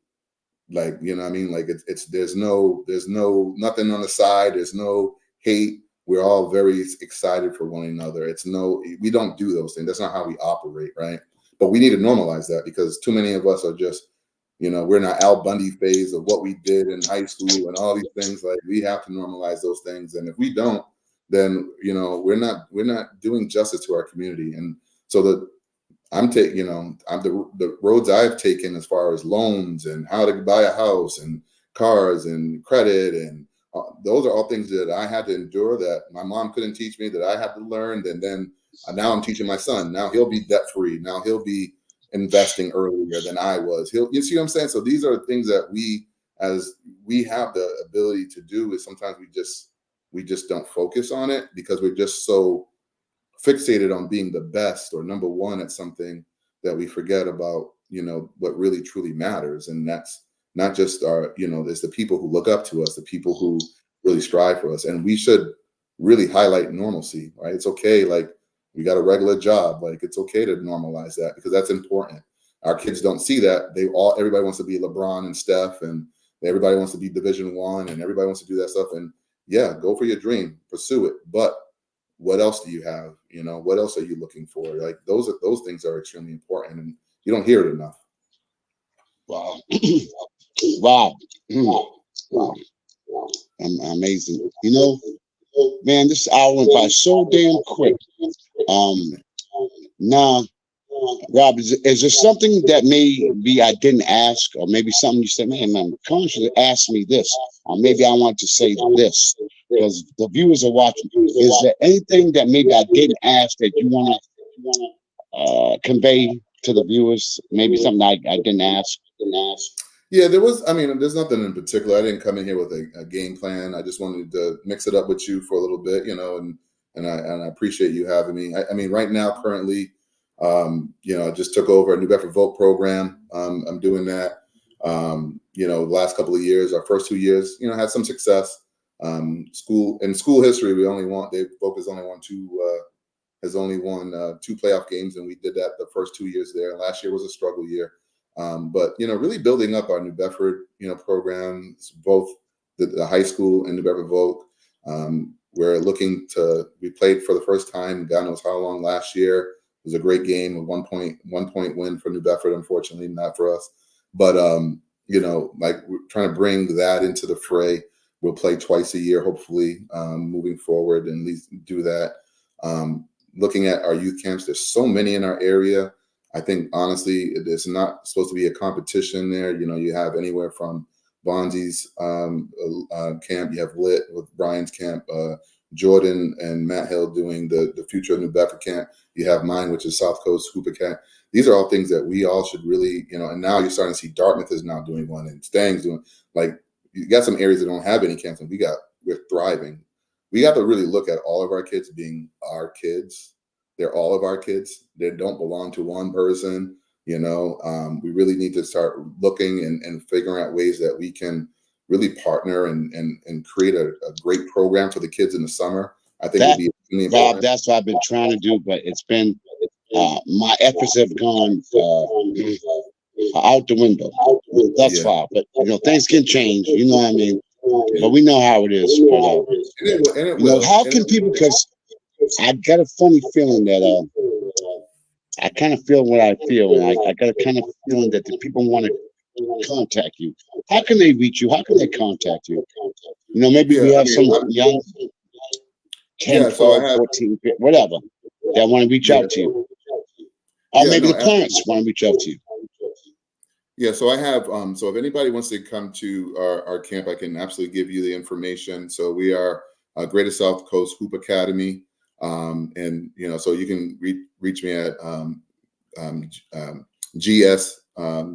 Like, what I mean? Like, there's nothing on the side. There's no hate. We're all very excited for one another. We don't do those things. That's not how we operate, right? But we need to normalize that, because too many of us are just, we're in our Al Bundy phase of what we did in high school and all these things. Like, we have to normalize those things. And if we don't, then, we're not doing justice to our community. And so the roads I've taken as far as loans and how to buy a house and cars and credit, and those are all things that I had to endure, that my mom couldn't teach me, that I had to learn. And then now I'm teaching my son. Now he'll be debt free. Now he'll be investing earlier than I was. You see what I'm saying? So these are things that we have the ability to do, is sometimes we just don't focus on it, because we're just so fixated on being the best or number one at something, that we forget about, what really truly matters. And that's not just there's the people who look up to us, the people who really strive for us. And we should really highlight normalcy, right? It's okay. Like, we got a regular job. Like, it's okay to normalize that, because that's important. Our kids don't see that. Everybody wants to be LeBron and Steph, and everybody wants to be Division I, and everybody wants to do that stuff. And yeah, go for your dream, pursue it. But what else do you have? What else are you looking for? Like, those things are extremely important, and you don't hear it enough. Wow. Wow. Wow. Amazing. Man, this hour went by so damn quick. Now, Rob, is there something that maybe I didn't ask, or maybe something you said, man, Conn should have asked me this, or maybe I want to say this, because the viewers are watching. Is there anything that maybe I didn't ask that you want to convey to the viewers? Maybe something I didn't ask. Yeah, there's nothing in particular. I didn't come in here with a game plan. I just wanted to mix it up with you for a little bit, and I appreciate you having me. I mean, right now, currently, I just took over a New Bedford Vote program. I'm doing that. The last couple of years, our first 2 years, had some success. School history, they focus only on has only won 2 playoff games, and we did that the first 2 years there. Last year was a struggle year. But, really building up our New Bedford, programs, both the high school and New Bedford Vogue. We played for the first time, God knows how long, last year. It was a great game, a 1 point win for New Bedford, unfortunately, not for us. But, we're trying to bring that into the fray. We'll play twice a year, hopefully, moving forward, and at least do that. Looking at our youth camps, there's so many in our area. I think, honestly, it's not supposed to be a competition there. You have anywhere from Bonzi's camp, you have Lit with Brian's camp, Jordan and Matt Hill doing the Future New Bedford camp. You have mine, which is South Coast Hooper Camp. These are all things that we all should really, and now you're starting to see Dartmouth is now doing one, and Stang's doing, you got some areas that don't have any camps, and we're thriving. We got to really look at all of our kids being our kids. They're all of our kids. They don't belong to one person. We really need to start looking and figuring out ways that we can really partner and create a great program for the kids in the summer. I think That, would be Rob, that's what I've been trying to do, but it's been my efforts have gone out the window thus far. But things can change. You know what I mean? But we know how it is. But how can people? Because I got a funny feeling that I kind of feel what I feel, and I got a kind of feeling that the people want to contact you. How can they reach you? How can they contact you? Maybe we have some young 10, 12, 14, whatever, that want to reach out to you. Or maybe the parents want to reach out to you. Yeah, so I have, so if anybody wants to come to our camp, I can absolutely give you the information. So we are Greater South Coast Hoop Academy. And, so you can reach me at GS,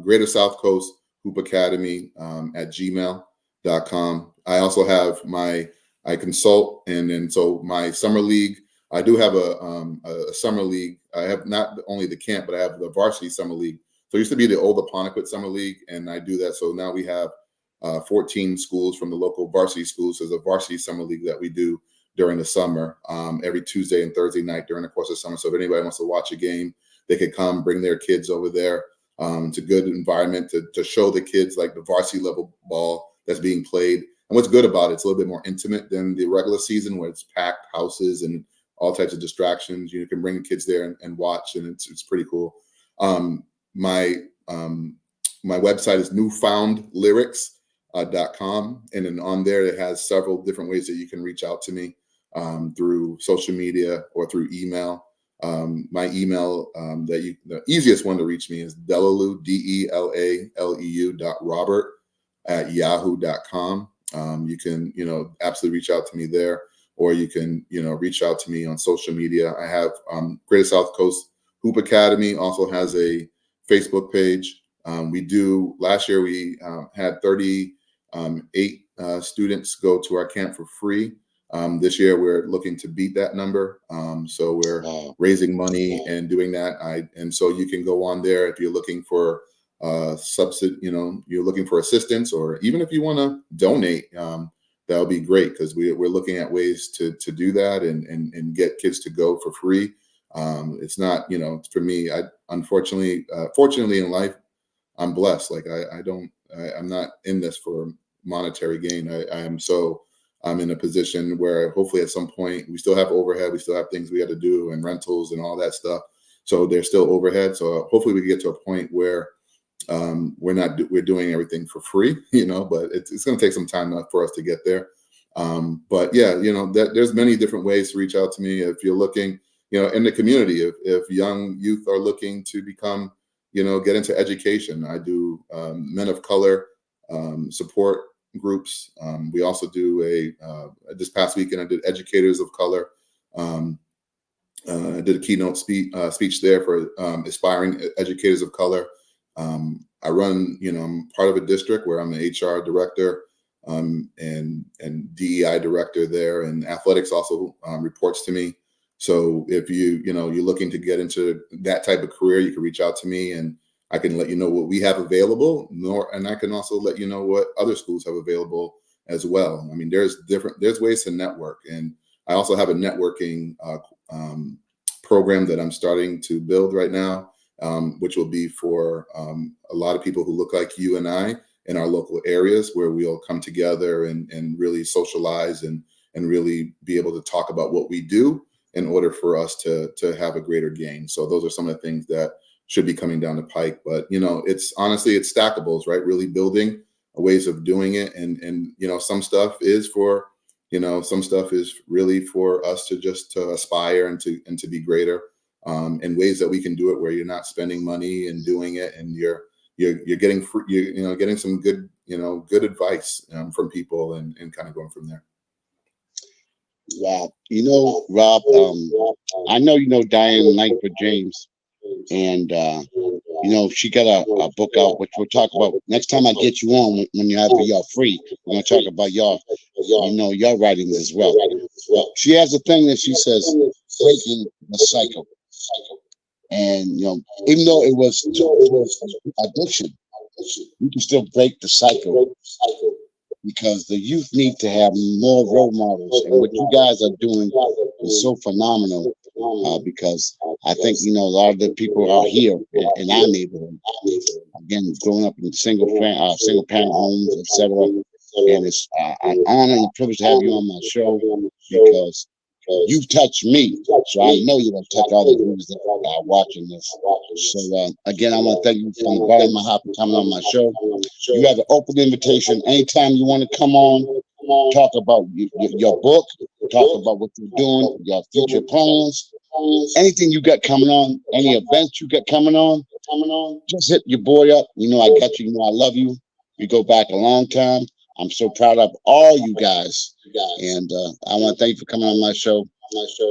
Greater South Coast Hoop Academy at gmail.com. I also have I consult, and then so my summer league, I do have a summer league. I have not only the camp, but I have the varsity summer league. So it used to be the old Aponequid Summer League, and I do that. So now we have 14 schools from the local varsity schools. There's a varsity summer league that we do during the summer, every Tuesday and Thursday night during the course of summer. So if anybody wants to watch a game, they could come, bring their kids over there. It's a good environment to show the kids like the varsity level ball that's being played. And what's good about it, it's a little bit more intimate than the regular season where it's packed houses and all types of distractions. You can bring the kids there and watch, and it's pretty cool. My website is newfoundlyrics.com, and then on there it has several different ways that you can reach out to me through social media or through email. My email, the easiest one to reach me is Delaleu, DELALEU.Robert@yahoo.com. You can, absolutely reach out to me there, or you can, reach out to me on social media. I have Greater South Coast Hoop Academy also has a Facebook page. Last year we had 38 students go to our camp for free. This year we're looking to beat that number. So we're raising money and doing that. And so you can go on there if you're looking for you're looking for assistance, or even if you want to donate, that would be great, because we're looking at ways to do that and get kids to go for free. It's not, for me, fortunately in life, I'm blessed. Like I'm not in this for monetary gain. I'm in a position where hopefully at some point we still have overhead, we still have things we got to do and rentals and all that stuff. So there's still overhead. So hopefully we can get to a point where we're doing everything for free, but it's going to take some time for us to get there. But yeah, there's many different ways to reach out to me. If you're looking, in the community, if young youth are looking to become, get into education, I do men of color support groups. We also do this past weekend, I did educators of color. I did a keynote speech there for aspiring educators of color. I run, I'm part of a district where I'm an HR director and DEI director there, and athletics also reports to me. So if you're looking to get into that type of career, you can reach out to me, and I can let you know what we have available, and I can also let you know what other schools have available as well. I mean, there's ways to network, and I also have a networking program that I'm starting to build right now, which will be for a lot of people who look like you and I in our local areas, where we'll come together and really socialize and really be able to talk about what we do in order for us to have a greater gain. So those are some of the things that should be coming down the pike. But, you know, it's honestly, it's stackables, right? Really building ways of doing it. And, you know, some stuff is for, you know, some stuff is really for us to just to aspire and to be greater, in ways that we can do it where you're not spending money and doing it, and you're getting free, you know, getting some good, you know, good advice from people and kind of going from there. Wow. You know, Rob, I know you know Diane Langford James, and you know, she got a book out, which we'll talk about next time I get you on when you have y'all free. We're gonna talk about y'all, you know, your writings as well. But she has a thing that she says, breaking the cycle. And you know, even though it was addiction, you can still break the cycle, because the youth need to have more role models, and what you guys are doing is so phenomenal. Because I think, you know, a lot of the people out here in our neighborhood, again, growing up in single parent homes, etc. And it's an honor and a privilege to have you on my show, because you've touched me, so I know you're going to touch all the viewers that are watching this. So again, I want to thank you from the bottom of my heart for coming on my show. You have an open invitation anytime you want to come on, talk about your book, talk about what you're doing, your future plans, anything you got coming on, any events you got coming on, just hit your boy up. You know I got you. You know I love you. We go back a long time. I'm so proud of all you guys, and I want to thank you for coming on my show,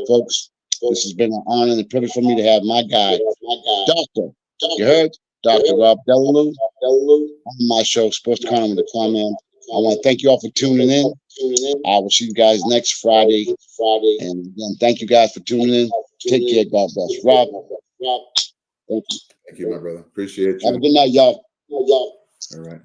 folks. This has been an honor and a privilege for me to have my guy, Doctor. You heard, Dr. Rob Deleuan, on my show, Sports Corner with the Conn Man. I want to thank you all for tuning in. I will see you guys next Friday. And again, thank you guys for tuning in. Take care. God bless. Rob, thank you. Thank you, my brother. Appreciate you. Have a good night, y'all. All right.